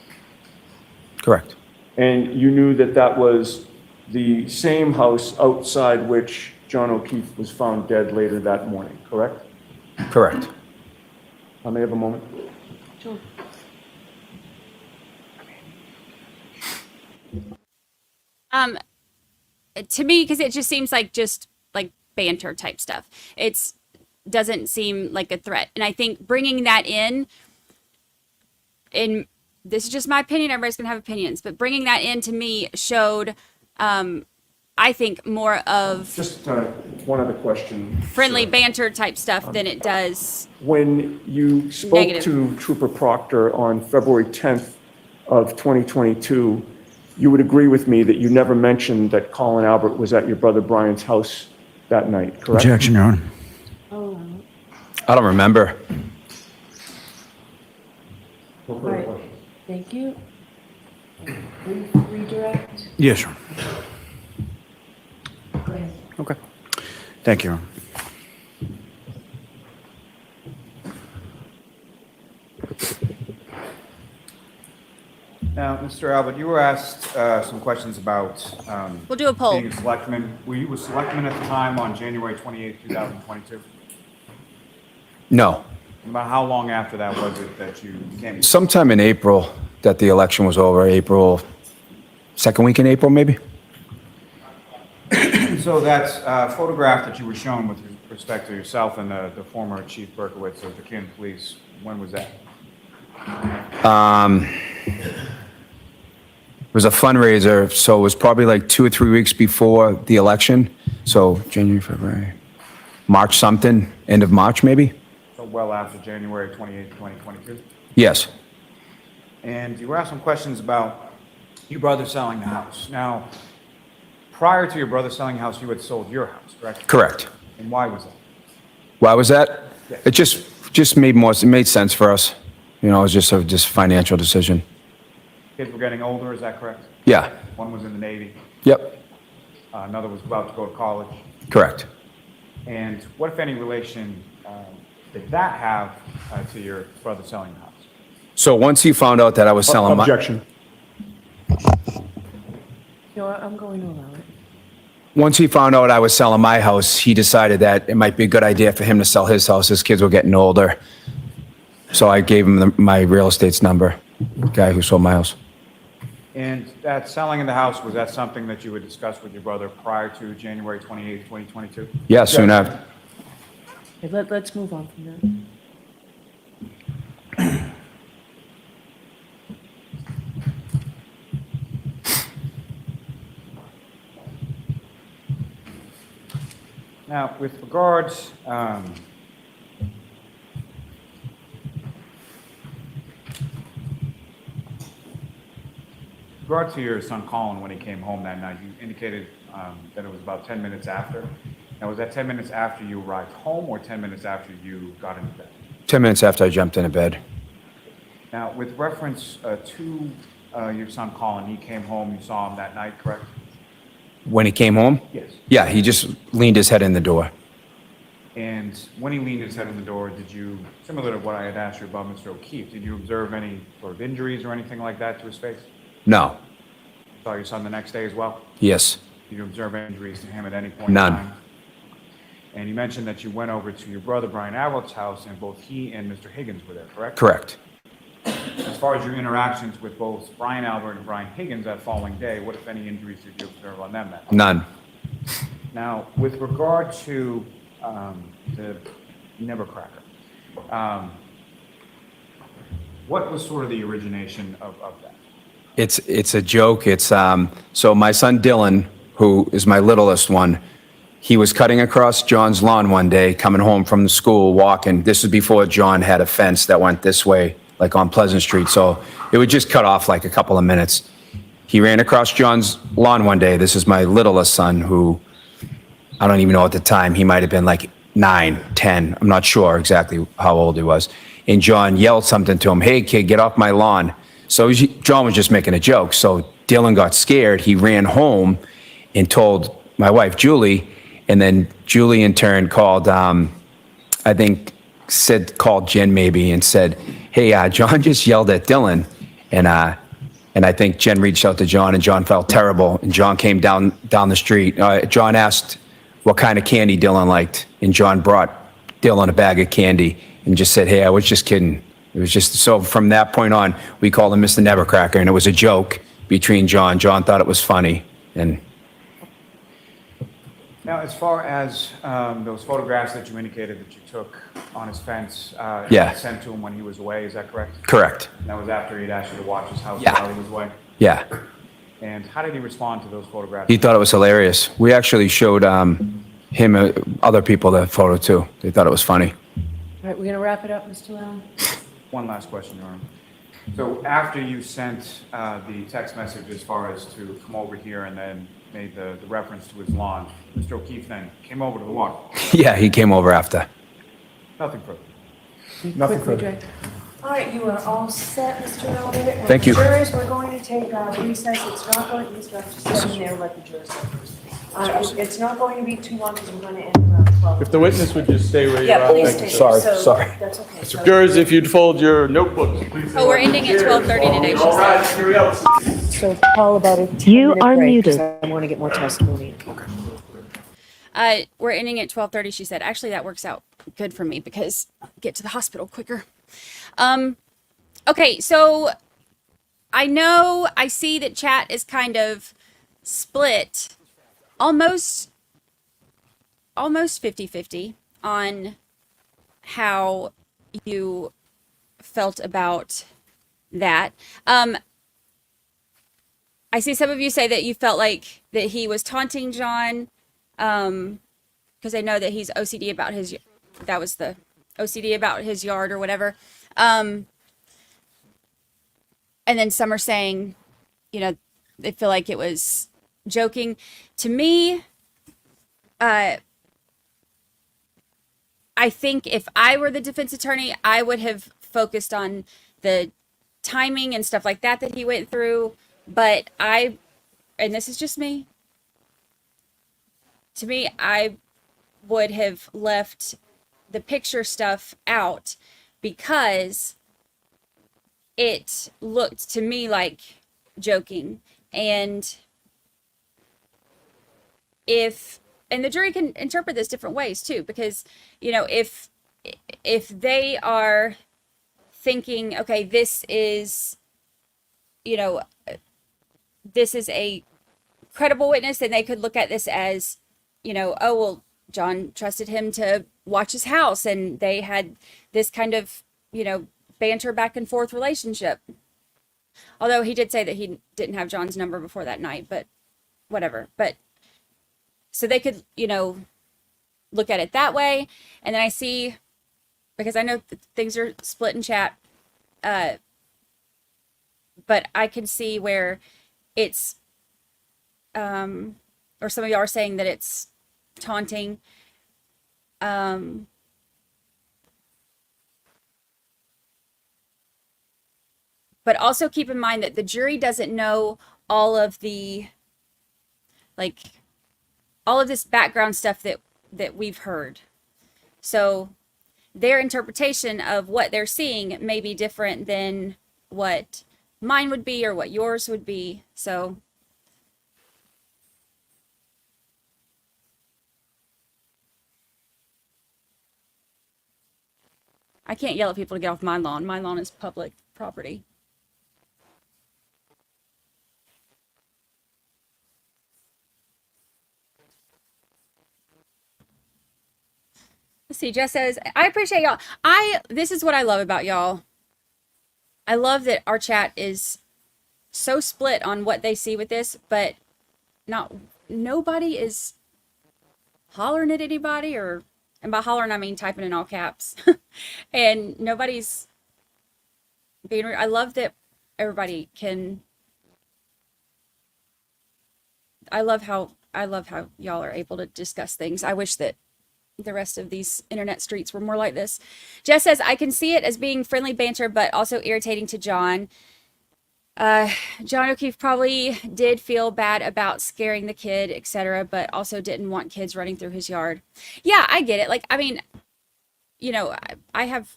Correct. And you knew that that was the same house outside which John O'Keefe was found dead later that morning, correct? Correct. I may have a moment. Sure. To me, because it just seems like banter type stuff. It's doesn't seem like a threat. And I think bringing that in this is just my opinion, everybody's gonna have opinions, but bringing that in to me showed, I think, more of just one other question. Friendly sir. banter type stuff than it does. When you spoke Negative. to Trooper Proctor on February 10th of 2022, you would agree with me that you never mentioned that Colin Albert was at your brother Brian's house that night, correct? Objection, Your Honor. Oh, I don't remember. all right. Thank you. Brief redirect. Yes, Your Honor. Go ahead. Okay. Thank you, Your Honor. Now, Mr. Albert, you were asked some questions about We'll do a poll. being a selectman. Were you a selectman at the time on January 28, 2022? No. About how long after that was it that you became? Sometime in April that the election was over, April, second week in April, maybe? So that photograph that you were shown with respect to yourself and the former Chief Berkowitz of the Canton Police, when was that? It was a fundraiser, so it was probably like 2 or 3 weeks before the election. So January, February, March something, end of March maybe? So well after January 28, 2022? Yes. And you were asked some questions about your brother selling the house. Now, prior to your brother selling the house, you had sold your house, correct? Correct. And why was that? Why was that? Yeah. It just made sense for us. You know, it was just a financial decision. Kids were getting older, is that correct? Yeah. One was in the Navy, Yep. another was about to go to college. Correct. And what, if any, relation did that have to your brother selling the house? So once he found out that I was selling Objection. No, I'm going to allow it. Once he found out I was selling my house, he decided that it might be a good idea for him to sell his house. His kids were getting older. So I gave him my real estate's number, the guy who sold my house. And that selling of the house, was that something that you had discussed with your brother prior to January 28, 2022? Yeah, soon after. Okay, let's move on from that. Now, with regards, regard to your son Colin when he came home that night, you indicated that it was about 10 minutes after. Now, was that 10 minutes after you arrived home or 10 minutes after you got into bed? 10 minutes after I jumped into bed. Now, with reference to your son Colin, he came home, you saw him that night, correct? When he came home? Yes. Yeah, he just leaned his head in the door. And when he leaned his head in the door, did you, similar to what I had asked you about Mr. O'Keefe, did you observe any sort of injuries or anything like that to his face? No. Saw your son the next day as well? Yes. Did you observe injuries to him at any point None. in time? And you mentioned that you went over to your brother Brian Albert's house and both he and Mr. Higgins were there, correct? Correct. As far as your interactions with both Brian Albert and Brian Higgins that following day, what, if any, injuries did you observe on them that night? None. Now, with regard to the Nevercracker, what was sort of the origination of that? It's a joke. It's so my son Dylan, who is my littlest one, he was cutting across John's lawn one day, coming home from the school, walking. This was before John had a fence that went this way, like on Pleasant Street. So it would just cut off like a couple of minutes. He ran across John's lawn one day. This is my littlest son, who I don't even know at the time. He might have been like 9, 10. I'm not sure exactly how old he was. And John yelled something to him, "Hey, kid, get off my lawn." So John was just making a joke. So Dylan got scared. He ran home and told my wife, Julie, and then Julie in turn called, called Jen maybe and said, "Hey, John just yelled at Dylan." And I think Jen reached out to John, and John felt terrible. And John came down the street. John asked what kind of candy Dylan liked, and John brought Dylan a bag of candy and just said, "Hey, I was just kidding." It was just, so from that point on, we called him Mr. Nevercracker, and it was a joke between John. John thought it was funny. And Now, as far as those photographs that you indicated that you took on his fence, Yeah. sent to him when he was away, is that correct? correct. And that was after he'd asked you to watch his house Yeah. while he was away? Yeah. And how did he respond to those photographs? He thought it was hilarious. We actually showed him, other people, the photo too. They thought it was funny. All right, we're going to wrap it up, Mr. Allen. One last question, Your Honor. So after you sent the text message as far as to come over here and then made the reference to his lawn, Mr. O'Keefe then came over to the lawn? Yeah, he came over after. Nothing further. Nothing Quick further. reject. All right, you are all set, Mr. Albert. And Thank you. Jurors, we're going to take a recess. It's not going, Mr. Albert, just sit in there and let the jurors go first. It's not going to be too long because I'm going to end around 12. If the witness would just stay where you Yeah, are. please Thank stay you. there. Sorry, So sorry. That's okay. So- Jurors, if you'd fold your notebooks, please. Oh, we're ending at 12:30 today, she All said. right, here we go. So call about a 10-minute break, 'cause I want to get more testimony. We're ending at 12:30, she said. Actually, that works out good for me because I get to the hospital quicker. Okay, so I see that chat is kind of split, almost 50-50 on how you felt about that. I see some of you say that you felt like that he was taunting John, because I know that he's OCD about his, that was the OCD about his yard or whatever. And then some are saying, you know, they feel like it was joking. To me, I think if I were the defense attorney, I would have focused on the timing and stuff like that he went through. But and this is just me, to me, I would have left the picture stuff out because it looked to me like joking. And the jury can interpret this different ways too, because, you know, if they are thinking, okay, this is, you know, this is a credible witness, then they could look at this as, you know, oh, well, John trusted him to watch his house and they had this kind of, you know, banter back and forth relationship. Although he did say that he didn't have John's number before that night, but whatever. But so they could, you know, look at it that way. And then I see, because I know things are split in chat, but I can see where it's, or some of y'all are saying that it's taunting. But also keep in mind that the jury doesn't know all of the, like, all of this background stuff that we've heard. So their interpretation of what they're seeing may be different than what mine would be or what yours would be. So I can't yell at people to get off my lawn. My lawn is public property. Let's see, Jess says, I appreciate y'all. This is what I love about y'all. I love that our chat is so split on what they see with this, but nobody is hollering at anybody, and by hollering, I mean typing in all caps. And nobody's being I love that everybody can. I love how y'all are able to discuss things. I wish that the rest of these internet streets were more like this. Jess says, I can see it as being friendly banter, but also irritating to John. John O'Keefe probably did feel bad about scaring the kid, etc., but also didn't want kids running through his yard. Yeah, I get it. Like, I mean, you know, I have,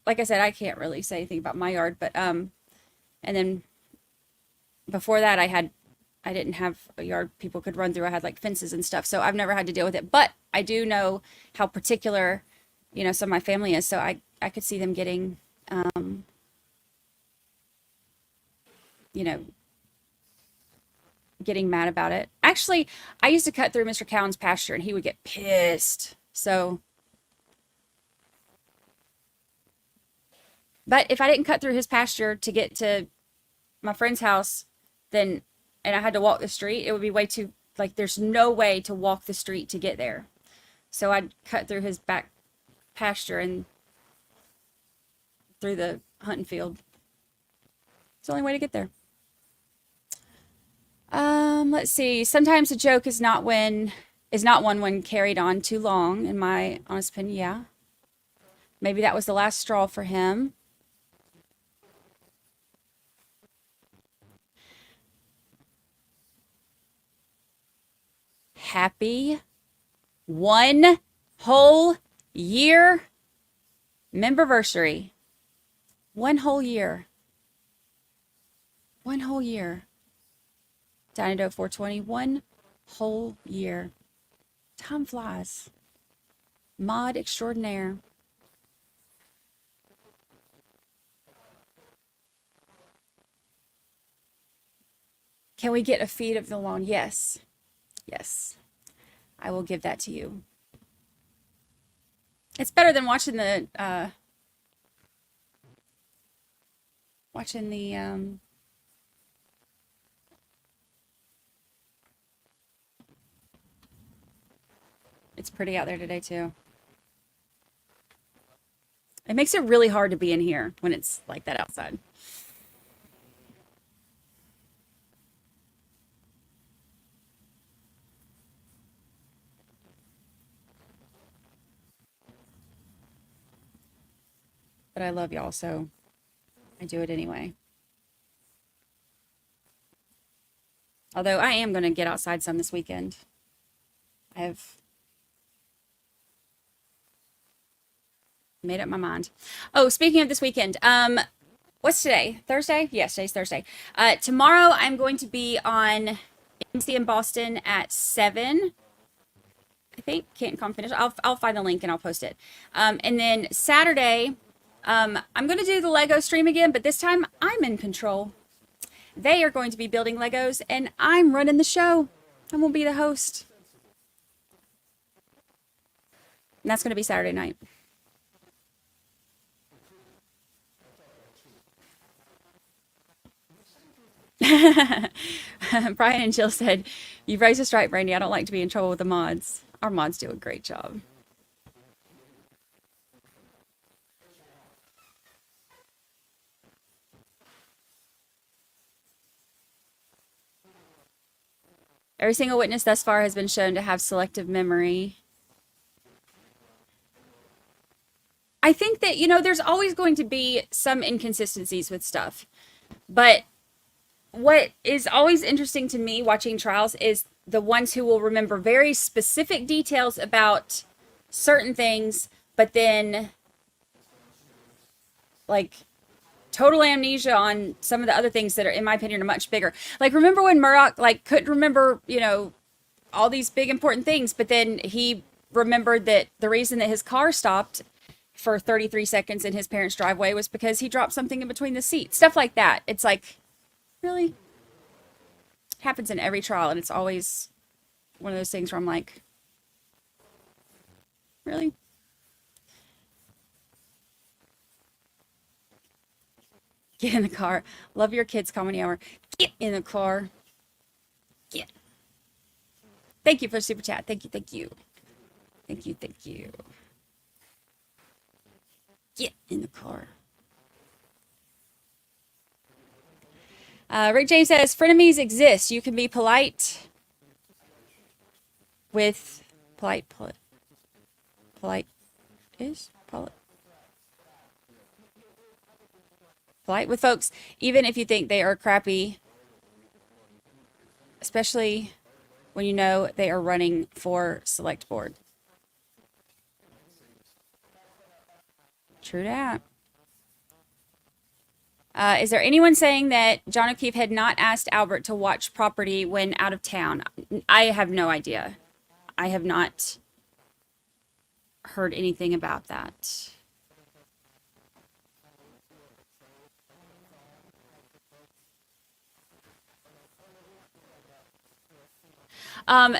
like I said, I can't really say anything about my yard, but, and then before that I didn't have a yard people could run through. I had like fences and stuff. So I've never had to deal with it, but I do know how particular, you know, some of my family is. So I could see them getting, you know, getting mad about it. Actually, I used to cut through Mr. Cowan's pasture and he would get pissed. So, but if I didn't cut through his pasture to get to my friend's house, then, and I had to walk the street, it would be way too, like, there's no way to walk the street to get there. So I'd cut through his back pasture and through the hunting field. It's the only way to get there. Let's see. Sometimes a joke is not one when carried on too long, in my honest opinion. Yeah. Maybe that was the last straw for him. Happy 1 whole year memberversary. 1 whole year. 1 whole year. Dino 420, 1 whole year. Time flies. Mod extraordinaire. Can we get a feed of the lawn? Yes. Yes. I will give that to you. It's better than watching the it's pretty out there today too. It makes it really hard to be in here when it's like that outside. But I love y'all, so I do it anyway. Although I am going to get outside some this weekend. I have made up my mind. Oh, speaking of this weekend, what's today? Thursday? Yes, today's Thursday. Tomorrow I'm going to be on MC in Boston at 7. I think Canton Confidential. I'll find the link and I'll post it. And then Saturday, I'm going to do the Lego stream again, but this time I'm in control. They are going to be building Legos and I'm running the show. I'm going to be the host. And that's going to be Saturday night. Brian and Jill said, "You've raised a strike, Brandi. I don't like to be in trouble with the mods." Our mods do a great job. Every single witness thus far has been shown to have selective memory. I think that, there's always going to be some inconsistencies with stuff. But what is always interesting to me watching trials is the ones who will remember very specific details about certain things, but then like total amnesia on some of the other things that are, in my opinion, are much bigger. Like, remember when Murdoch couldn't remember, all these big important things, but then he remembered that the reason that his car stopped for 33 seconds in his parents' driveway was because he dropped something in between the seats. Stuff like that. It's like, really? It happens in every trial, and it's always one of those things where I'm like, really? Get in the car. Love your kids' comedy hour. Get in the car. Get. Thank you for the super chat. Thank you, thank you. Thank you, thank you. Get in the car. Rick James says, frenemies exist. You can be polite with polite with folks, even if you think they are crappy, especially when you know they are running for select board. True that. Is there anyone saying that John O'Keefe had not asked Albert to watch property when out of town? I have no idea. I have not heard anything about that.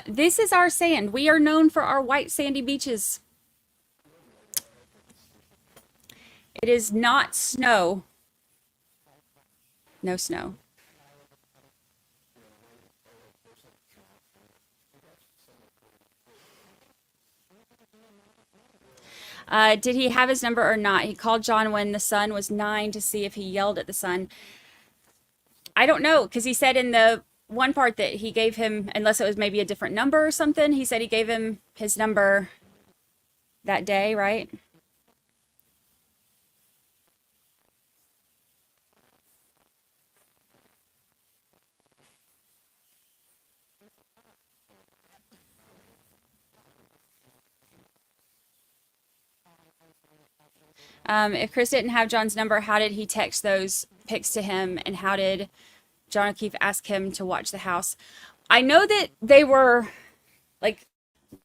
This is our sand. We are known for our white sandy beaches. It is not snow. No snow. Did he have his number or not? He called John when the sun was 9 to see if he yelled at the sun. I don't know, because he said in the one part that he gave him, unless it was maybe a different number or something, he said he gave him his number that day, right? If Chris didn't have John's number, how did he text those pics to him? And how did John O'Keefe ask him to watch the house? I know that they were,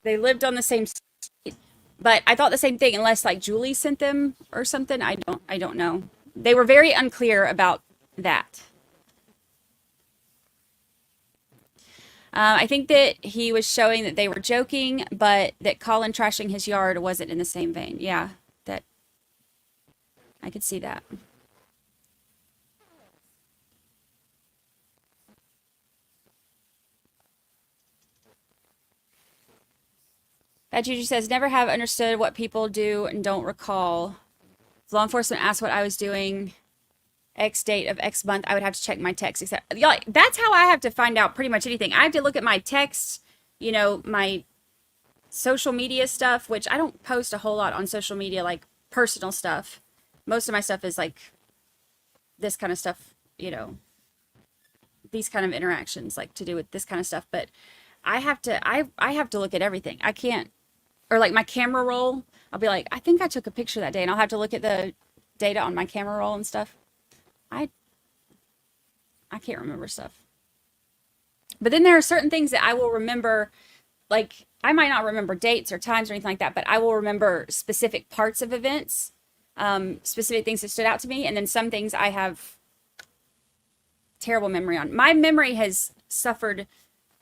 they lived on the same street, But I thought the same thing, unless like Julie sent them or something. I don't know. They were very unclear about that. I think that he was showing that they were joking, but that Colin trashing his yard wasn't in the same vein. Yeah, that I could see that. Bad Juju says, never have understood what people do and don't recall. If law enforcement asked what I was doing X date of X month, I would have to check my texts. Y'all, that's how I have to find out pretty much anything. I have to look at my texts, you know, my social media stuff, which I don't post a whole lot on social media, like personal stuff. Most of my stuff is like this kind of stuff, you know, these kind of interactions, like to do with this kind of stuff. But I have to look at everything. I can't, or like my camera roll, I'll be like, I think I took a picture that day, and I'll have to look at the data on my camera roll and stuff. I can't remember stuff. But then there are certain things that I will remember, like I might not remember dates or times or anything like that, but I will remember specific parts of events, specific things that stood out to me. And then some things I have terrible memory on. My memory has suffered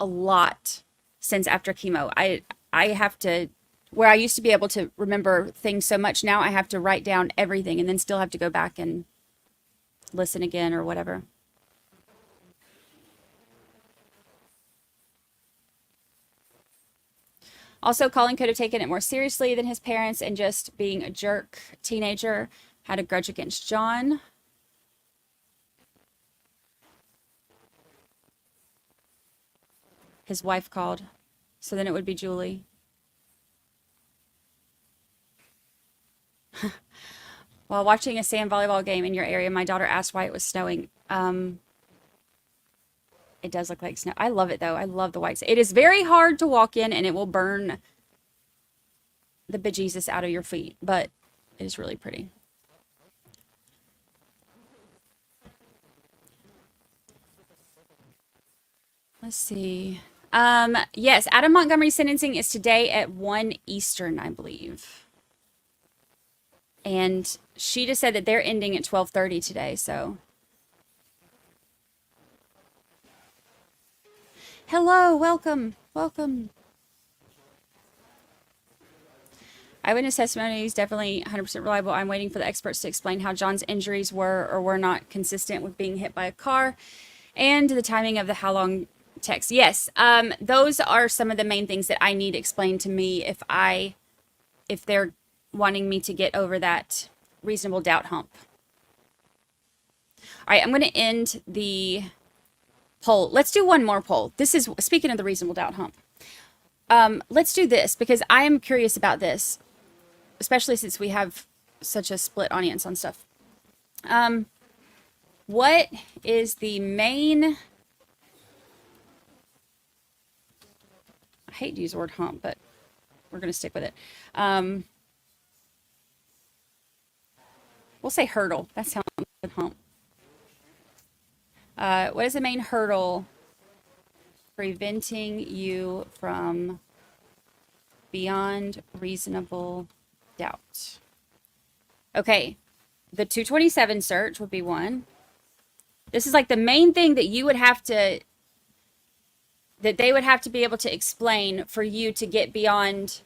a lot since after chemo. I have to, where I used to be able to remember things so much, now I have to write down everything and then still have to go back and listen again or whatever. Also, Colin could have taken it more seriously than his parents and just being a jerk teenager, had a grudge against John. His wife called, so then it would be Julie. While watching a sand volleyball game in your area, my daughter asked why it was snowing. It does look like snow. I love it though. I love the white sand. It is very hard to walk in, and it will burn the bejesus out of your feet, but it is really pretty. Let's see. Yes, Adam Montgomery's sentencing is today at 1 Eastern, I believe. And she just said that they're ending at 12:30 today, so. Hello, welcome, welcome. Eyewitness testimony is definitely 100% reliable. I'm waiting for the experts to explain how John's injuries were or were not consistent with being hit by a car and the timing of the how long text. Yes, those are some of the main things that I need explained to me if they're wanting me to get over that reasonable doubt hump. All right, I'm going to end the poll. Let's do one more poll. This is, speaking of the reasonable doubt hump, let's do this because I am curious about this, especially since we have such a split audience on stuff. What is the main, I hate to use the word hump, but we're going to stick with it. We'll say hurdle. That sounds like hump. What is the main hurdle preventing you from beyond reasonable doubt? Okay, the 227 search would be one. This is like the main thing that you would have to, that they would have to be able to explain for you to get beyond,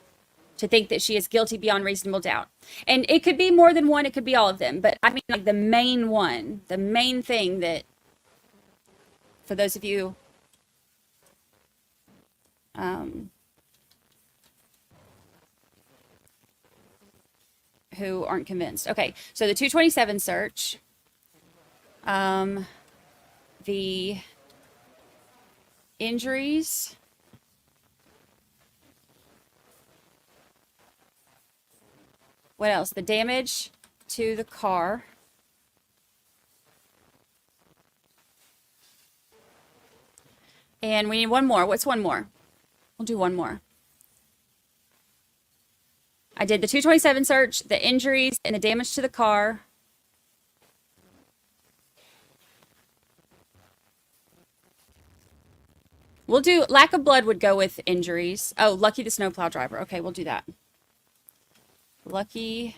to think that she is guilty beyond reasonable doubt. And it could be more than one, it could be all of them, but I mean like the main one, the main thing that, for those of you who aren't convinced. Okay, so the 227 search, the injuries, what else? The damage to the car. And we need one more. What's one more? We'll do one more. I did the 227 search, the injuries, and the damage to the car. We'll do lack of blood would go with injuries. Oh, lucky the snowplow driver. Okay, we'll do that. Lucky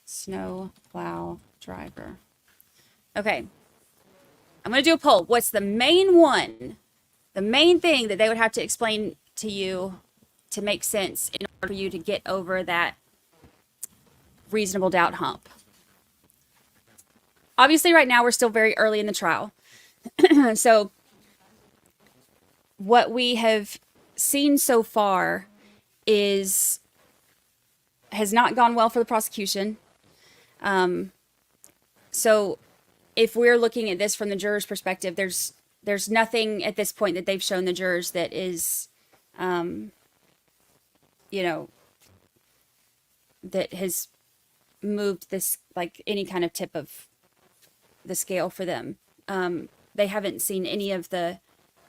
snow plow driver. Okay. I'm going to do a poll. What's the main one? The main thing that they would have to explain to you to make sense in order for you to get over that reasonable doubt hump. Obviously, right now, we're still very early in the trial. So what we have seen so far has not gone well for the prosecution. So if we're looking at this from the juror's perspective, there's nothing at this point that they've shown the jurors that is, that has moved this, like any kind of tip of the scale for them. They haven't seen any of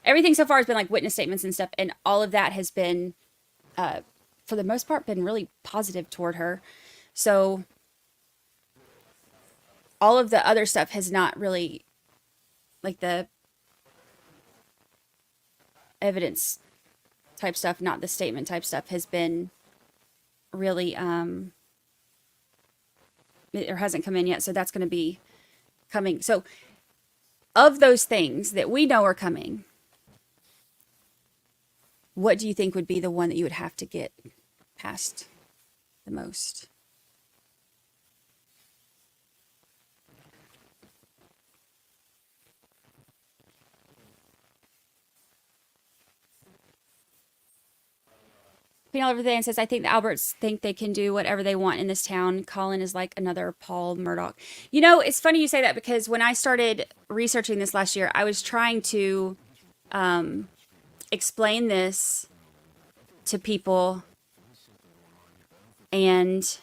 everything so far has been like witness statements and stuff. And all of that has been, for the most part, been really positive toward her. So all of the other stuff has not really, like the evidence type stuff, not the statement type stuff, has been really, it hasn't come in yet. So that's going to be coming. So of those things that we know are coming, what do you think would be the one that you would have to get past the most? Penelope Van says, I think the Alberts think they can do whatever they want in this town. Colin is like another Paul Murdoch. You know, it's funny you say that, because when I started researching this last year, I was trying to explain this to people, and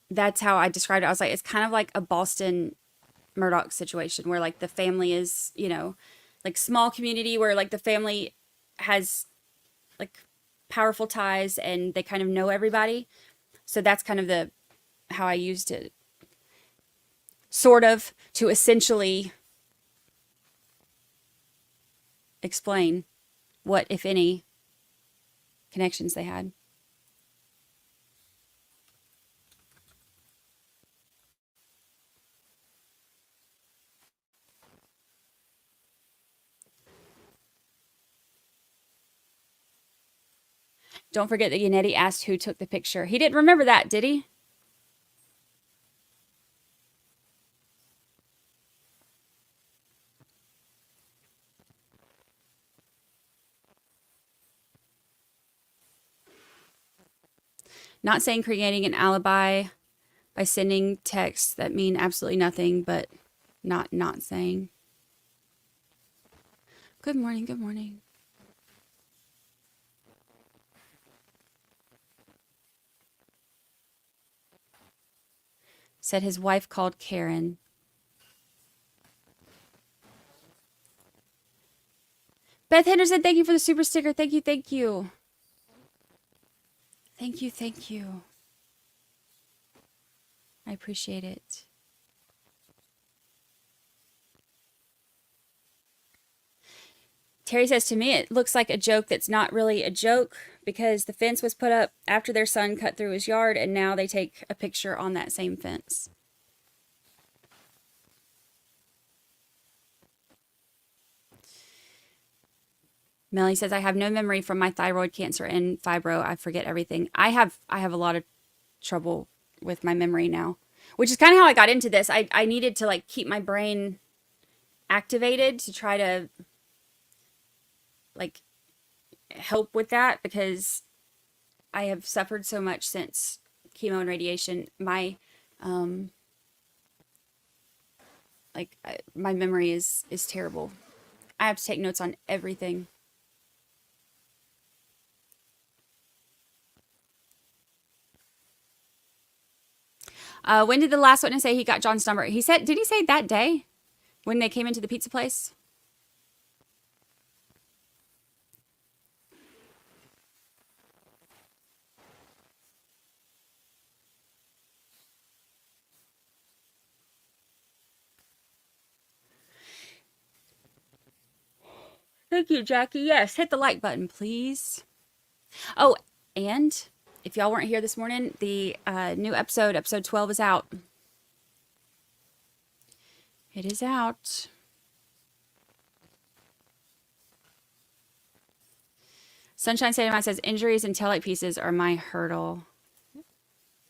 that's how I described it. I was like, it's kind of like a Boston Murdoch situation where like the family is, like small community where like the family has like powerful ties and they kind of know everybody. So that's kind of how I used it, sort of, to essentially explain what, if any, connections they had. Don't forget that Yannetti asked who took the picture. He didn't remember that, did he? Not saying creating an alibi by sending texts that mean absolutely nothing, but not saying. Good morning, good morning. Said his wife called Karen. Beth Henderson, thank you for the super sticker. Thank you, thank you. Thank you, thank you. I appreciate it. Terry says, to me, it looks like a joke that's not really a joke, because the fence was put up after their son cut through his yard, and now they take a picture on that same fence. Melanie says, I have no memory from my thyroid cancer and fibro. I forget everything. I have a lot of trouble with my memory now, which is kind of how I got into this. I needed to like keep my brain activated to try to like help with that, because I have suffered so much since chemo and radiation. My my memory is terrible. I have to take notes on everything. When did the last witness say he got John's number? He said, did he say that day when they came into the pizza place? Thank you, Jackie. Yes, hit the like button, please. Oh, and if y'all weren't here this morning, the new episode 12 is out. It is out. Sunshine State of Mind says, injuries and taillight pieces are my hurdle.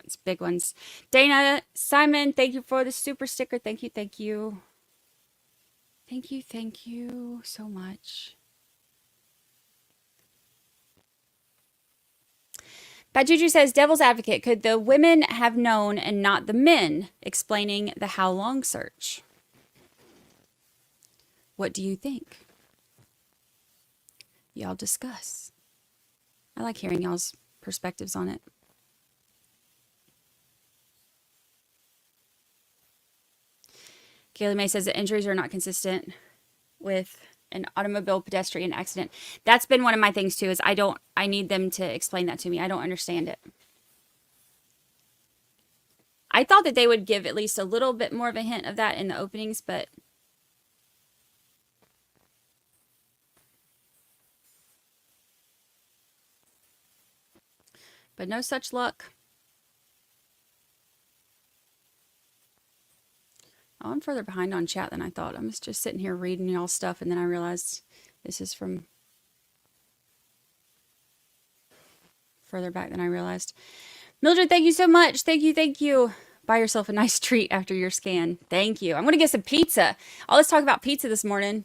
It's big ones. Dana, Simon, thank you for the super sticker. Thank you, thank you. Thank you so much. Bad Juju says, devil's advocate, could the women have known and not the men, explaining the how long search? What do you think? Y'all discuss. I like hearing y'all's perspectives on it. Kaylee May says the injuries are not consistent with an automobile pedestrian accident. That's been one of my things too, is I need them to explain that to me. I don't understand it. I thought that they would give at least a little bit more of a hint of that in the openings, but no such luck. Oh, I'm further behind on chat than I thought. I was just sitting here reading y'all stuff, and then I realized this is from further back than I realized. Mildred, thank you so much. Thank you. Buy yourself a nice treat after your scan. Thank you. I'm going to get some pizza. Let's talk about pizza this morning.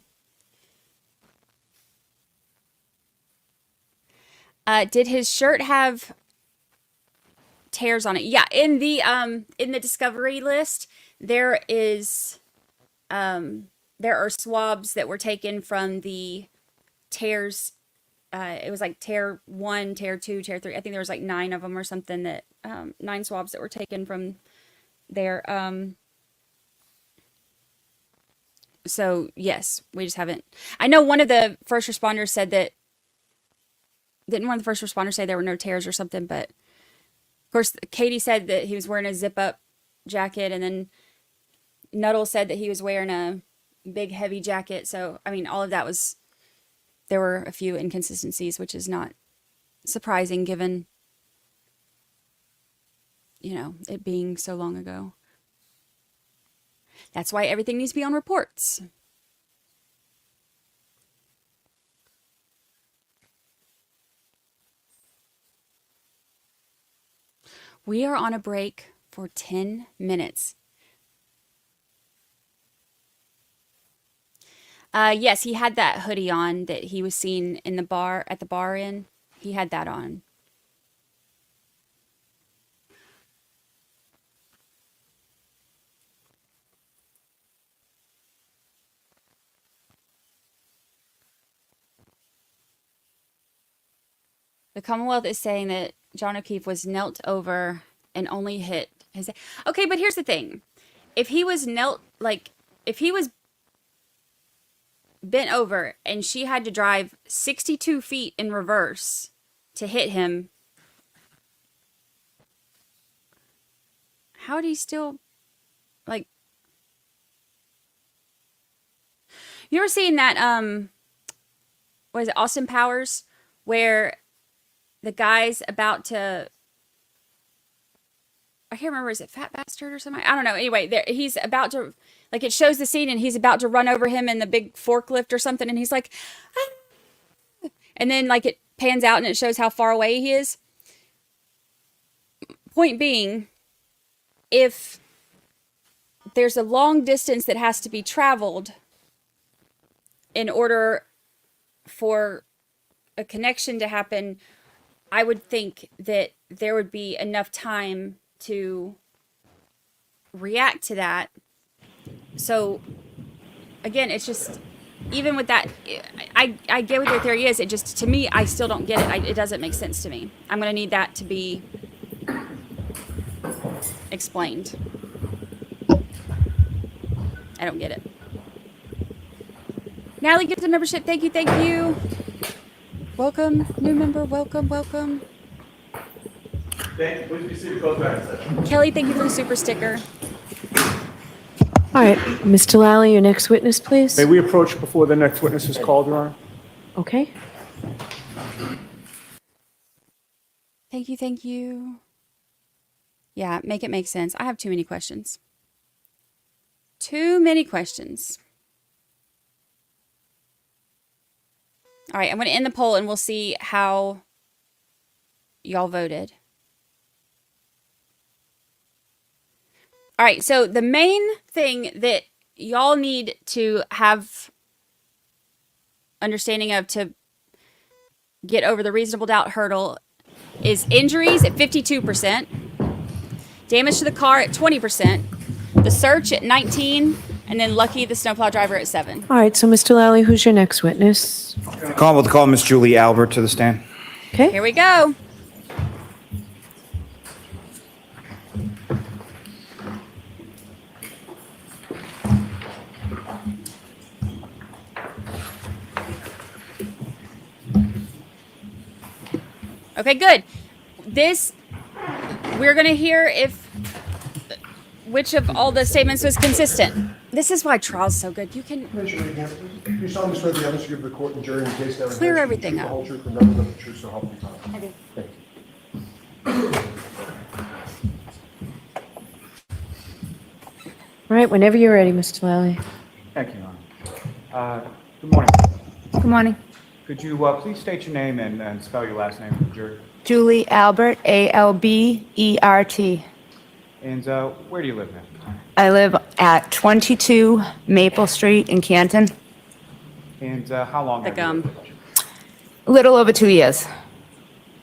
Did his shirt have tears on it? Yeah, in the discovery list, there are swabs that were taken from the tears. It was like tear 1, tear 2, tear 3. I think there was like 9 of them or something, that 9 swabs that were taken from there. So yes, we just haven't. I know one of the first responders said that. Didn't one of the first responders say there were no tears or something? But of course, Katie said that he was wearing a zip-up jacket, and then Nuttall said that he was wearing a big, heavy jacket. So, I mean, all of that was, there were a few inconsistencies, which is not surprising given, it being so long ago. That's why everything needs to be on reports. We are on a break for 10 minutes. Yes, he had that hoodie on that he was seen in the bar, at the bar in. He had that on. The Commonwealth is saying that John O'Keefe was knelt over and only hit his... Okay, but here's the thing. If he was if he was bent over and she had to drive 62 feet in reverse to hit him, how would he still, you ever seen that, what is it, Austin Powers, where the guy's about to, I can't remember, is it Fat Bastard or something? I don't know. Anyway, he's about to, it shows the scene and he's about to run over him in the big forklift or something, and he's like, ah! And then it pans out and it shows how far away he is. Point being, if there's a long distance that has to be traveled in order for a connection to happen, I would think that there would be enough time to react to that. So again, it's just, even with that, I get what their theory is. It just, to me, I still don't get it. It doesn't make sense to me. I'm going to need that to be explained. I don't get it. Natalie gives a membership. Thank you. Welcome, new member. Welcome. Thank you. Please be seated. Close back a second. Kelly, thank you for the super sticker. All right, Mr. Lally, your next witness, please. May we approach before the next witness is called, Your Honor? Okay. Thank you, thank you. Yeah, make it make sense. I have too many questions. Too many questions. All right, I'm going to end the poll and we'll see how y'all voted. All right, so the main thing that y'all need to have understanding of to get over the reasonable doubt hurdle is injuries at 52%, damage to the car at 20%, the search at 19%, and then Lucky, the snowplow driver, at 7%. All right, so Mr. Lally, who's your next witness? We'll call Miss Julie Albert to the stand. Okay. Here we go. Okay, good. We're going to hear which of all the statements was consistent. This is why trial's so good. You can You solemnly swear the evidence you give the court and jury in the case now clear everything the up. whole truth and nothing but the truth, so help you God. I do. Thank you. All right, whenever you're ready, Mr. Lally. Thank you, Your Honor. Good morning. Good morning. Could you please state your name and spell your last name for the jury? Julie Albert, Albert. And where do you live now? I live at 22 Maple Street in Canton. And how long have you lived? A little over 2 years.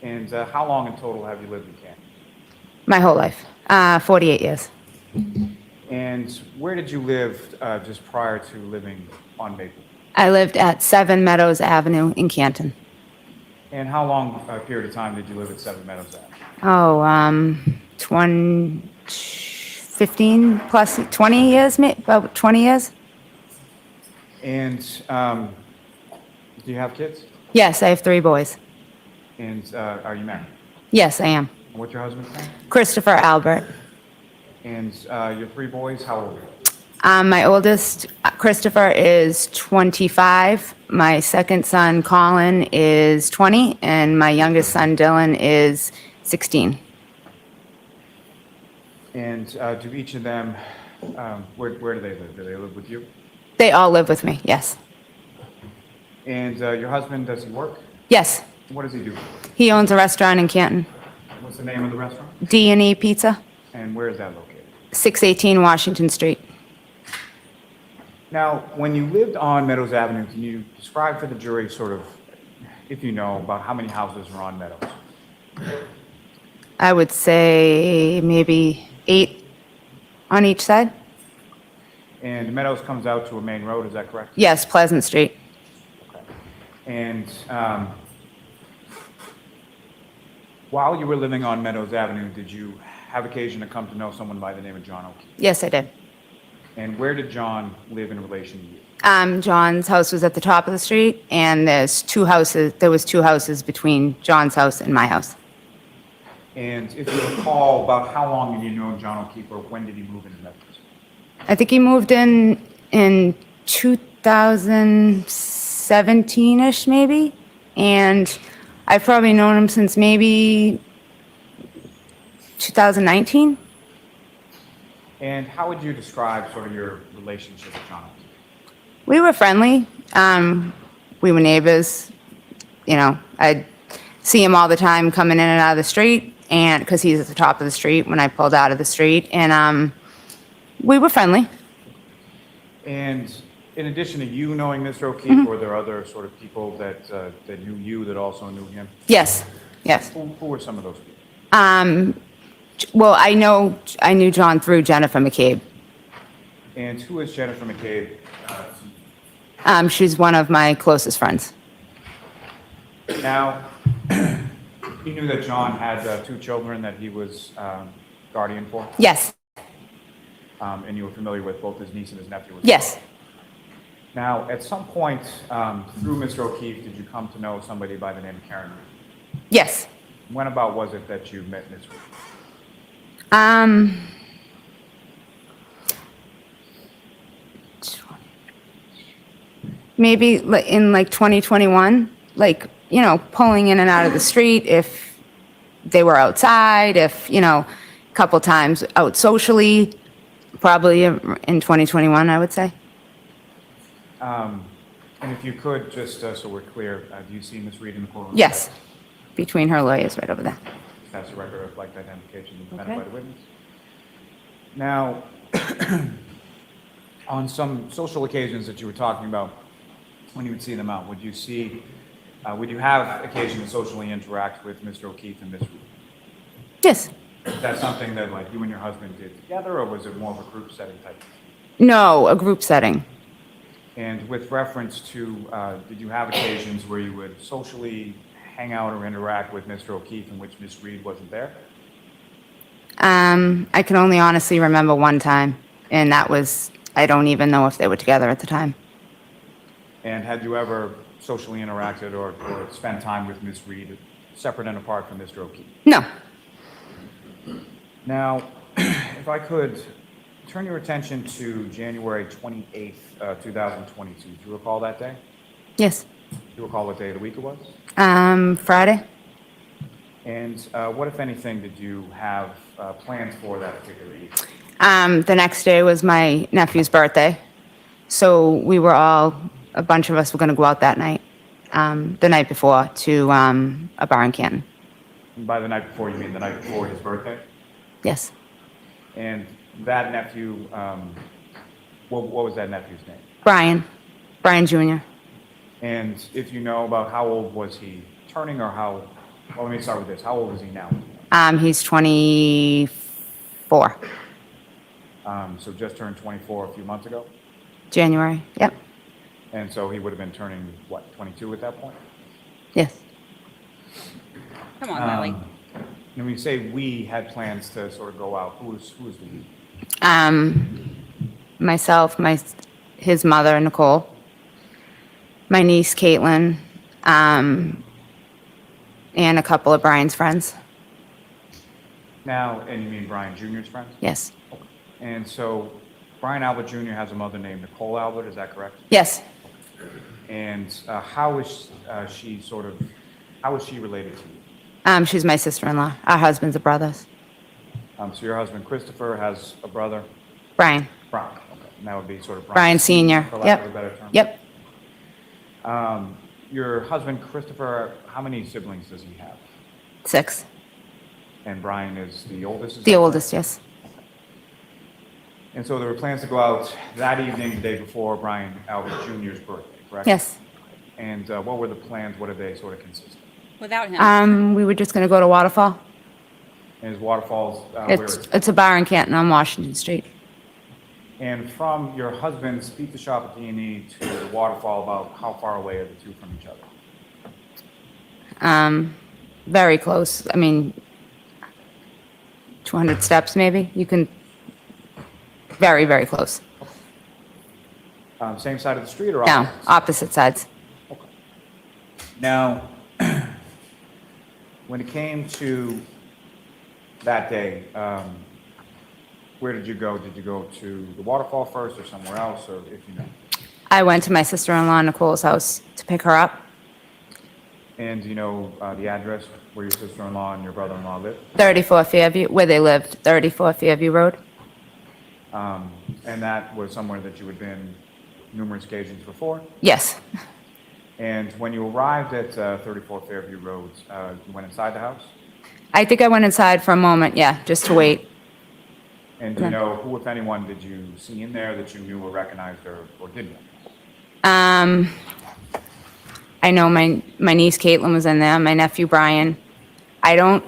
And how long in total have you lived in Canton? My whole life. 48 years. And where did you live just prior to living on Maple? I lived at 7 Meadows Avenue in Canton. And how long a period of time did you live at 7 Meadows Avenue? 15 plus 20 years, about 20 years. And do you have kids? Yes, I have 3 boys. And are you married? Yes, I am. And what's your husband's name? Christopher Albert. And your 3 boys, how old are you? My oldest, Christopher, is 25. My second son, Colin, is 20. And my youngest son, Dylan, is 16. And do each of them, where do they live? Do they live with you? They all live with me, yes. And your husband, does he work? Yes. What does he do? He owns a restaurant in Canton, What's the name of the restaurant? D&E Pizza, And where is that located? 618 Washington Street. Now, when you lived on Meadows Avenue, can you describe for the jury sort of, if you know, about how many houses are on Meadows? I would say maybe 8 on each side. And Meadows comes out to a main road, is that correct? Yes, Pleasant Street. And while you were living on Meadows Avenue, did you have occasion to come to know someone by the name of John O'Keefe? Yes, I did. And where did John live in relation to you? John's house was at the top of the street, and there was 2 houses between John's house and my house. And if you recall, about how long have you known John O'Keefe, or when did he move into Meadows? I think he moved in 2017-ish, maybe. And I've probably known him since maybe 2019. And how would you describe sort of your relationship with John O'Keefe? We were friendly. We were neighbors. You know, I'd see him all the time coming in and out of the street, and because he's at the top of the street when I pulled out of the street. And we were friendly. And in addition to you knowing Mr. O'Keefe, were there other sort of people that knew you that also knew him? Yes, yes. Who were some of those people? Well, I knew John through Jennifer McCabe. And who is Jennifer McCabe? She's one of my closest friends. Now, you knew that John had 2 children that he was guardian for? Yes. And you were familiar with both his niece and his nephew? Yes. Now, at some point through Mr. O'Keefe, did you come to know somebody by the name of Karen Reed? Yes. When about was it that you met Ms. Reed? Maybe in like 2021, like, you know, pulling in and out of the street. If they were outside, if, a couple times out socially, probably in 2021, I would say. And if you could, just so we're clear, do you see Ms. Reed in the courtroom? Yes, between her lawyers right over there. That's a record of like identification independent Okay. by the witness. Now, on some social occasions that you were talking about, when you would see them out, would you have occasion to socially interact with Mr. O'Keefe and Ms. Reed? Yes. Is that something that like you and your husband did together, or was it more of a group setting type? No, a group setting. And with reference to, did you have occasions where you would socially hang out or interact with Mr. O'Keefe in which Ms. Reed wasn't there? I can only honestly remember one time, and that was, I don't even know if they were together at the time. And had you ever socially interacted or spent time with Ms. Reed separate and apart from Mr. O'Keefe? No. Now, if I could turn your attention to January 28th, 2022. Do you recall that day? Yes. Do you recall what day of the week it was? Friday. And what, if anything, did you have plans for that particular evening? The next day was my nephew's birthday. So we were a bunch of us were going to go out that night, the night before, to a bar in Canton. And by the night before, you mean the night before his birthday? Yes. And that nephew, what was that nephew's name? Brian Jr. And if you know about how old was he turning, or well, let me start with this. How old is he now? He's 24. So just turned 24 a few months ago? January, yep. And so he would have been turning, what, 22 at that point? Yes. Come on, Lily. When we say we had plans to sort of go out, who is the we? Myself, his mother, Nicole, my niece, Caitlin, and a couple of Brian's friends. Now, and you mean Brian Jr.'s friends? Yes. And so Brian Albert Jr. has a mother named Nicole Albert, is that correct? Yes. And how is she related to you? She's my sister-in-law. Our husbands are brothers. So your husband Christopher has a brother? Brian. Okay. And that would be sort of Brian Sr. For lack of a better term? Yep. Your husband Christopher, how many siblings does he have? 6. And Brian is the oldest? The oldest, yes. And so there were plans to go out that evening, the day before Brian Albert Jr.'s birthday, correct? Yes. And what were the plans? What did they sort of consist of? Without him. We were just going to go to Waterfall. And his Waterfalls, It's a bar in Canton on Washington Street. And from your husband's pizza shop at D&E to the Waterfall, about how far away are the two from each other? Very close. I mean, 200 steps maybe. You can, very, very close. Same side of the street or No, opposite? opposite sides. Now, when it came to that day, where did you go? Did you go to the Waterfall first or somewhere else, or if you know? I went to my sister-in-law Nicole's house to pick her up. And do you know the address where your sister-in-law and your brother-in-law live? 34 Fairview, where they lived, 34 Fairview Road. And that was somewhere that you had been numerous occasions before? Yes. And when you arrived at 34 Fairview Road, you went inside the house? I think I went inside for a moment, yeah, just to wait. And do you know who, if anyone, did you see in there that you knew or recognized or didn't? I know my niece Caitlin was in there, my nephew Brian. I don't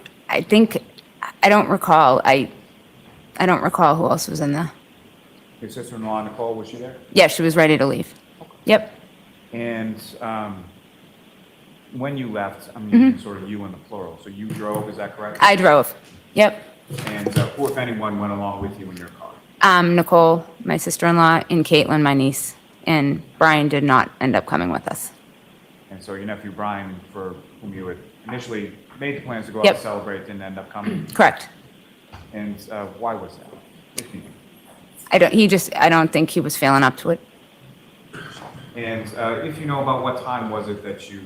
recall. I don't recall who else was in there. Your sister-in-law, Nicole, was she there? Yeah, she was ready to leave. Yep. And when you left, I'm using sort of you in the plural, so you drove, is that correct? I drove. Yep. And who, if anyone, went along with you in your car? Nicole, my sister-in-law, and Caitlin, my niece. And Brian did not end up coming with us. And so your nephew Brian, for whom you had initially made the plans to go out Yep. to celebrate, didn't end up coming? Correct. And why was that? I don't think he was feeling up to it. And if you know about what time was it that you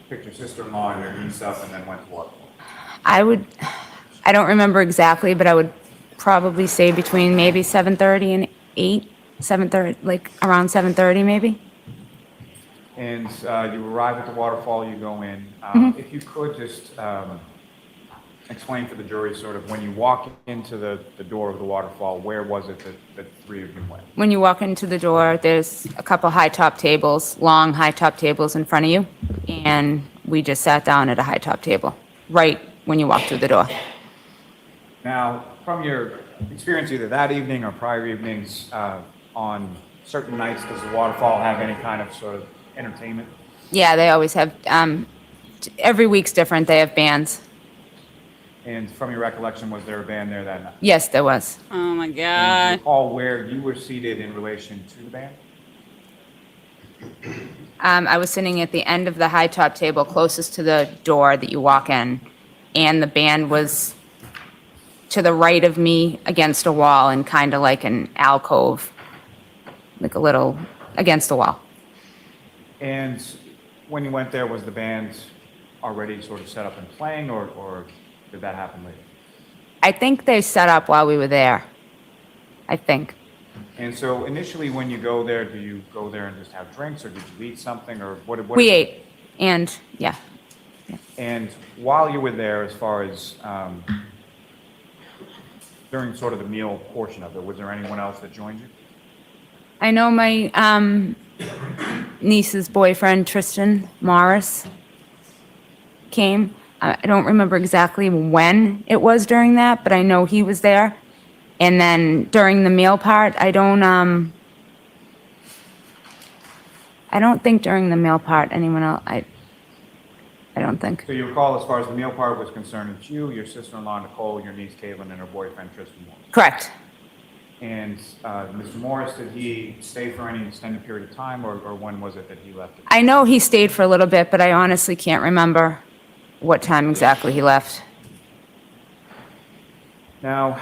picked your sister-in-law and your niece up and then went to Waterfall? I don't remember exactly, but I would probably say between maybe 7:30 and 8, 7:30, like around 7:30 maybe. And you arrive at the waterfall, you go in. If you could just explain for the jury sort of when you walk into the door of the waterfall, where was it that the three of you went? When you walk into the door, there's a couple high top tables, long high top tables in front of you, and we just sat down at a high top table right when you walk through the door. Now, from your experience either that evening or prior evenings, on certain nights, does the waterfall have any kind of sort of entertainment? Yeah, they always have, every week's different. They have bands. And from your recollection, was there a band there that night? Yes, there was. Oh my And do God. you recall where you were seated in relation to the band? I was sitting at the end of the high top table closest to the door that you walk in, and the band was to the right of me against a wall in kind of like an alcove, like a little against the wall. And when you went there, was the band already sort of set up and playing, or did that happen later? I think they set up while we were there. I think. And so initially when you go there, do you go there and just have drinks, or did you eat something, or what? We ate, and yeah. And while you were there, as far as during sort of the meal portion of it, was there anyone else that joined you? I know my niece's boyfriend, Tristan Morris, came. I don't remember exactly when it was during that, but I know he was there. And then during the meal part, I don't think during the meal part anyone else, I don't think. So you recall, as far as the meal part was concerned, it's you, your sister-in-law Nicole, your niece Caitlin, and her boyfriend Tristan Morris. Correct. And Mr. Morris, did he stay for any extended period of time, or when was it that he left? I know he stayed for a little bit, but I honestly can't remember what time exactly he left. Now,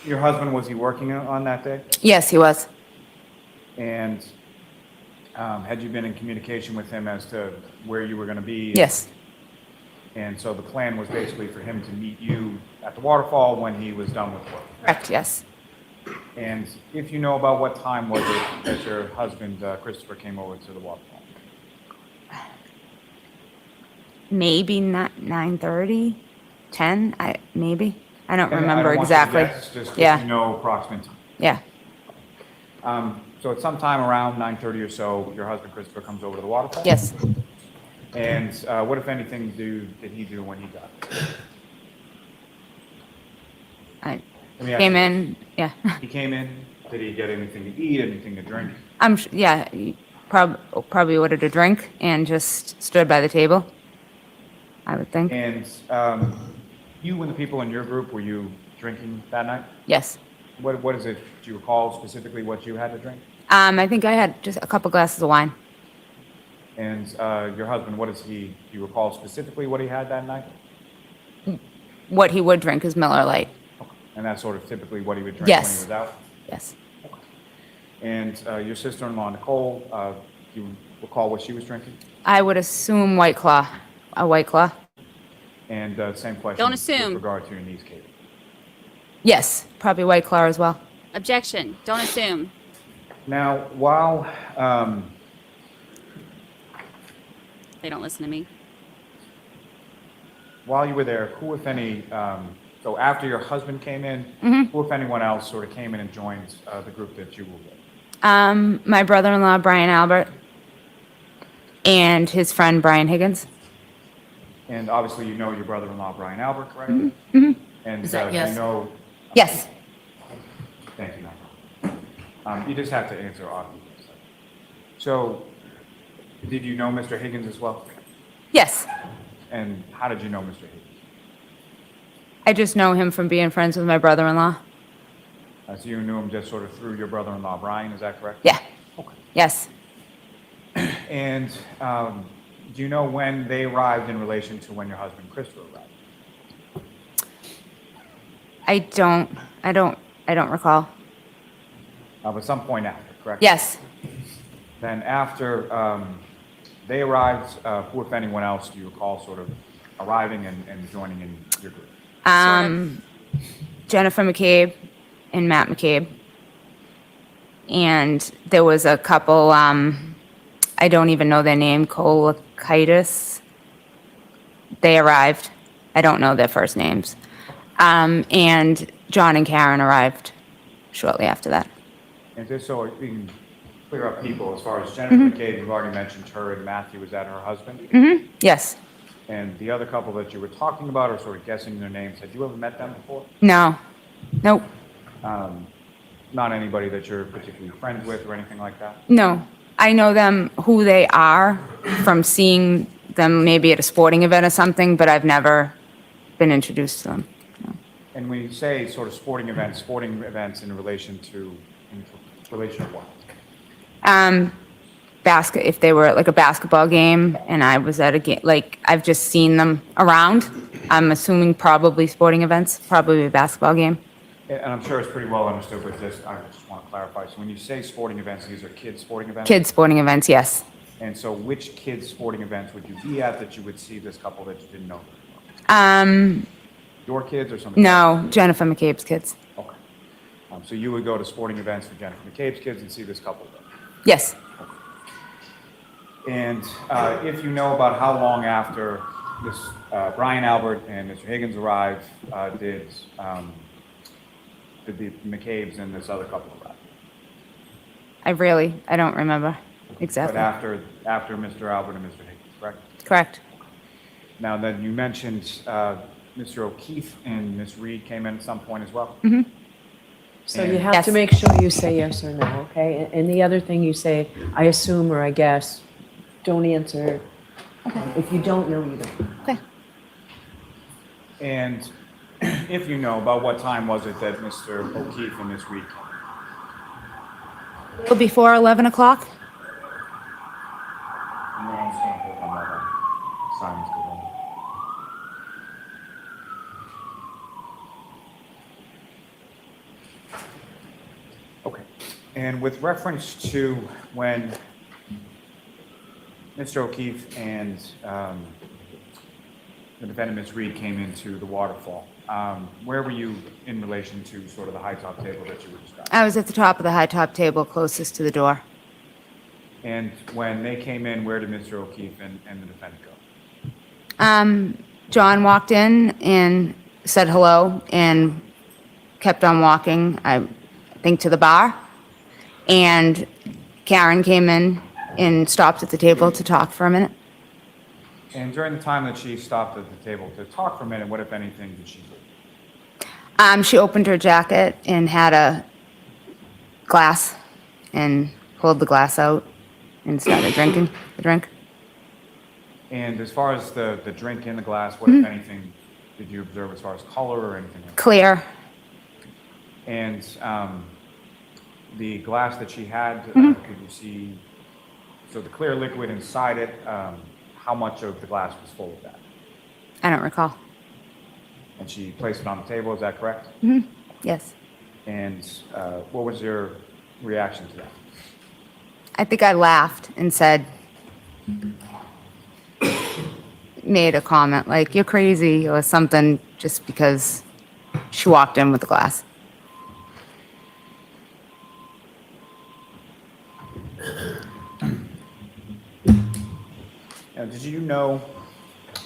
your husband, was he working on that day? Yes, he was. And had you been in communication with him as to where you were going to be? Yes. And so the plan was basically for him to meet you at the waterfall when he was done with work? Correct, yes. And if you know about what time was it that your husband, Christopher, came over to the waterfall? Maybe not 9:30, 10, maybe. I don't And remember I don't exactly. Want you to guess, just Yeah. you know approximate time. Yeah. So at some time around 9:30 or so, your husband Christopher comes over to the waterfall? Yes. And what, if anything, did he do when he got there? I Let me ask came you in, yeah. this. He came in, did he get anything to eat, anything to drink? Yeah, he probably ordered a drink and just stood by the table, I would think. And you and the people in your group, were you drinking that night? Yes. What is it, do you recall specifically what you had to drink? I think I had just a couple glasses of wine. And your husband, do you recall specifically what he had that night? What he would drink is Miller Lite. And that's sort of typically what he would drink Yes. when he was out? Yes. And your sister-in-law, Nicole, do you recall what she was drinking? I would assume White Claw, a White Claw. And same question Don't assume. with regard to your niece, Kate. Yes, probably White Claw as well. Objection. Don't assume. Now, while They don't listen to me. while you were there, who, if any, so after your husband came in, who, if anyone else, sort of came in and joined the group that you were with? My brother-in-law, Brian Albert, and his friend, Brian Higgins. And obviously you know your brother-in-law, Brian Albert, correct? Mm-hmm. And Is that do yes? you know... Yes. Thank you, Michael. You just have to answer obviously. So, did you know Mr. Higgins as well? Yes. And how did you know Mr. Higgins? I just know him from being friends with my brother-in-law. So you knew him just sort of through your brother-in-law, Brian, is that correct? Yeah. Okay. Yes. And do you know when they arrived in relation to when your husband, Christopher, arrived? I don't recall. But some point after, correct? Yes. Then after they arrived, who, if anyone else, do you recall sort of arriving and joining in your group? Jennifer McCabe and Matt McCabe. And there was a couple, I don't even know their name, Colakitis. They arrived. I don't know their first names. And John and Karen arrived shortly after that. And just so we can clear up people, as far as Jennifer McCabe, you've already mentioned her, and Matthew, was that her husband? Yes. And the other couple that you were talking about, or sort of guessing their names, had you ever met them before? No. Nope. Not anybody that you're particularly friends with or anything like that? No. I know them, who they are, from seeing them maybe at a sporting event or something, but I've never been introduced to them. And when you say sort of sporting events in relation to what? If they were at like a basketball game and I was at a game, like I've just seen them around. I'm assuming probably sporting events, probably a basketball game. And I'm sure it's pretty well understood, but I just want to clarify. So when you say sporting events, these are kids' sporting events? Kids' sporting events, yes. And so which kids' sporting events would you be at that you would see this couple that you didn't know? Your kids or somebody else? No, Jennifer McCabe's kids. Okay. So you would go to sporting events for Jennifer McCabe's kids and see this couple? Yes. And if you know about how long after this Brian Albert and Mr. Higgins arrived, did the McCabe's and this other couple arrive? I don't remember exactly. But after Mr. Albert and Mr. Higgins, correct? Correct. Now then, you mentioned Mr. O'Keefe and Ms. Reed came in at some point as well? So you have to make sure you say yes or no, okay? And the other thing you say, I assume or I guess, don't answer. If you don't know, you don't. Okay. And if you know, about what time was it that Mr. O'Keefe and Ms. Reed came? Before 11 o'clock? No, I'm just going to put on that silence. Okay. And with reference to when Mr. O'Keefe and the defendant, Ms. Reed, came into the waterfall, where were you in relation to sort of the high top table that you were describing? I was at the top of the high top table closest to the door. And when they came in, where did Mr. O'Keefe and the defendant go? John walked in and said hello and kept on walking, I think, to the bar. And Karen came in and stopped at the table to talk for a minute. And during the time that she stopped at the table to talk for a minute, what, if anything, did she do? She opened her jacket and had a glass and pulled the glass out and started drinking the drink. And as far as the drink in the glass, what, if anything, did you observe as far as color or anything like that? Clear. And the glass that she had, could you see, so the clear liquid inside it, how much of the glass was full of that? I don't recall. And she placed it on the table, is that correct? Yes. And what was your reaction to that? I think I laughed and said, made a comment like, you're crazy or something, just because she walked in with the glass. Now, did you know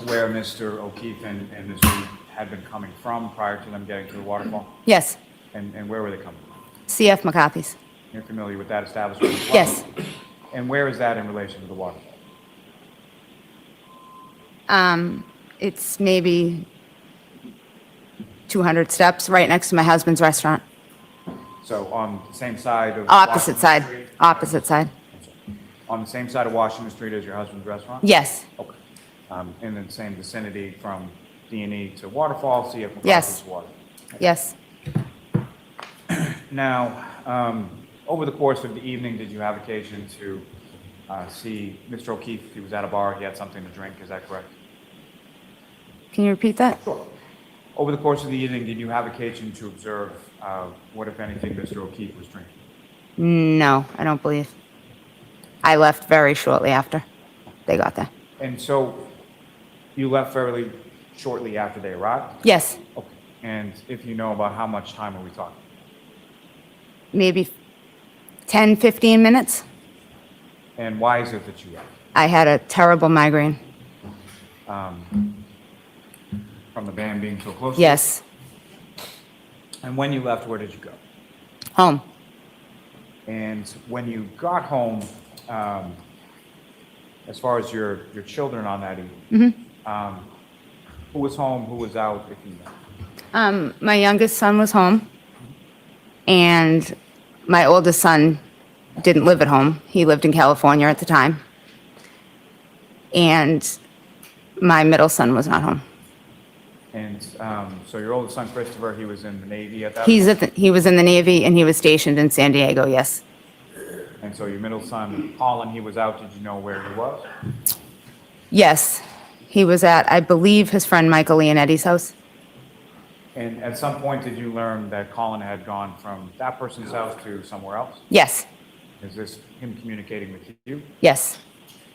where Mr. O'Keefe and Ms. Reed had been coming from prior to them getting to the waterfall? Yes. And where were they coming from? CF McCarthy's. You're familiar with that establishment as well? Yes. And where is that in relation to the waterfall? It's maybe 200 steps right next to my husband's restaurant. So on the same side of Opposite Washington side. Street? Opposite side. On the same side of Washington Street as your husband's restaurant? Yes. Okay. In the same vicinity from D&E to Waterfall, CF McCarthy's Yes. Water. Yes. Now, over the course of the evening, did you have occasion to see Mr. O'Keefe? He was at a bar, he had something to drink, is that correct? Can you repeat that? Sure. Over the course of the evening, did you have occasion to observe what, if anything, Mr. O'Keefe was drinking? No, I don't believe. I left very shortly after they got there. And so, You left fairly shortly after they arrived? Yes, Okay. And if you know about how much time are we talking? maybe 10, 15 minutes. And why is it that you left? I had a terrible migraine. From the band being so close? Yes, And when you left, where did you go? home. And when you got home, as far as your children on that evening, who was home, who was out, if you know? My youngest son was home, and my oldest son didn't live at home. He lived in California at the time. And my middle son was not home. And so your oldest son, Christopher, he was in the Navy at that point? He was in the Navy, and he was stationed in San Diego, yes. And so your middle son, Colin, he was out. Did you know where he was? Yes, he was at, I believe, his friend Michael Leonetti's house. And at some point, did you learn that Colin had gone from that person's house to somewhere else? Yes, Is this him communicating with you? yes,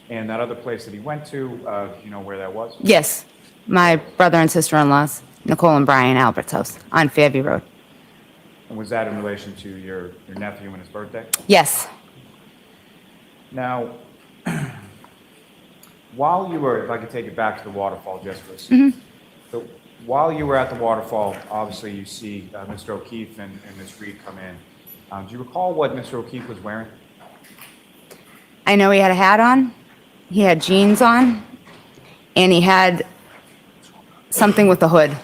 And that other place that he went to, do you know where that was? yes. My brother and sister-in-laws, Nicole and Brian Albert's house on Fairview Road. And was that in relation to your nephew and his birthday? Yes. Now, while you were, if I could take it back to the waterfall just for a second. So while you were at the waterfall, obviously you see Mr. O'Keefe and Ms. Reed come in. Do you recall what Mr. O'Keefe was wearing? I know he had a hat on, he had jeans on, and he had something with a hood.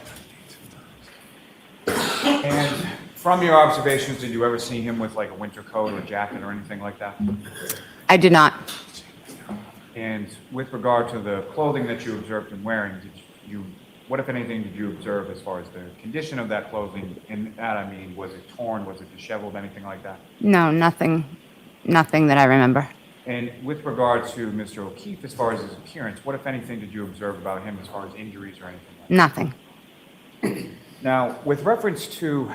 And from your observations, did you ever see him with like a winter coat or a jacket or anything like that? I did not. And with regard to the clothing that you observed him wearing, what, if anything, did you observe as far as the condition of that clothing? And that, I mean, was it torn, was it disheveled, anything like that? No, nothing that I remember. And with regard to Mr. O'Keefe, as far as his appearance, what, if anything, did you observe about him as far as injuries or anything like that? Nothing. Now, with reference to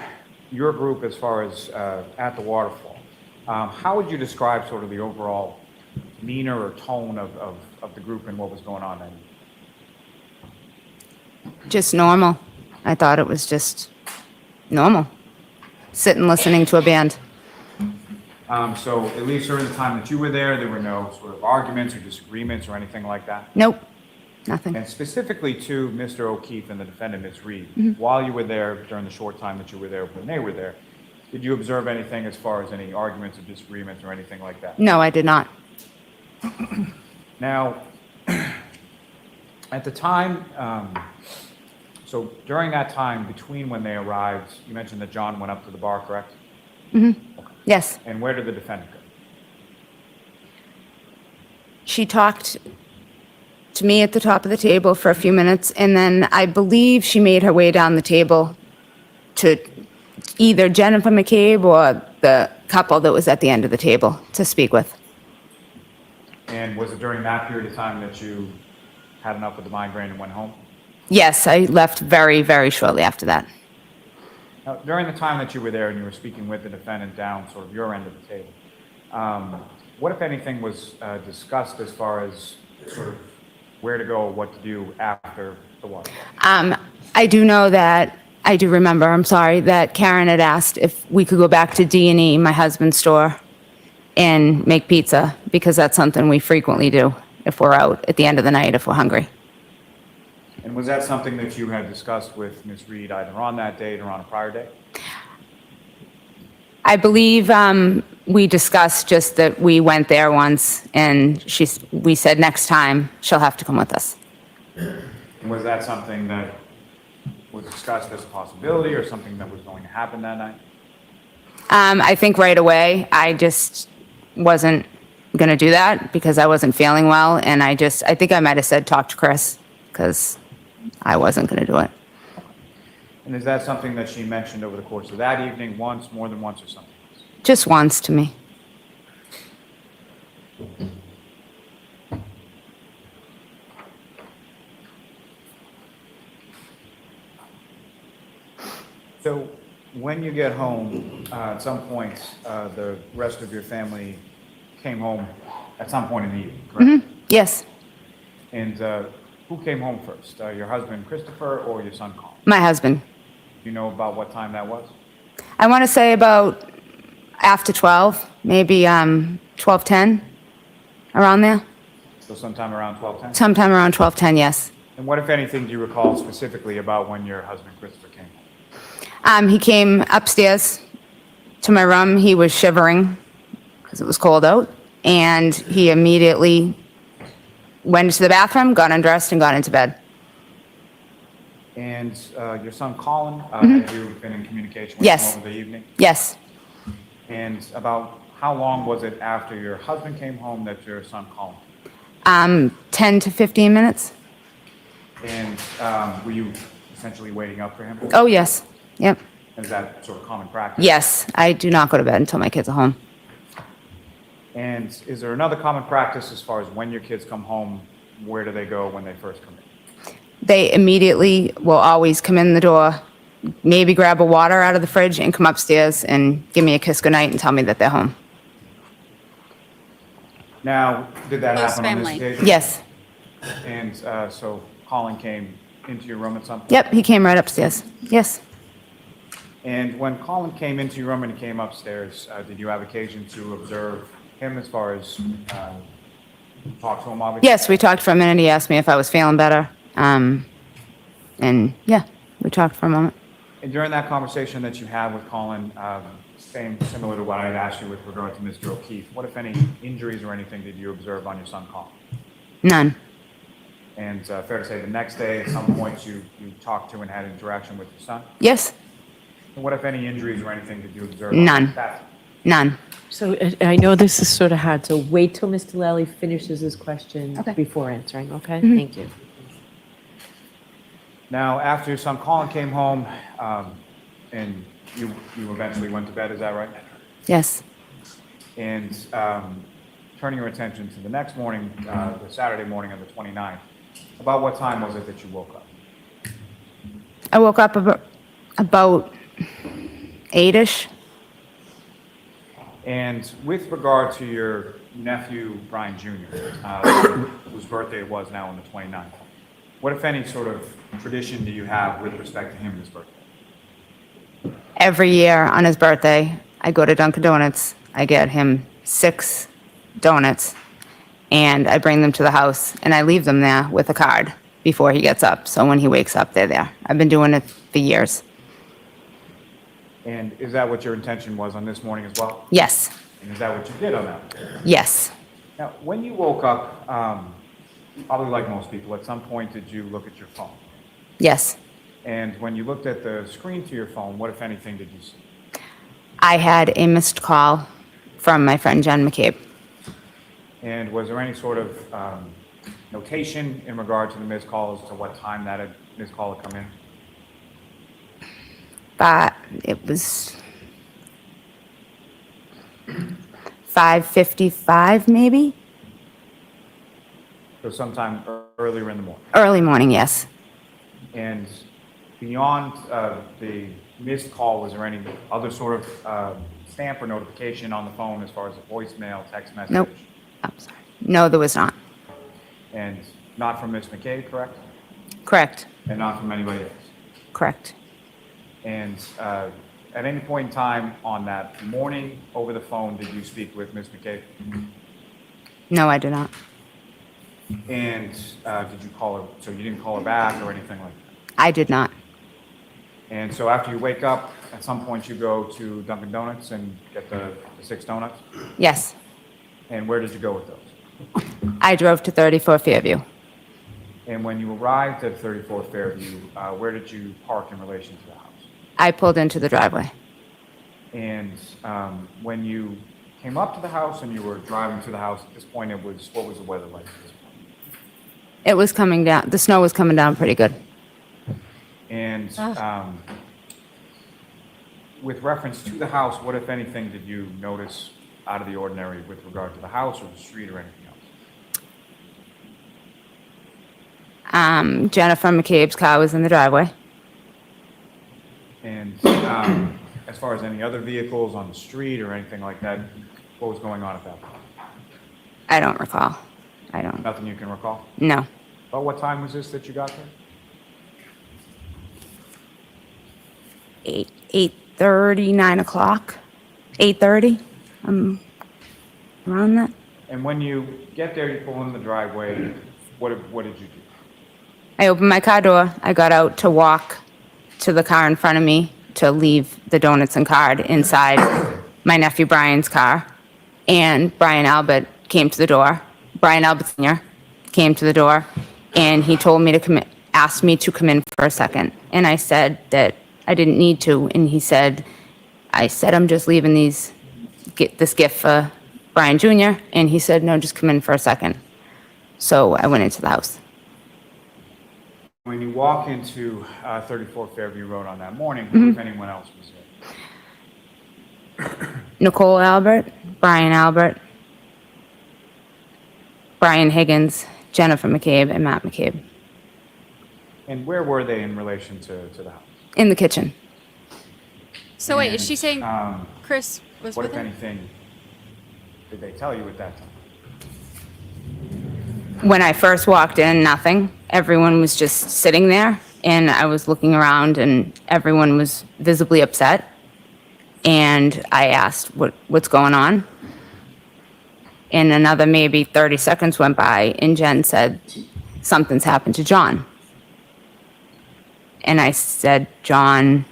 your group as far as at the waterfall, how would you describe sort of the overall demeanor or tone of the group and what was going on then? Just normal. I thought it was just normal. Sitting listening to a band. So at least during the time that you were there were no sort of arguments or disagreements or anything like that? Nope, nothing. And specifically to Mr. O'Keefe and the defendant, Ms. Reed, while you were there, during the short time that you were there, when they were there, did you observe anything as far as any arguments or disagreements or anything like that? No, I did not. Now, at the time, so during that time between when they arrived, you mentioned that John went up to the bar, correct? Yes. And where did the defendant go? She talked to me at the top of the table for a few minutes, and then I believe she made her way down the table to either Jennifer McCabe or the couple that was at the end of the table to speak with. And was it during that period of time that you had enough with the migraine and went home? Yes, I left very, very shortly after that. Now, during the time that you were there and you were speaking with the defendant down sort of your end of the table, what, if anything, was discussed as far as sort of where to go, what to do after the waterfall? I do know that, I do remember, I'm sorry, that Karen had asked if we could go back to D&E, my husband's store, and make pizza, because that's something we frequently do if we're out at the end of the night, if we're hungry. And was that something that you had discussed with Ms. Reed either on that date or on a prior day? I believe we discussed just that we went there once, and we said next time she'll have to come with us. And was that something that was discussed as a possibility or something that was going to happen that night? I think right away, I just wasn't going to do that because I wasn't feeling well, and I think I might have said talk to Chris because I wasn't going to do it. And is that something that she mentioned over the course of that evening, once, more than once, or something else? Just once to me. So when you get home, at some point, the rest of your family came home at some point in the evening, correct? Yes. And Who came home first, your husband Christopher or your son Colin? My husband. Do you know about what time that was? I want to say about after 12, maybe 12:10, around there. So sometime around 12:10? Sometime around 12:10, yes. And what, if anything, do you recall specifically about when your husband Christopher came home? He came upstairs to my room. He was shivering because it was cold out, and he immediately went to the bathroom, got undressed, and got into bed. And your son Colin, have you been in communication with Yes. him over the evening? Yes. And about how long was it after your husband came home that your son Colin? 10 to 15 minutes. And were you essentially waiting up for him? Oh, yes. Yep. Is that sort of common practice? Yes. I do not go to bed until my kids are home. And is there another common practice as far as when your kids come home, where do they go when they first come in? They immediately will always come in the door, maybe grab a water out of the fridge and come upstairs and give me a kiss goodnight and tell me that they're home. Now, did that Close happen on this family. occasion? Yes. And so Colin came into your room at some point? Yep, he came right upstairs. Yes. And when Colin came into your room and he came upstairs, did you have occasion to observe him as far as talk to him, obviously? Yes, we talked for a minute. He asked me if I was feeling better. And yeah, we talked for a moment. And during that conversation that you had with Colin, similar to what I had asked you with regard to Mr. O'Keefe, what, if any, injuries or anything did you observe on your son Colin? None. And fair to say the next day, at some point, you talked to and had interaction with your son? Yes. And what, if any, injuries or anything did you observe? None. That? None. So I know this is sort of hard, so wait till Mr. Lally finishes his question Okay. before answering, okay? Mhm. Thank you. Now, after your son Colin came home, and you eventually went to bed, is that right? Yes. And turning your attention to the next morning, the Saturday morning of the 29th, about what time was it that you woke up? I woke up about 8-ish. And with regard to your nephew, Brian Jr., whose birthday it was now on the 29th, what, if any, sort of tradition do you have with respect to him this birthday? Every year on his birthday, I go to Dunkin' Donuts. I get him 6 donuts, and I bring them to the house, and I leave them there with a card before he gets up. So when he wakes up, they're there. I've been doing it for years. And is that what your intention was on this morning as well? Yes. And is that what you did on that? Yes. Now, when you woke up, probably like most people, at some point did you look at your phone? Yes. And when you looked at the screen to your phone, what, if anything, did you see? I had a missed call from my friend Jen McCabe. And was there any sort of notation in regard to the missed call as to what time that missed call had come in? But it was 5:55 maybe? So sometime earlier in the morning. Early morning, yes. And beyond the missed call, was there any other sort of stamp or notification on the phone as far as a voicemail, text message? Nope. I'm sorry. No, there was not. And not from Ms. McCabe, correct? Correct. And not from anybody else? Correct. And at any point in time on that morning over the phone, did you speak with Ms. McCabe? No, I did not. And did you call her, so you didn't call her back or anything like that? I did not. And so after you wake up, at some point you go to Dunkin' Donuts and get the 6 donuts? Yes. And where did you go with those? I drove to 34 Fairview. And when you arrived at 34 Fairview, where did you park in relation to the house? I pulled into the driveway. And when you came up to the house and you were driving to the house, at this point what was the weather like at this point? It was coming down, the snow was coming down pretty good. And with reference to the house, what, if anything, did you notice out of the ordinary with regard to the house or the street or anything else? Jennifer McCabe's car was in the driveway. And as far as any other vehicles on the street or anything like that, what was going on at that point? I don't recall. I don't. Nothing you can recall? No. About what time was this that you got there? 8:30, 9 o'clock, 8:30, around that. And when you get there, you pull in the driveway, what did you do? I opened my car door. I got out to walk to the car in front of me to leave the donuts and card inside my nephew Brian's car. And Brian Albert came to the door. Brian Albert Sr. came to the door, and he told me to come in, asked me to come in for a second. And I said that I didn't need to. And he said, I'm just leaving this gift for Brian Jr. And he said, no, just come in for a second. So I went into the house. When you walk into 34 Fairview Road on that morning, who, if anyone else, was there? Nicole Albert, Brian Albert, Brian Higgins, Jennifer McCabe, and Matt McCabe. And where were they in relation to the house? In the kitchen. So wait, is she saying Chris was what, with if her? anything, did they tell you at that time? When I first walked in, nothing. Everyone was just sitting there, and I was looking around, and everyone was visibly upset. And I asked, what's going on? And another maybe 30 seconds went by, and Jen said, something's happened to John. And I said, John,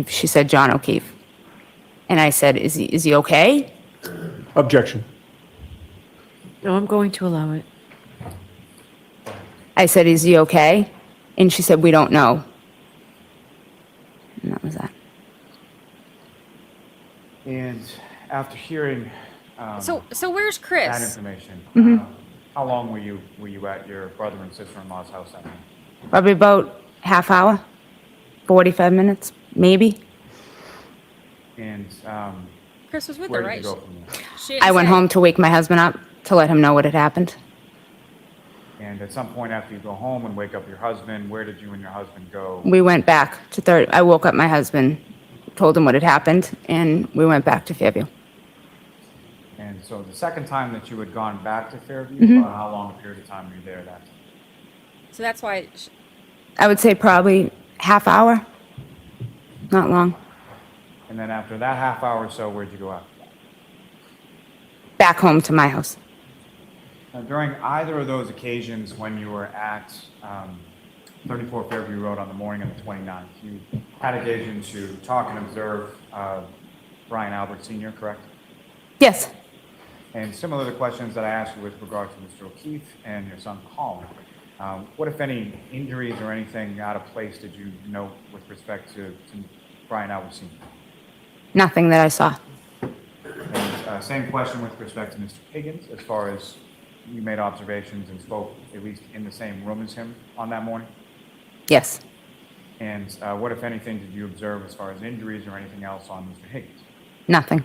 she said, John O'Keefe. And I said, is he okay? Objection. No, I'm going to allow it. I said, is he okay? And she said, we don't know. And that was that. And after hearing So where's Chris? that information, how long were you at your brother and sister-in-law's house that night? Probably about half hour, 45 minutes, maybe. And Chris was with where her, did right? you go from there? She didn't I went say. home to wake my husband up to let him know what had happened. And at some point after you go home and wake up your husband, where did you and your husband go? We went back to I woke up my husband, told him what had happened, and we went back to Fairview. And so the second time that you had gone back to Fairview, how long a period of time were you there that time? So that's why. I would say probably half hour, not long. And then after that half hour or so, where'd you go after that? Back home to my house. Now, during either of those occasions when you were at 34 Fairview Road on the morning of the 29th, you had occasion to talk and observe Brian Albert Sr., correct? Yes. And similar to the questions that I asked you with regard to Mr. O'Keefe and your son Colin, what, if any, injuries or anything out of place did you note with respect to Brian Albert Sr.? Nothing that I saw. And same question with respect to Mr. Higgins, as far as you made observations and spoke at least in the same room as him on that morning? Yes. And what, if anything, did you observe as far as injuries or anything else on Mr. Higgins? Nothing.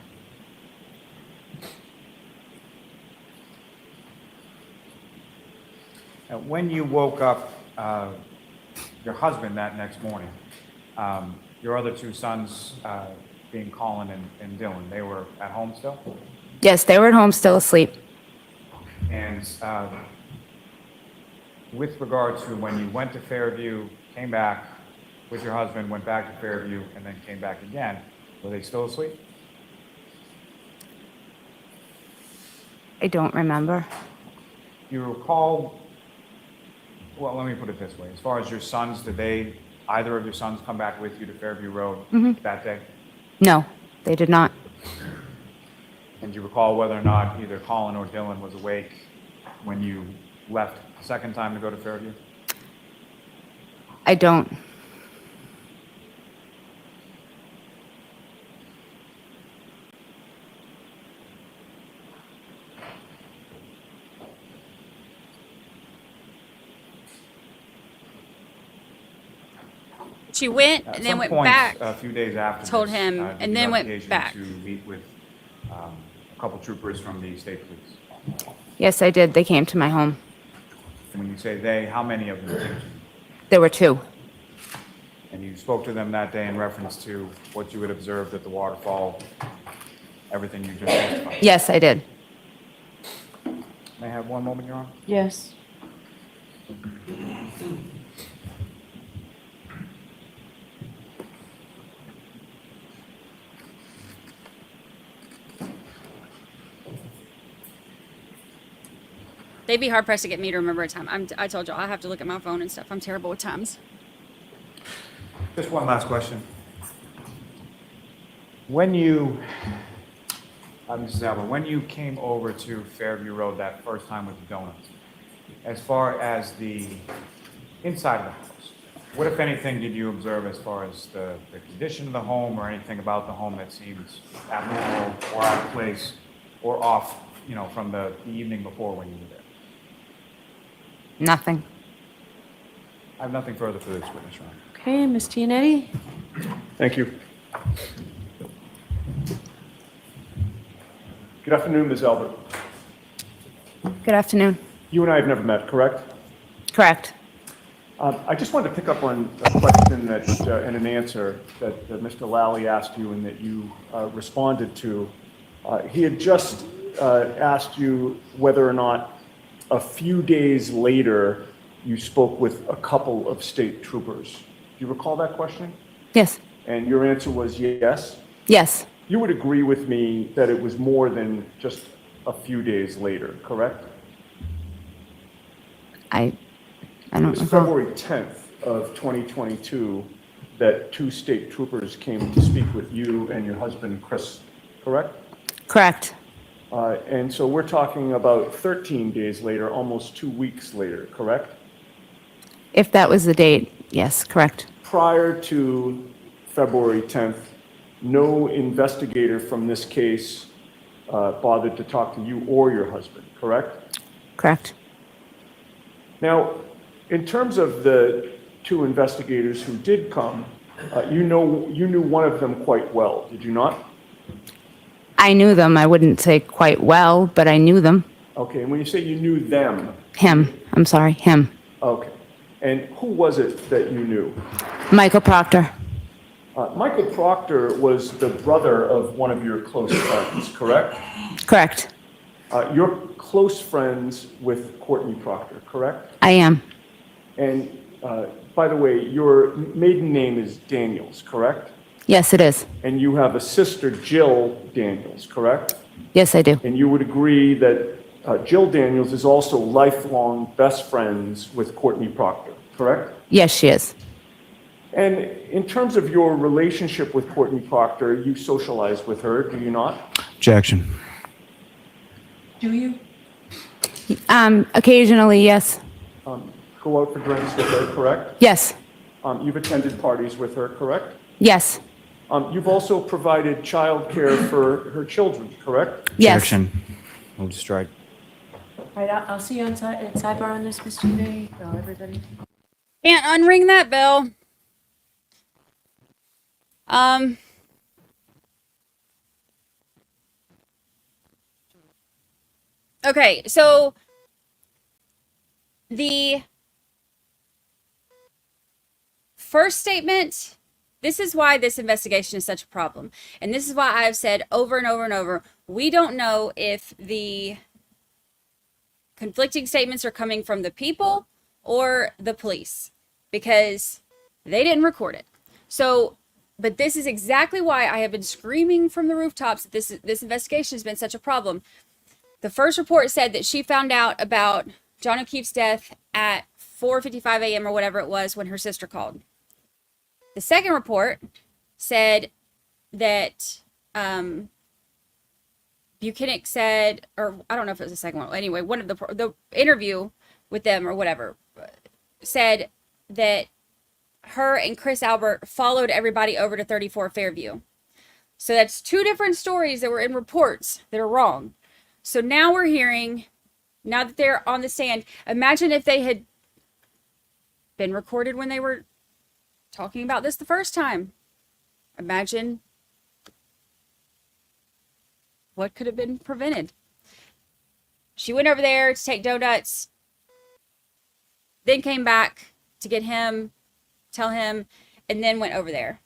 Now, when you woke up your husband that next morning, your other two sons, being Colin and Dylan, they were at home still? Yes, they were at home still asleep. And with regard to when you went to Fairview, came back with your husband, went back to Fairview, and then came back again, were they still asleep? I don't remember. You recall, well, let me put it this way. As far as your sons, did either of your sons come back with you to Fairview Road that day? No, they did not. And do you recall whether or not either Colin or Dylan was awake when you left the second time to go to Fairview? I don't. She went and then went back. A few days after Told this, him, did and you then have went occasion back. to meet with a couple troopers from the state police? Yes, I did. They came to my home. And when you say they, how many of them came to you? There were two. And you spoke to them that day in reference to what you had observed at the waterfall, everything you just testified? Yes, I did. May I have one moment, Your Honor? Yes. They'd be hard pressed to get me to remember a time. I told y'all I have to look at my phone and stuff. I'm terrible with times. Just one last question. When you, Mrs. Albert, when you came over to Fairview Road that first time with the donuts, as far as the inside of the house, what, if anything, did you observe as far as the condition of the home or anything about the home that seems abnormal or out of place or off, from the evening before when you were there? Nothing. I have nothing further for this witness, Your Honor. Okay, Ms. Giannetti? Thank you. Good afternoon, Ms. Albert. Good afternoon. You and I have never met, correct? Correct. I just wanted to pick up on a question and an answer that Mr. Lally asked you and that you responded to. He had just asked you whether or not a few days later you spoke with a couple of state troopers. Do you recall that question? Yes. And your answer was yes? Yes. You would agree with me that it was more than just a few days later, correct? I don't It was recall. February 10th of 2022 that two state troopers came to speak with you and your husband, Chris, correct? Correct. And so we're talking about 13 days later, almost 2 weeks later, correct? If that was the date, yes, correct. Prior to February 10th, no investigator from this case bothered to talk to you or your husband, correct? Correct. Now, in terms of the two investigators who did come, you knew one of them quite well, did you not? I knew them. I wouldn't say quite well, but I knew them. Okay, and when you say you knew them? Him. I'm sorry, him. Okay. And who was it that you knew? Michael Proctor. Michael Proctor was the brother of one of your close friends, correct? Correct. You're close friends with Courtney Proctor, correct? I am. And by the way, your maiden name is Daniels, correct? Yes, it is. And you have a sister, Jill Daniels, correct? Yes, I do. And you would agree that Jill Daniels is also lifelong best friends with Courtney Proctor, correct? Yes, she is. And in terms of your relationship with Courtney Proctor, you socialize with her, do you not? Objection. Do you? Occasionally, yes. Go out for drinks with her, correct? Yes. You've attended parties with her, correct? Yes. You've also provided childcare for her children, correct? Yes. Objection. Move to strike. All right, I'll see you on sidebar on this, Ms. Giannetti. Oh, everybody. Can't unring that bell. Okay, so the first statement, this is why this investigation is such a problem. And this is why I've said over and over and over, we don't know if the conflicting statements are coming from the people or the police because they didn't record it. So, but this is exactly why I have been screaming from the rooftops that this investigation has been such a problem. The first report said that she found out about John O'Keefe's death at 4:55 a.m. or whatever it was when her sister called. The second report said that Buchanan said, or I don't know if it was the second one. Anyway, one of the interview with them or whatever said that her and Chris Albert followed everybody over to 34 Fairview. So that's two different stories that were in reports that are wrong. So now we're hearing, now that they're on the stand, imagine if they had been recorded when they were talking about this the first time. Imagine what could have been prevented. She went over there to take donuts, then came back to get him, tell him, and then went over there.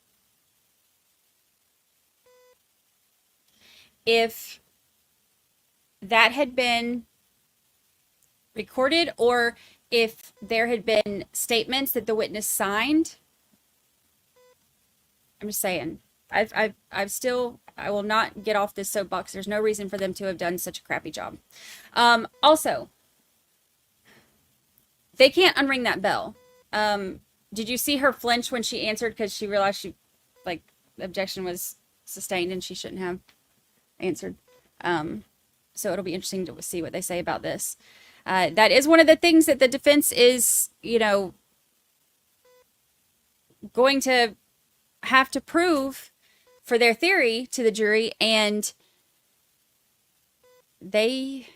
If that had been recorded, or if there had been statements that the witness signed. I'm just saying, I will not get off this soapbox. There's no reason for them to have done such a crappy job. Also, they can't unring that bell. Did you see her flinch when she answered because she realized the objection was sustained and she shouldn't have answered? So it'll be interesting to see what they say about this. That is one of the things that the defense is, going to have to prove for their theory to the jury, and they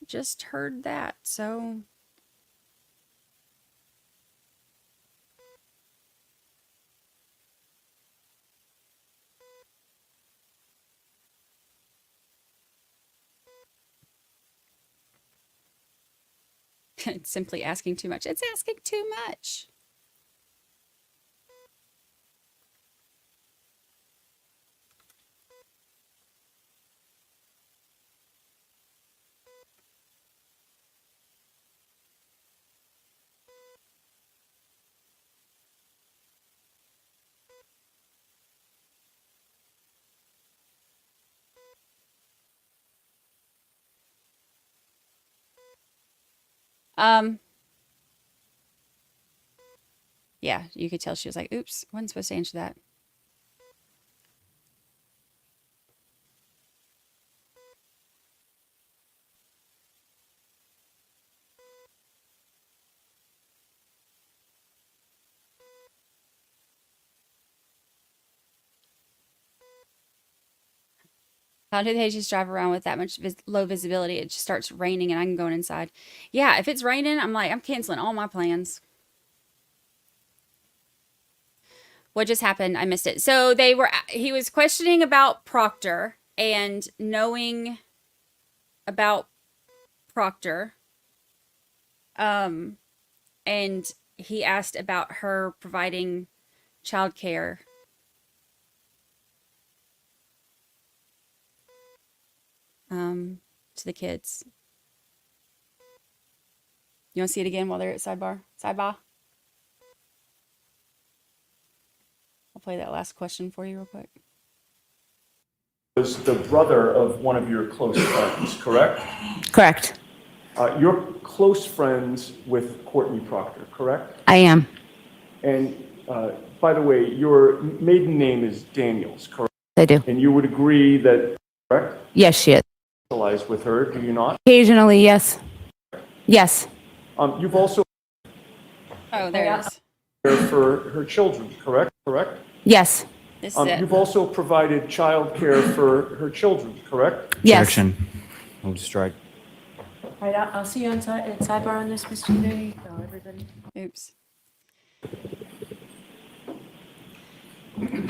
just heard that. So it's simply asking too much. It's asking too much. Yeah, you could tell she was like, oops, wasn't supposed to answer that. How do they just drive around with that much low visibility? It just starts raining and I'm going inside. Yeah, if it's raining, I'm canceling all my plans. What just happened? I missed it. So he was questioning about Proctor and knowing about Proctor. And he asked about her providing childcare. To the kids. You want to see it again while they're at sidebar? Sidebar? I'll play that last question for you real quick. Was the brother of one of your close friends, correct? Correct. You're close friends with Courtney Proctor, correct? I am. And by the way, your maiden name is Daniels, correct? I do. And you would agree that, correct? Yes, she is. With her, do you not? Occasionally, yes. Yes. You've also Oh, there it is. cared for her children, correct? Correct? Yes. This is it. You've also provided child care for her children, correct? Yes. Objection. Move to strike. All right, I'll see you at sidebar on this, Mr. There you go, everybody. Oops.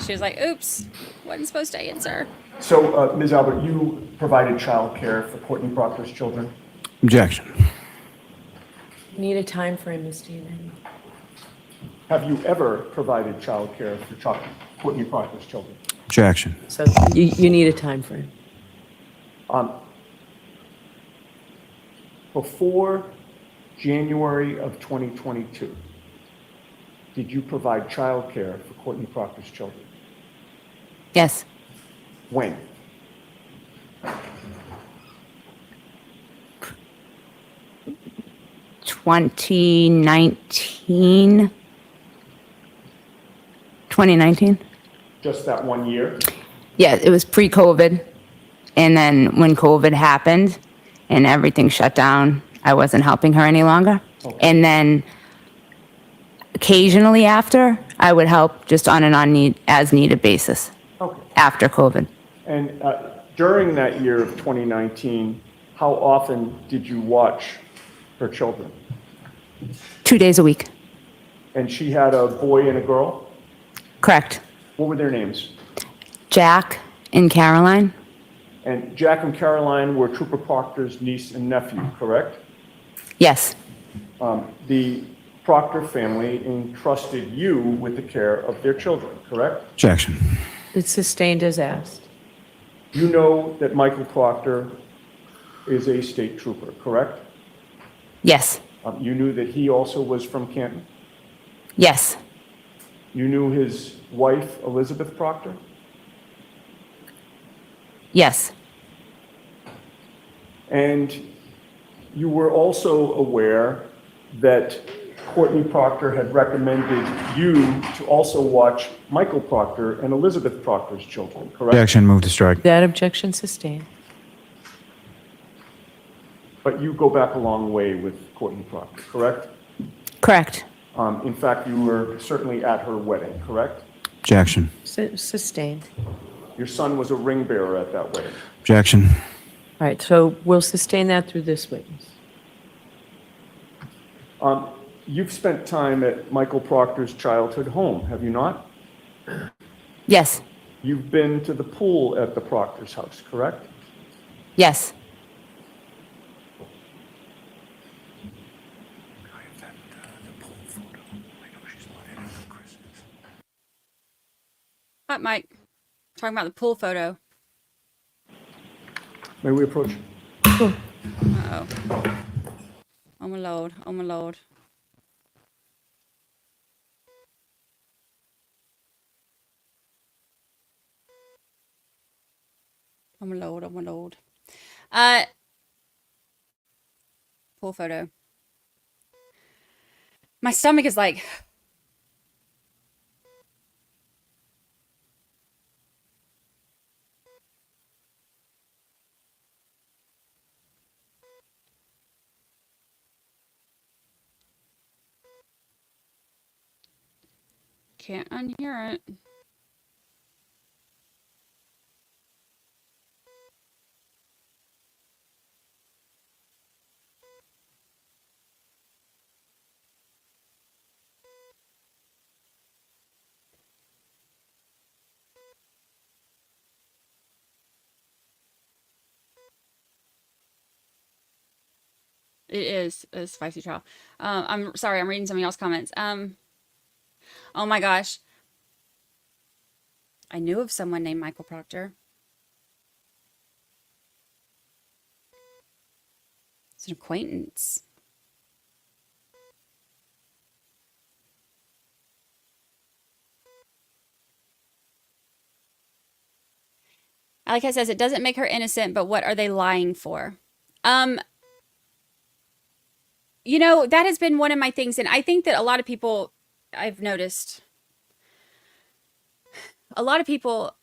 She was like, oops, wasn't supposed to answer. So, Ms. Albert, you provided child care for Courtney Proctor's children? Objection. You need a time frame, Mr. Unani. Have you ever provided child care for Courtney Proctor's children? Objection. So you need a time frame. Before January of 2022, did you provide child care for Courtney Proctor's children? Yes. When? $2019. Just that 1 year? Yeah, it was pre-COVID. And then when COVID happened and everything shut down, I wasn't helping her any longer. Okay. And then occasionally after, I would help just on an as-needed basis. Okay. After COVID. And during that year of 2019, how often did you watch her children? 2 days a week. And she had a boy and a girl? Correct. What were their names? Jack and Caroline. And Jack and Caroline were Trooper Proctor's niece and nephew, correct? Yes. The Proctor family entrusted you with the care of their children, correct? Objection. It's sustained as asked. You know that Michael Proctor is a state trooper, correct? Yes. You knew that he also was from Canton? Yes. You knew his wife, Elizabeth Proctor? Yes. And you were also aware that Courtney Proctor had recommended you to also watch Michael Proctor and Elizabeth Proctor's children, correct? Objection, move to strike. That objection sustained. But you go back a long way with Courtney Proctor, correct? Correct. In fact, you were certainly at her wedding, correct? Objection. Sustained. Your son was a ring bearer at that wedding. Objection. All right, so we'll sustain that through this witness. You've spent time at Michael Proctor's childhood home, have you not? Yes. You've been to the pool at the Proctor's house, correct? Yes. Hi, Mike. Talking about the pool photo. May we approach? Uh-oh. Oh my lord. Oh my lord. Oh my lord. Oh my lord. Pool photo. My stomach is like... Can't unhear it. It is a spicy trial. I'm sorry, I'm reading somebody else's comments. Oh my gosh. I knew of someone named Michael Proctor. It's an acquaintance. Alika says it doesn't make her innocent, but what are they lying for? You know, that has been one of my things, and I think that a lot of people, I've noticed, a lot of people,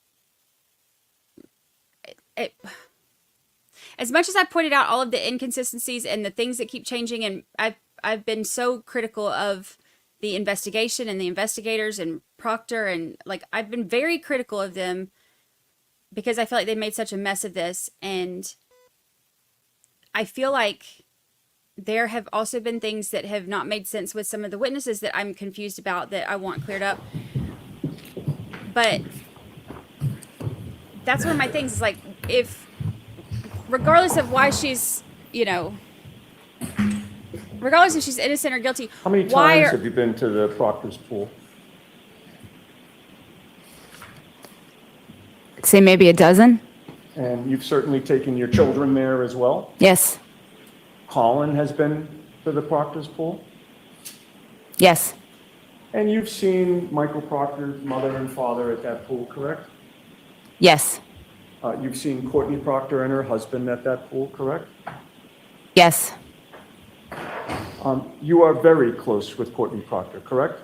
as much as I pointed out all of the inconsistencies and the things that keep changing, and I've been so critical of the investigation and the investigators and Proctor, and like I've been very critical of them because I feel like they made such a mess of this, and I feel like there have also been things that have not made sense with some of the witnesses that I'm confused about that I want cleared up. But that's one of my things is like, if, regardless of why she's, you know, regardless if she's innocent or guilty, How many times have you been to the Proctor's pool? I'd say maybe a dozen. And you've certainly taken your children there as well? Yes. Colin has been to the Proctor's pool? Yes. And you've seen Michael Proctor's mother and father at that pool, correct? Yes. You've seen Courtney Proctor and her husband at that pool, correct? Yes. You are very close with Courtney Proctor, correct?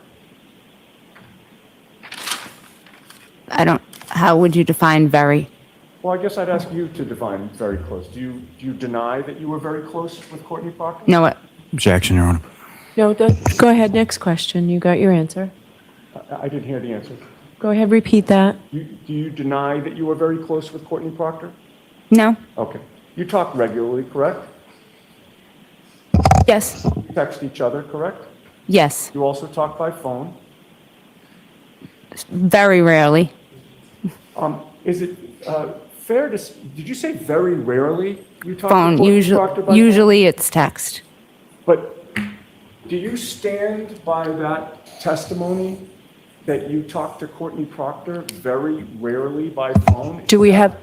How would you define very? Well, I guess I'd ask you to define very close. Do you deny that you were very close with Courtney Proctor? No, what? Objection, Your Honor. No, go ahead, next question. You got your answer. I didn't hear the answer. Go ahead, repeat that. Do you deny that you were very close with Courtney Proctor? No. Okay. You talk regularly, correct? Yes. You text each other, correct? Yes. You also talk by phone? Very rarely. Is it fair to, did you say very rarely you talk Phone. to Courtney Proctor by phone? Usually it's text. But do you stand by that testimony that you talk to Courtney Proctor very rarely by phone? Do we have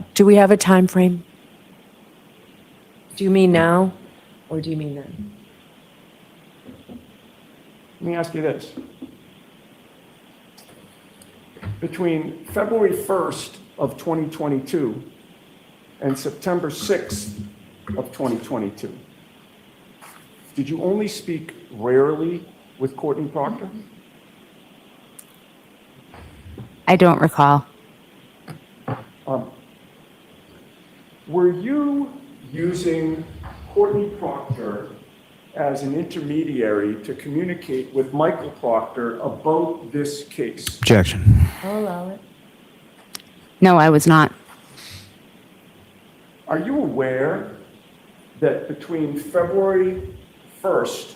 a time frame? Do you mean now or do you mean then? Let me ask you this. Between February 1st of 2022 and September 6th of 2022, did you only speak rarely with Courtney Proctor? I don't recall. Were you using Courtney Proctor as an intermediary to communicate with Michael Proctor about this case? Objection. I'll allow it. No, I was not. Are you aware that between February 1st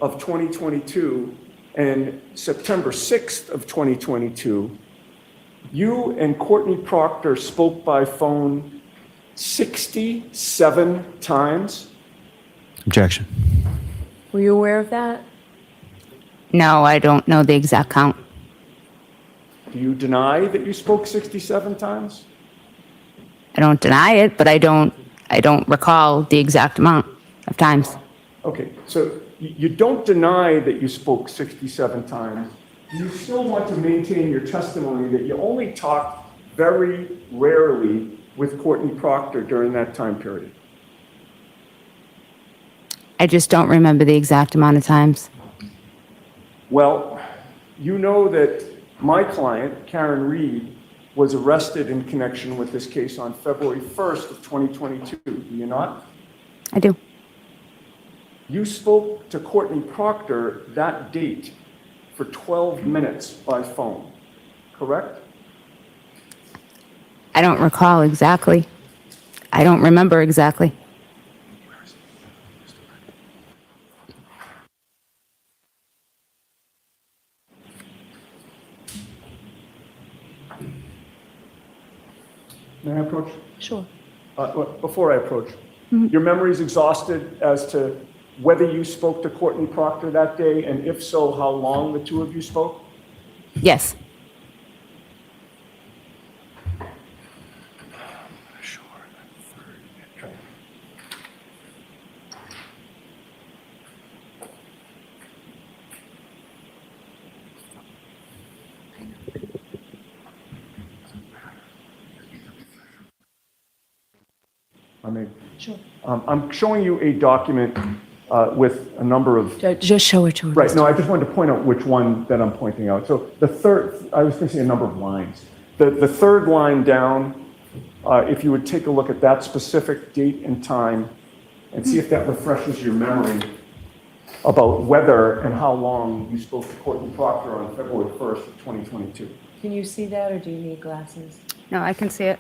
of 2022 and September 6th of 2022, you and Courtney Proctor spoke by phone 67 times? Objection. Were you aware of that? No, I don't know the exact count. Do you deny that you spoke 67 times? I don't deny it, but I don't recall the exact amount of times. Okay, so you don't deny that you spoke 67 times. Do you still want to maintain your testimony that you only talked very rarely with Courtney Proctor during that time period? I just don't remember the exact amount of times. Well, you know that my client, Karen Reed, was arrested in connection with this case on February 1st of 2022, do you not? I do. You spoke to Courtney Proctor that date for 12 minutes by phone, correct? I don't recall exactly. I don't remember exactly. May I approach? Sure. Before I approach, your memory's exhausted as to whether you spoke to Courtney Proctor that day, and if so, how long the two of you spoke? Yes. I mean, Sure. I'm showing you a document with a number of... Just show it to her. Right, no, I just wanted to point out which one that I'm pointing out. So the third, I was going to say a number of lines. The third line down, if you would take a look at that specific date and time and see if that refreshes your memory about whether and how long you spoke to Courtney Proctor on February 1st of 2022. Can you see that, or do you need glasses? No, I can see it.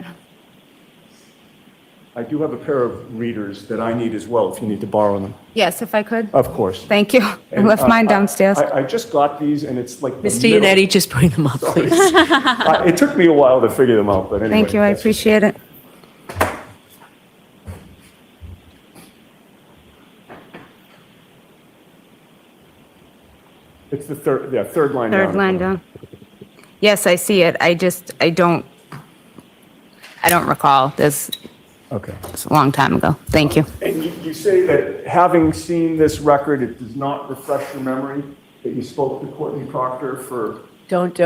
I do have a pair of readers that I need as well, if you need to borrow them. Yes, if I could. Of course. Thank you. I And, left mine downstairs. I just got these, and it's like the Misty and middle- Eddie, just bring them up, Sorry. please. It took me a while to figure them out, but anyway. Thank you, I that's- appreciate it. It's the third line down. Third line down. Yes, I see it. I don't recall. Okay. It's a long time ago. Thank you. And you say that having seen this record, it does not refresh your memory that you spoke to Courtney Proctor for... Don't,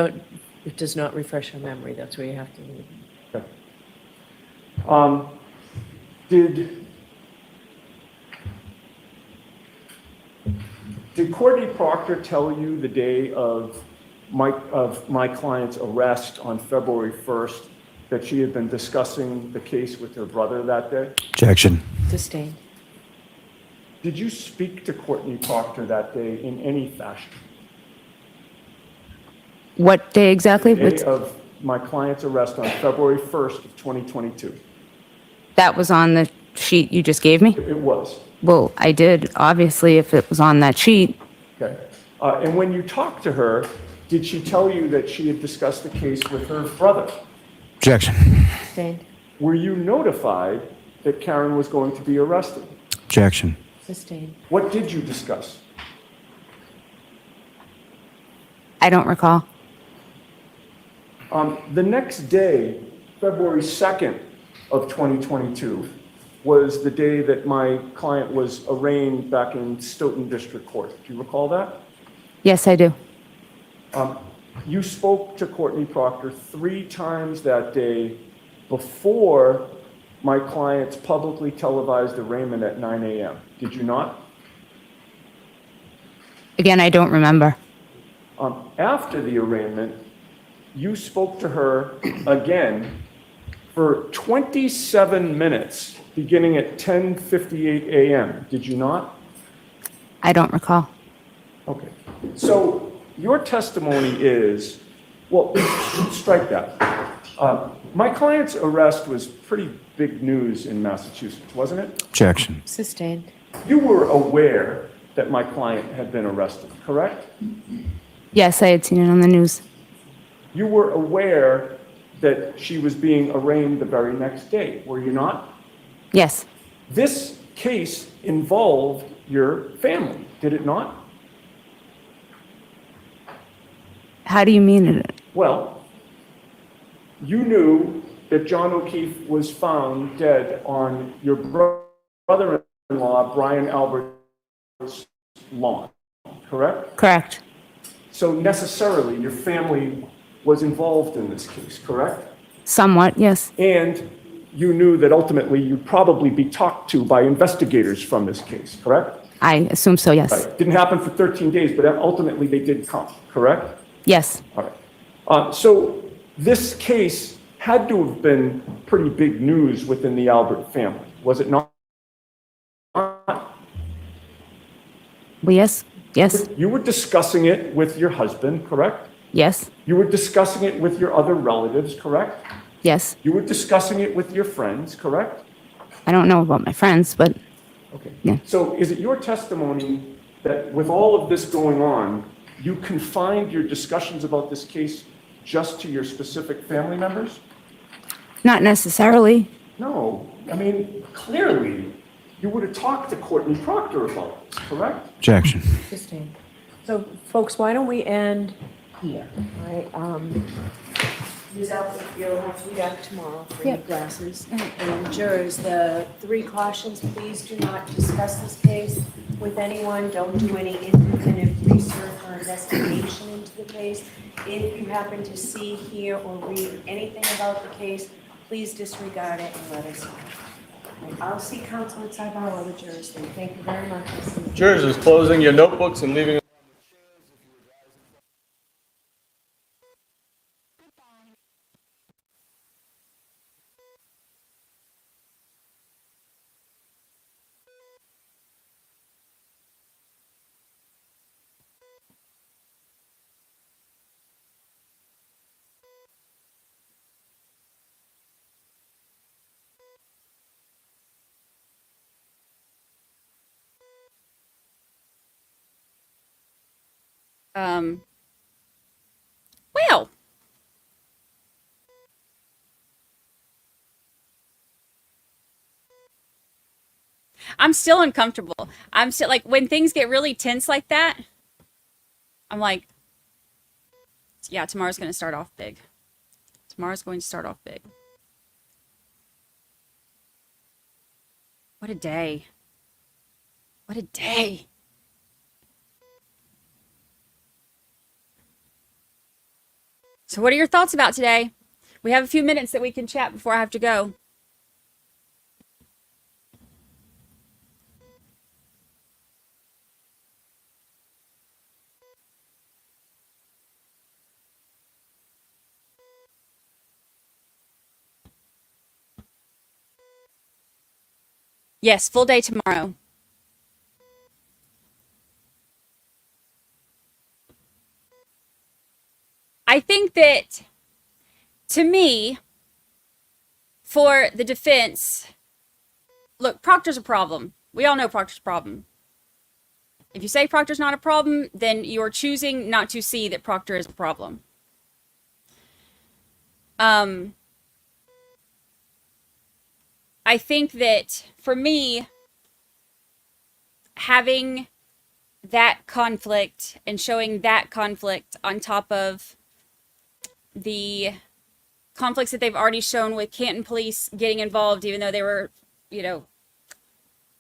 it does not refresh your memory. That's where you have to leave. Okay. Did Courtney Proctor tell you the day of my client's arrest on February 1st that she had been discussing the case with her brother that day? Objection. Sustained. Did you speak to Courtney Proctor that day in any fashion? What day exactly? The day of my client's arrest on February 1st of 2022. That was on the sheet you just gave me? It was. Well, I did, obviously, if it was on that sheet. Okay. And when you talked to her, did she tell you that she had discussed the case with her brother? Objection. Sustained. Were you notified that Karen was going to be arrested? Objection. Sustained. What did you discuss? I don't recall. The next day, February 2nd of 2022, was the day that my client was arraigned back in Stoughton District Court. Do you recall that? Yes, I do. You spoke to Courtney Proctor 3 times that day before my client's publicly televised arraignment at 9 a.m. Did you not? Again, I don't remember. After the arraignment, you spoke to her again for 27 minutes, beginning at 10:58 a.m. Did you not? I don't recall. Okay. So your testimony is, well, strike that. My client's arrest was pretty big news in Massachusetts, wasn't it? Objection. Sustained. You were aware that my client had been arrested, correct? Yes, I had seen it on the news. You were aware that she was being arraigned the very next day, were you not? Yes. This case involved your family, did it not? How do you mean it? Well, you knew that John O'Keefe was found dead on your brother-in-law, Brian Albert's lawn, correct? Correct. So necessarily, your family was involved in this case, correct? Somewhat, yes. And you knew that ultimately you'd probably be talked to by investigators from this case, correct? I assume so, yes. Right. Didn't happen for 13 days, but ultimately they did come, correct? Yes. All right. So this case had to have been pretty big news within the Albert family, was it not? Well, yes. Yes. You were discussing it with your husband, correct? Yes. You were discussing it with your other relatives, correct? Yes. You were discussing it with your friends, correct? I don't know about my friends, but Okay. yeah. So is it your testimony that with all of this going on, you confined your discussions about this case just to your specific family members? Not necessarily. No. I mean, clearly, you would have talked to Courtney Proctor about this, correct? Objection. Sustained. So, folks, why don't we end here, right? Ms. Alpert, you'll have to be back tomorrow for your glasses. And jurors, the 3 cautions, please do not discuss this case with anyone. Don't do any independent research or investigation into the case. If you happen to see, hear, or read anything about the case, please disregard it and let us know. And I'll see counsel at sidebar or the jurors. Thank you very much. Jurors is closing your notebooks and leaving. Well, I'm still uncomfortable. I'm still like, when things get really tense like that, I'm like, yeah, tomorrow's going to start off big. Tomorrow's going to start off big. What a day. What a day. So what are your thoughts about today? We have a few minutes that we can chat before I have to go. Yes, full day tomorrow. I think that, to me, for the defense, look, Proctor's a problem. We all know Proctor's a problem. If you say Proctor's not a problem, then you're choosing not to see that Proctor is a problem. I think that, for me, having that conflict and showing that conflict on top of the conflicts that they've already shown with Canton police getting involved, even though they were, you know,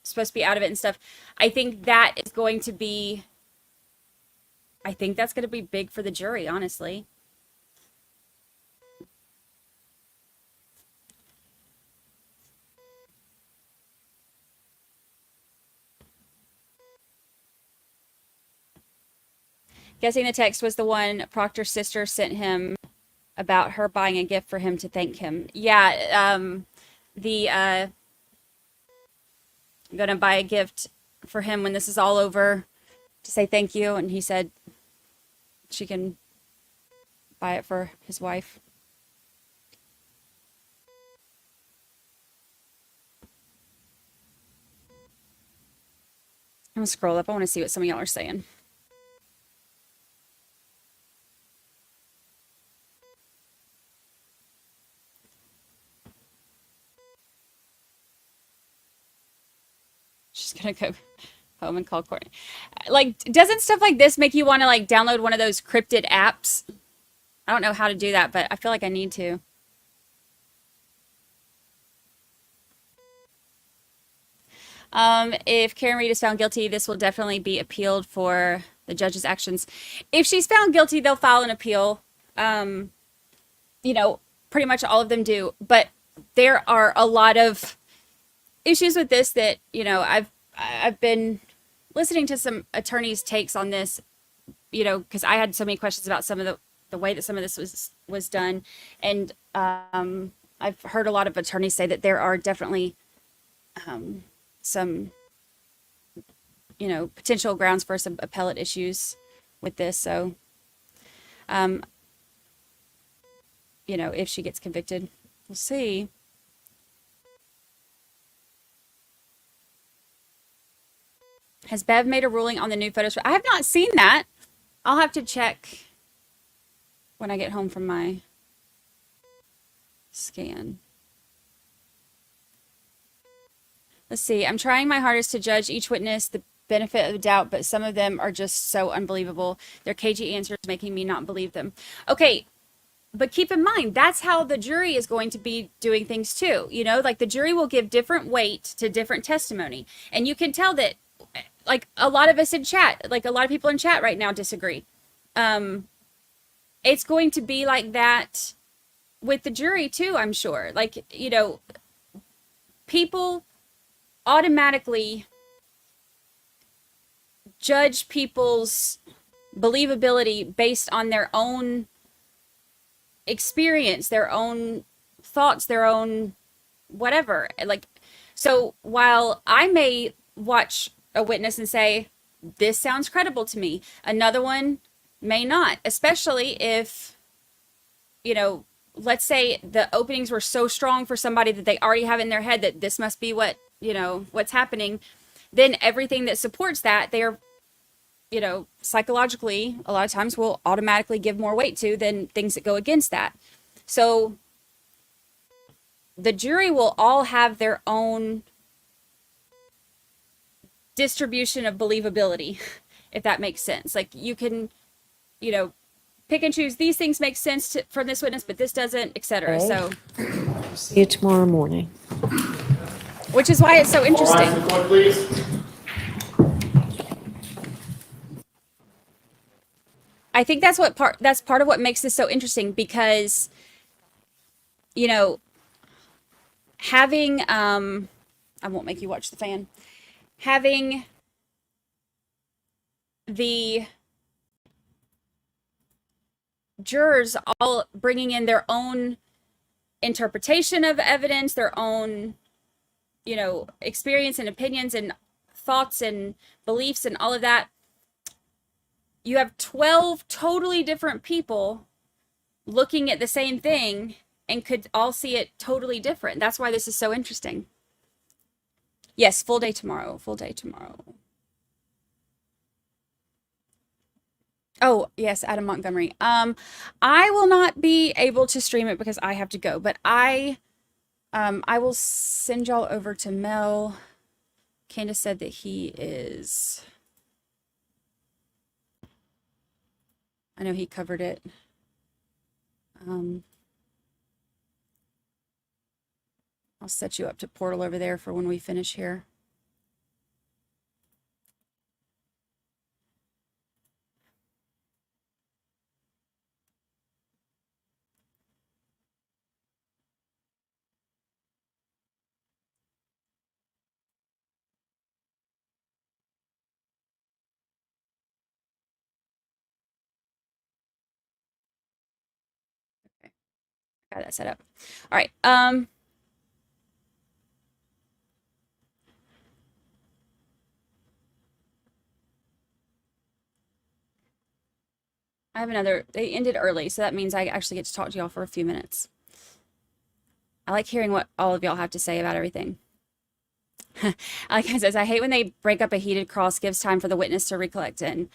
supposed to be out of it and stuff. I think that is going to be, I think that's going to be big for the jury, honestly. Guessing the text was the one Proctor's sister sent him about her buying a gift for him to thank him. Yeah, I'm gonna buy a gift for him when this is all over to say thank you, and he said she can buy it for his wife. I'm gonna scroll up. I want to see what some of y'all are saying. She's gonna go home and call Courtney. Like, doesn't stuff like this make you want to like download one of those cryptid apps? I don't know how to do that, but I feel like I need to. If Karen Reed is found guilty, this will definitely be appealed for the judge's actions. If she's found guilty, they'll file an appeal. You know, pretty much all of them do. But there are a lot of issues with this that, you know, I've been listening to some attorneys' takes on this, you know, because I had so many questions about some of the way that some of this was done. And I've heard a lot of attorneys say that there are definitely some, you know, potential grounds for some appellate issues with this. So, you know, if she gets convicted, we'll see. Has Bev made a ruling on the new photos? I have not seen that. I'll have to check when I get home from my scan. Let's see. I'm trying my hardest to judge each witness the benefit of the doubt, but some of them are just so unbelievable. Their cagey answers making me not believe them. Okay, but keep in mind, that's how the jury is going to be doing things too. You know, like the jury will give different weight to different testimony. And you can tell that, like a lot of us in chat, like a lot of people in chat right now disagree. It's going to be like that with the jury too, I'm sure. Like, you know, people automatically judge people's believability based on their own experience, their own thoughts, their own whatever. Like, so while I may watch a witness and say, this sounds credible to me, another one may not, especially if, you know, let's say the openings were so strong for somebody that they already have in their head that this must be what, you know, what's happening. Then everything that supports that, they're, you know, psychologically, a lot of times will automatically give more weight to than things that go against that. So the jury will all have their own distribution of believability, if that makes sense. Like you can, you know, pick and choose. These things make sense from this witness, but this doesn't, etc. Okay. So See you tomorrow morning. Which is why it's so interesting. All rise, court, please. I think that's part of what makes this so interesting, because, you know, having I won't make you watch the fan. Having the jurors all bringing in their own interpretation of evidence, their own, you know, experience and opinions and thoughts and beliefs and all of that. You have 12 totally different people looking at the same thing and could all see it totally different. That's why this is so interesting. Yes, full day tomorrow. Full day tomorrow. Oh, yes, Adam Montgomery. I will not be able to stream it because I have to go, but I will send y'all over to Mel. Candace said that he is, I know he covered it. I'll set you up to Portal over there for when we finish here. Got that set up. All right. I have another, they ended early, so that means I actually get to talk to y'all for a few minutes. I like hearing what all of y'all have to say about everything. Like I says, I hate when they break up a heated cross, gives time for the witness to recollect and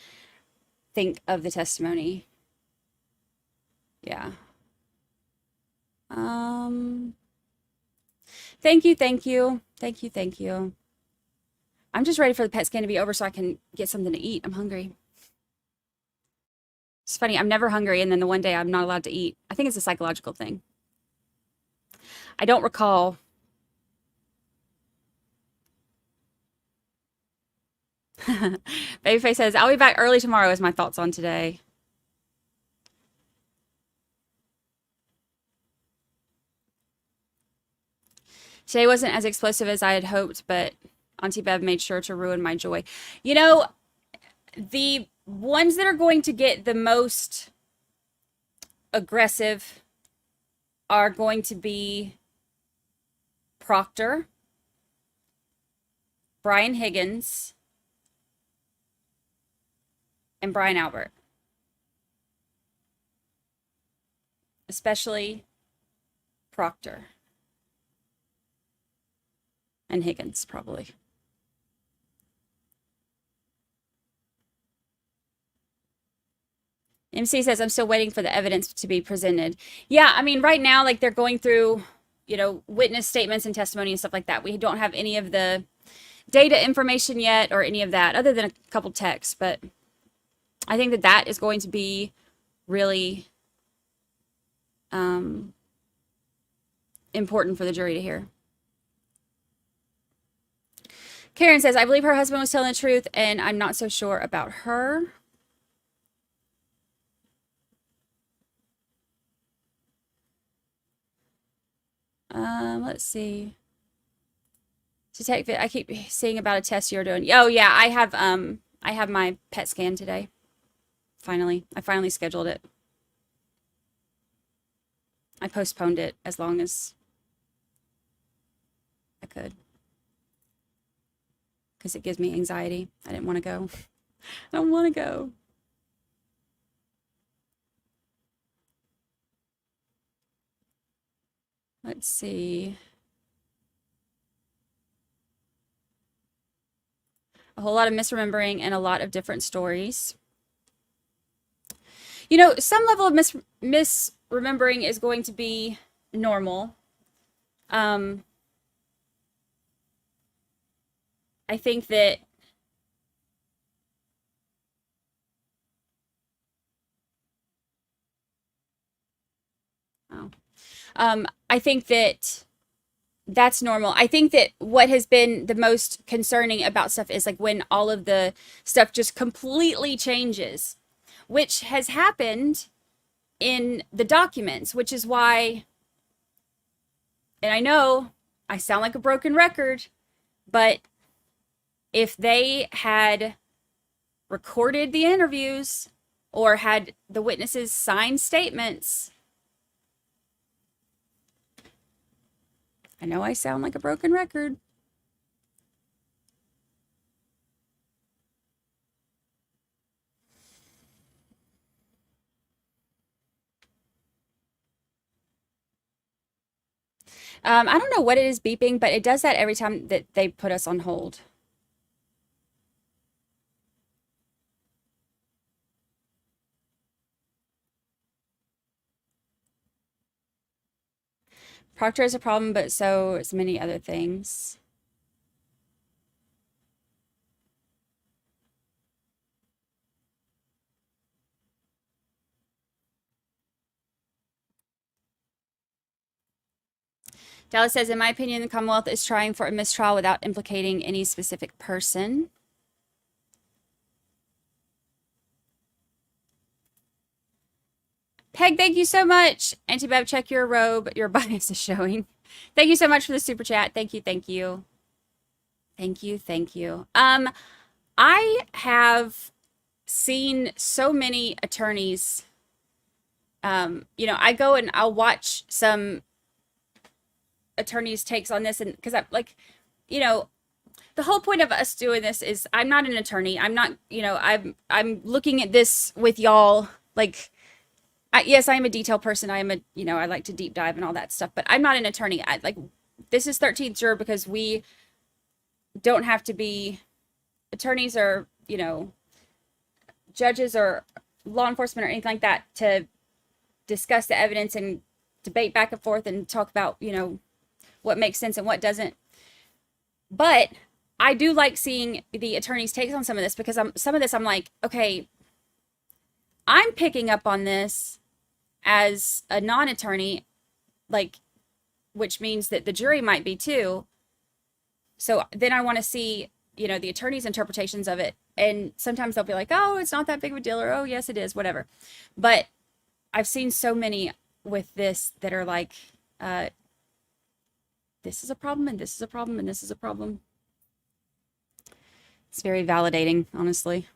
think of the testimony. Yeah. Thank you, thank you. Thank you, thank you. I'm just ready for the PET scan to be over so I can get something to eat. I'm hungry. It's funny, I'm never hungry, and then the one day I'm not allowed to eat. I think it's a psychological thing. I don't recall. Babyface says, I'll be back early tomorrow is my thoughts on today. Today wasn't as explosive as I had hoped, but Auntie Bev made sure to ruin my joy. You know, the ones that are going to get the most aggressive are going to be Proctor, Brian Higgins, and Brian Albert. Especially Proctor. And Higgins, probably. MC says, I'm still waiting for the evidence to be presented. Yeah, I mean, right now, like, they're going through, you know, witness statements and testimony and stuff like that. We don't have any of the data information yet or any of that, other than a couple texts. But I think that that is going to be really important for the jury to hear. Karen says, I believe her husband was telling the truth, and I'm not so sure about her. Let's see. Detective, I keep seeing about a test you're doing. Oh yeah, I have my PET scan today. Finally, I finally scheduled it. I postponed it as long as I could because it gives me anxiety. I didn't want to go. I don't want to go. Let's see. A whole lot of misremembering and a lot of different stories. You know, some level of misremembering is going to be normal. I think that I think that that's normal. I think that what has been the most concerning about stuff is like when all of the stuff just completely changes, which has happened in the documents, which is why, and I know I sound like a broken record, but if they had recorded the interviews or had the witnesses sign statements, I know I sound like a broken record. I don't know what it is beeping, but it does that every time that they put us on hold. Proctor is a problem, but so is many other things. Dallas says, in my opinion, the Commonwealth is trying for a mistrial without implicating any specific person. Peg, thank you so much. Auntie Bev, check your robe. Your bias is showing. Thank you so much for the super chat. Thank you, thank you. Thank you, thank you. I have seen so many attorneys You know, I go and I'll watch some attorneys' takes on this, and because I'm like, you know, the whole point of us doing this is I'm not an attorney. I'm not, you know, I'm looking at this with y'all. Like, yes, I am a detail person. I am a, you know, I like to deep dive and all that stuff, but I'm not an attorney. This is 13th juror because we don't have to be attorneys or, you know, judges or law enforcement or anything like that to discuss the evidence and debate back and forth and talk about, you know, what makes sense and what doesn't. But I do like seeing the attorney's takes on some of this, because some of this I'm like, okay, I'm picking up on this as a non-attorney, like, which means that the jury might be too. So then I want to see, you know, the attorney's interpretations of it. And sometimes they'll be like, oh, it's not that big of a deal, or, oh, yes, it is, whatever. But I've seen so many with this that are like, this is a problem, and this is a problem, and this is a problem. It's very validating, honestly.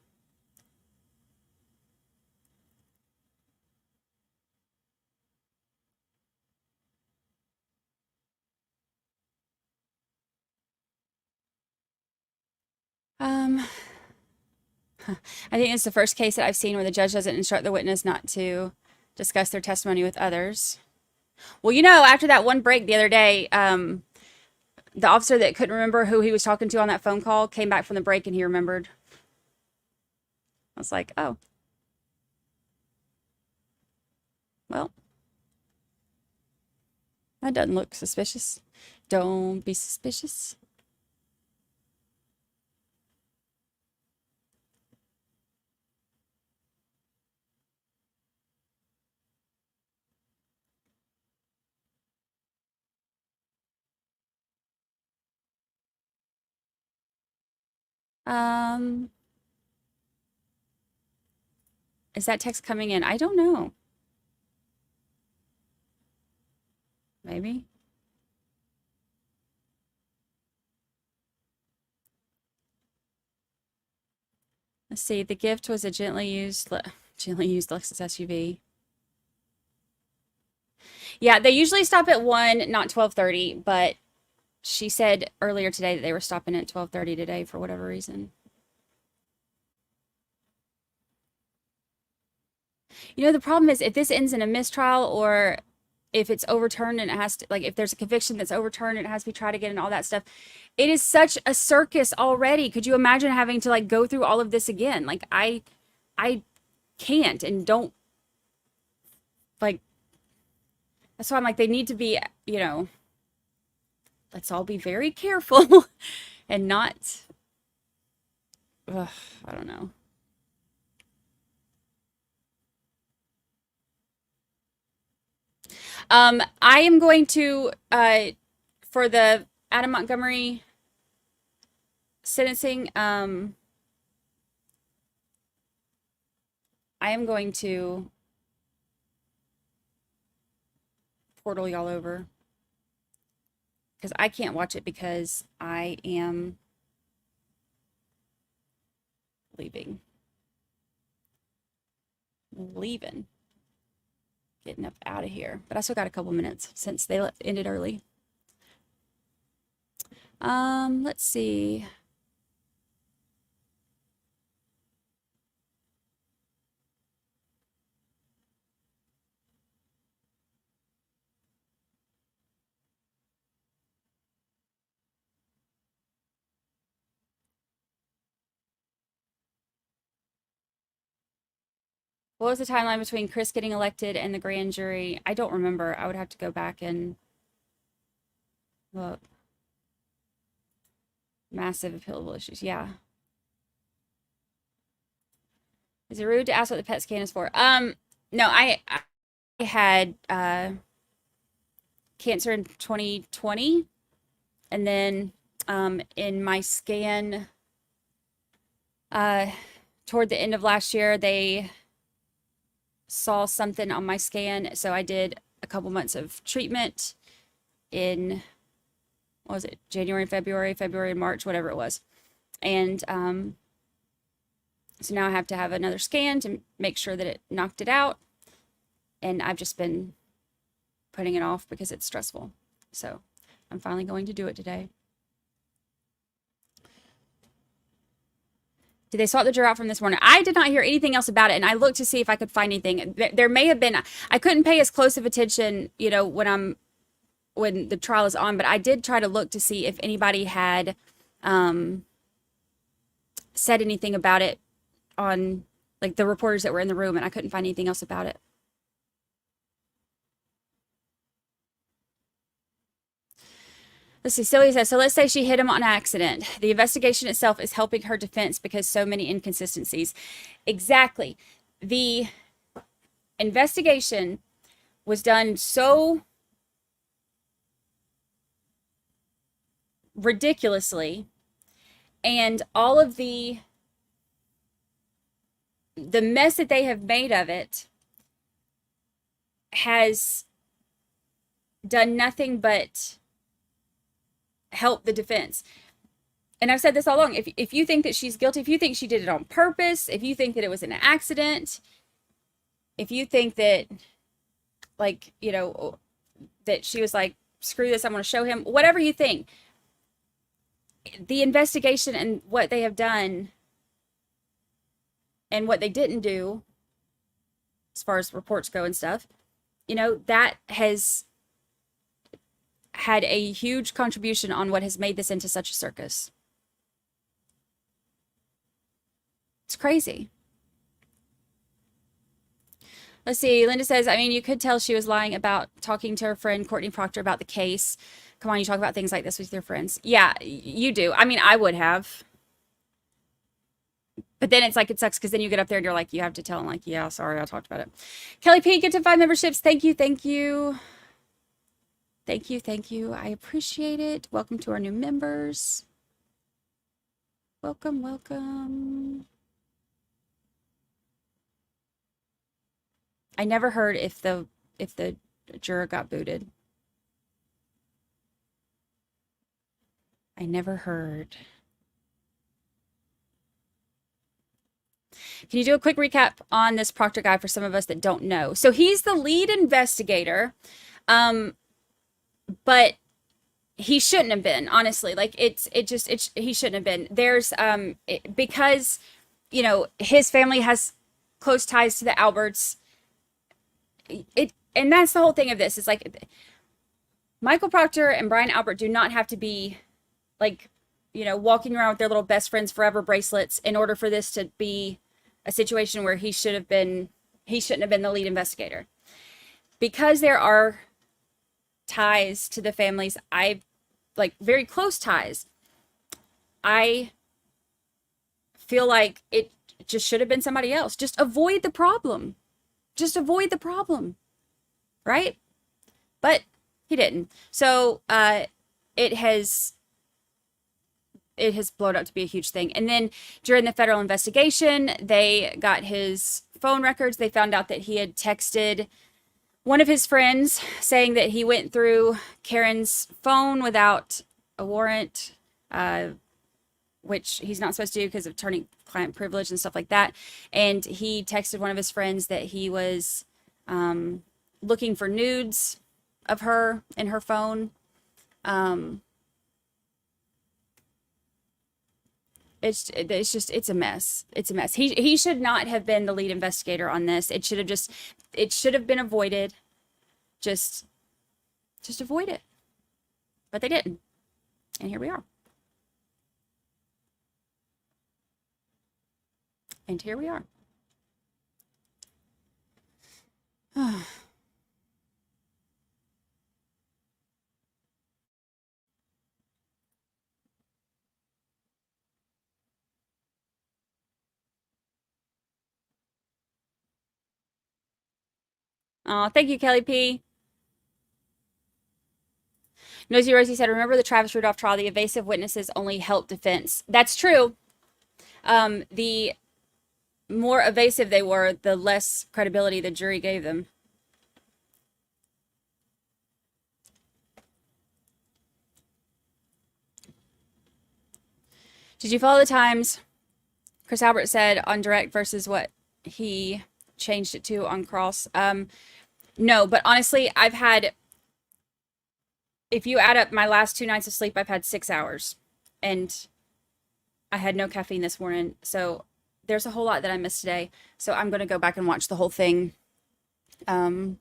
I think it's the first case that I've seen where the judge doesn't instruct the witness not to discuss their testimony with others. Well, you know, after that one break the other day, the officer that couldn't remember who he was talking to on that phone call came back from the break and he remembered. I was like, oh. Well, that doesn't look suspicious. Don't be suspicious. Is that text coming in? I don't know. Maybe. Let's see. The gift was a gently used Lexus SUV. Yeah, they usually stop at 1, not 12:30, but she said earlier today that they were stopping at 12:30 today for whatever reason. You know, the problem is if this ends in a mistrial, or if it's overturned and it has to, like, if there's a conviction that's overturned and it has to be tried again and all that stuff, it is such a circus already. Could you imagine having to, like, go through all of this again? Like, I can't and don't, like, that's why I'm like, they need to be, you know, let's all be very careful and not, I don't know. I am going to, for the Adam Montgomery sentencing, I am going to portal y'all over, because I can't watch it because I am leaving. Getting up out of here, but I still got a couple minutes since they ended early. Let's see. What was the timeline between Chris getting elected and the grand jury? I don't remember. I would have to go back and look. Massive appealable issues. Yeah. Is it rude to ask what the PET scan is for? No, I had cancer in 2020, and then in my scan toward the end of last year, they saw something on my scan, so I did a couple months of treatment in, what was it, January and February and March, whatever it was. And so now I have to have another scan to make sure that it knocked it out. and I've just been putting it off because it's stressful. So I'm finally going to do it today. Did they swap the juror out from this morning? I did not hear anything else about it, and I looked to see if I could find anything. There may have been. I couldn't pay as close of attention, you know, when the trial is on, but I did try to look to see if anybody had said anything about it on, like, the reporters that were in the room, and I couldn't find anything else about it. Let's see, Sylvia says, so let's say she hit him on accident. The investigation itself is helping her defense because so many inconsistencies. Exactly. The investigation was done so ridiculously, and all of the mess that they have made of it has done nothing but help the defense. And I've said this all along. If you think that she's guilty, if you think she did it on purpose, if you think that it was an accident, if you think that, like, you know, that she was like, screw this, I'm going to show him, whatever you think, the investigation and what they have done and what they didn't do, as far as reports go and stuff, you know, that has had a huge contribution on what has made this into such a circus. It's crazy. Let's see. Linda says, I mean, you could tell she was lying about talking to her friend Courtney Proctor about the case. Come on, you talk about things like this with your friends. Yeah, you do. I mean, I would have. But then it's like, it sucks because then you get up there and you're like, you have to tell them, like, yeah, sorry, I talked about it. Kelly P, get to 5 memberships. Thank you, thank you. Thank you, thank you. I appreciate it. Welcome to our new members. Welcome, welcome. I never heard if the juror got booted. I never heard. Can you do a quick recap on this Proctor guy for some of us that don't know? So he's the lead investigator, but he shouldn't have been, honestly. Like, he shouldn't have been. There's because, you know, his family has close ties to the Alberts. And that's the whole thing of this. Is like, Michael Proctor and Brian Albert do not have to be, like, you know, walking around with their little best friends forever bracelets in order for this to be a situation where he shouldn't have been the lead investigator. Because there are ties to the families, like very close ties, I feel like it just should have been somebody else. Just avoid the problem. Just avoid the problem, right? But he didn't. So it has blown up to be a huge thing. And then during the federal investigation, they got his phone records. They found out that he had texted one of his friends saying that he went through Karen's phone without a warrant, which he's not supposed to do because of attorney-client privilege and stuff like that. And he texted one of his friends that he was looking for nudes of her in her phone. It's a mess. It's a mess. He should not have been the lead investigator on this. It should have been avoided. Just avoid it. But they didn't. And here we are. And here we are. Oh, thank you, Kelly P. Nosy Rosie said, remember the Travis Rudolph trial, the evasive witnesses only helped defense. That's true. The more evasive they were, the less credibility the jury gave them. Did you follow the times Chris Albert said on direct versus what he changed it to on cross? No, but honestly, if you add up my last 2 nights of sleep, I've had 6 hours. And I had no caffeine this morning. So there's a whole lot that I missed today. So I'm going to go back and watch the whole thing when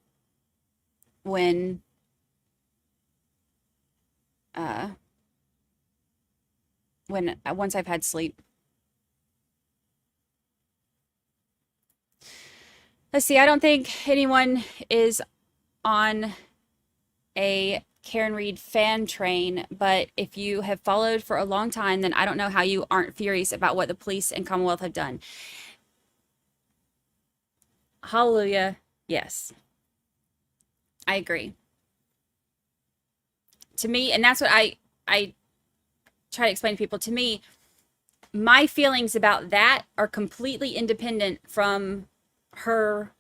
once I've had sleep. Let's see. I don't think anyone is on a Karen Reed fan train, but if you have followed for a long time, then I don't know how you aren't furious about what the police and Commonwealth have done. Hallelujah. Yes. I agree. To me, and that's what I try to explain to people. To me, my feelings about that are completely independent from her,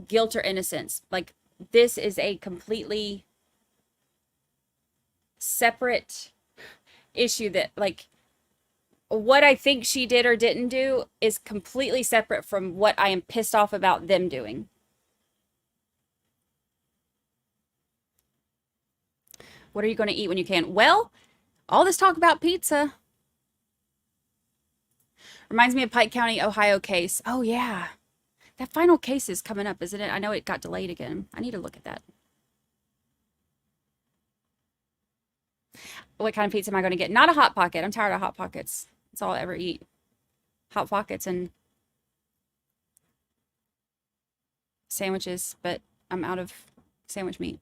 guilt or innocence. Like, this is a completely separate issue that, like, what I think she did or didn't do is completely separate from what I am pissed off about them doing. What are you going to eat when you can? Well, all this talk about pizza reminds me of Pike County, Ohio case. Oh, yeah. That final case is coming up, isn't it? I know it got delayed again. I need to look at that. What kind of pizza am I going to get? Not a Hot Pocket. I'm tired of Hot Pockets. That's all I ever eat. Hot Pockets and sandwiches, but I'm out of sandwich meat.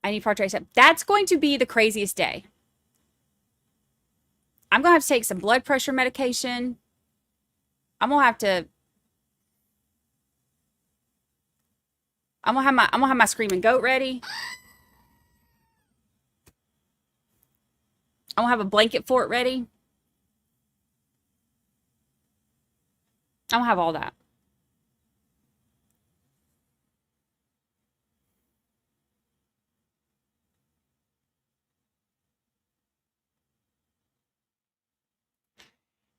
I need Prosecution. That's going to be the craziest day. I'm going to have to take some blood pressure medication. I'm gonna have my screaming goat ready. I'm gonna have a blanket fort ready. I'm gonna have all that.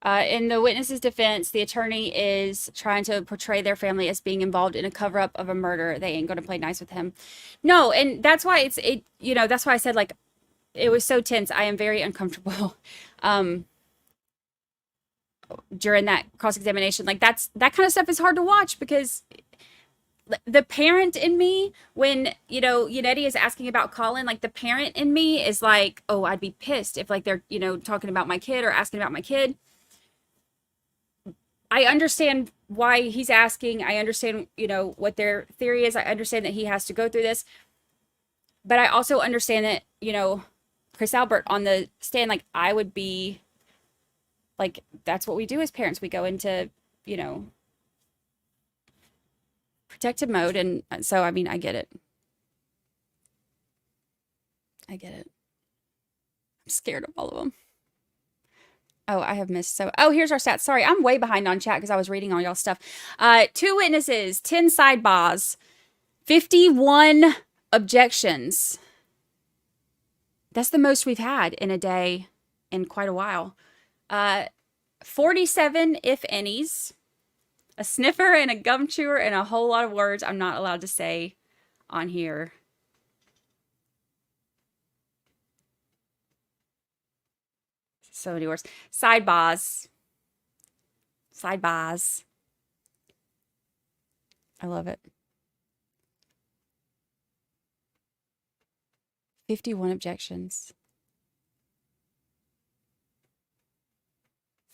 In the witness's defense, the attorney is trying to portray their family as being involved in a cover-up of a murder. They ain't gonna play nice with him. No, and that's why that's why I said, like, it was so tense. I am very uncomfortable during that cross-examination. Like, that kind of stuff is hard to watch because the parent in me, when, Yannetti is asking about Colin, like, the parent in me is like, oh, I'd be pissed if, like, they're, talking about my kid or asking about my kid. I understand why he's asking. I understand, what their theory is. I understand that he has to go through this. But I also understand that, Chris Albert on the stand, like, I would be, like, that's what we do as parents. We go into, protective mode. And so, I mean, I get it. I get it. I'm scared of all of them. Oh, I have missed. Here's our stats. Sorry, I'm way behind on chat because I was reading all y'all's stuff. 2 witnesses, 10 sidebars, 51 objections. That's the most we've had in a day in quite a while. 47 if any's, a sniffer and a gum chewer and a whole lot of words I'm not allowed to say on here. So many words. Sidebars. Sidebars. I love it. 51 objections.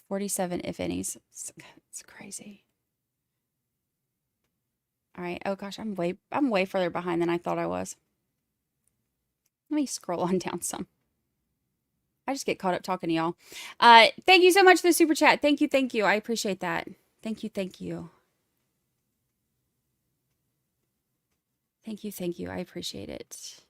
47 if any's. It's crazy. All right. Oh gosh, I'm way further behind than I thought I was. Let me scroll on down some. I just get caught up talking to y'all. Thank you so much for the super chat. Thank you. Thank you. I appreciate that. Thank you. Thank you. Thank you. Thank you. I appreciate it.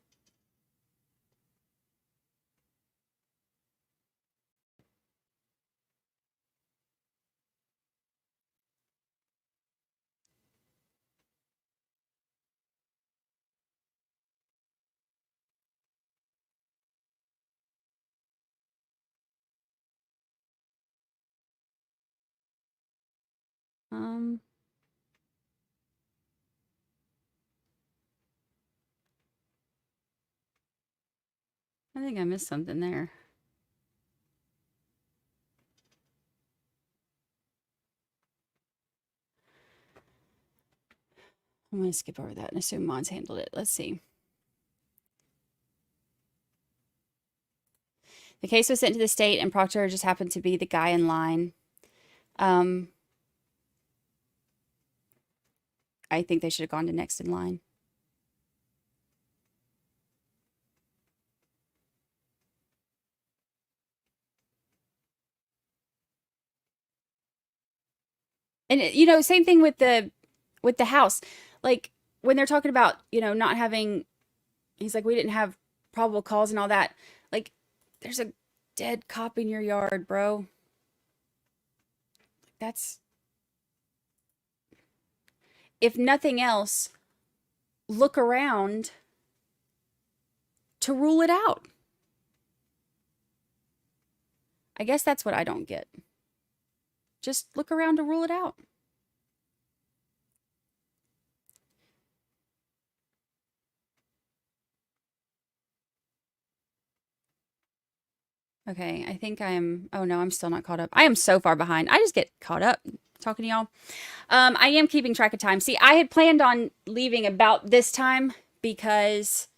I think I missed something there. I'm going to skip over that and assume Mons handled it. Let's see. The case was sent to the state, and Proctor just happened to be the guy in line. I think they should have gone to next in line. And you know, same thing with the house. Like when they're talking about, you know, not having, he's like, we didn't have probable cause and all that. Like, there's a dead cop in your yard, bro. That's, if nothing else, look around to rule it out. I guess that's what I don't get. Just look around to rule it out. Okay, I think oh no, I'm still not caught up. I am so far behind. I just get caught up talking to y'all. I am keeping track of time. See, I had planned on leaving about this time because,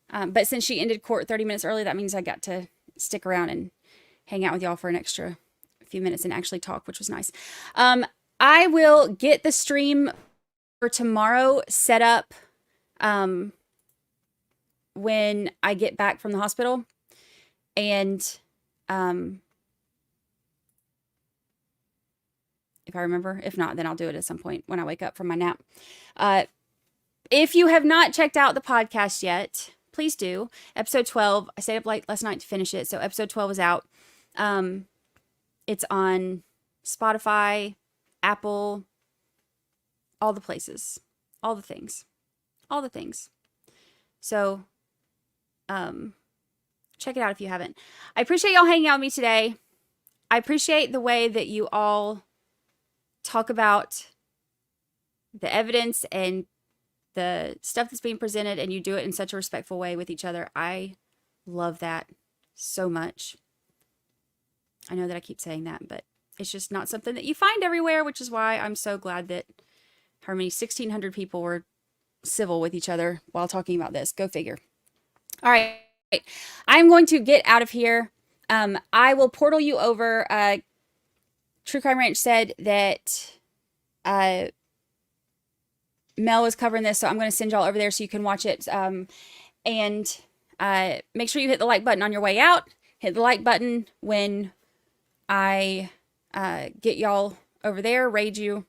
but since she ended court 30 minutes early, that means I got to stick around and hang out with y'all for an extra few minutes and actually talk, which was nice. I will get the stream for tomorrow set up when I get back from the hospital. And if I remember, if not, then I'll do it at some point when I wake up from my nap. If you have not checked out the podcast yet, please do. Episode 12, I stayed up late last night to finish it. So episode 12 is out. It's on Spotify, Apple, all the places, all the things. So, check it out if you haven't. I appreciate y'all hanging out with me today. I appreciate the way that you all talk about the evidence and the stuff that's being presented, and you do it in such a respectful way with each other. I love that so much. I know that I keep saying that, but it's just not something that you find everywhere, which is why I'm so glad that how many 1,600 people were civil with each other while talking about this. Go figure. All right. I'm going to get out of here. I will portal you over. True Crime Ranch said that Mel is covering this, so I'm going to send y'all over there so you can watch it. And make sure you hit the like button on your way out. Hit the like button when I get y'all over there, raid you,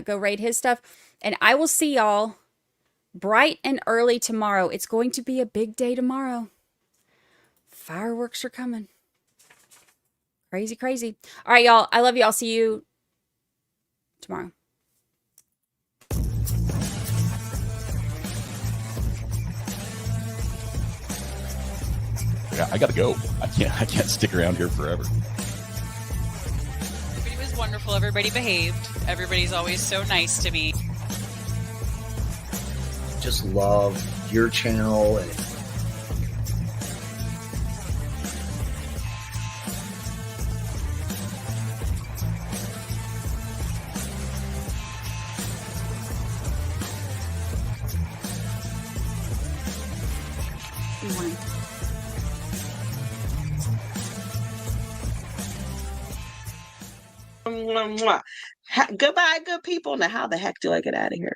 go raid his stuff. And I will see y'all bright and early tomorrow. It's going to be a big day tomorrow. Fireworks are coming. Crazy, crazy. All right, y'all. I love you. I'll see you tomorrow. Yeah, I gotta go. I can't stick around here forever. Everybody was wonderful. Everybody behaved. Everybody's always so nice to me. Just love your channel and Goodbye, good people. Now, how the heck do I get out of here?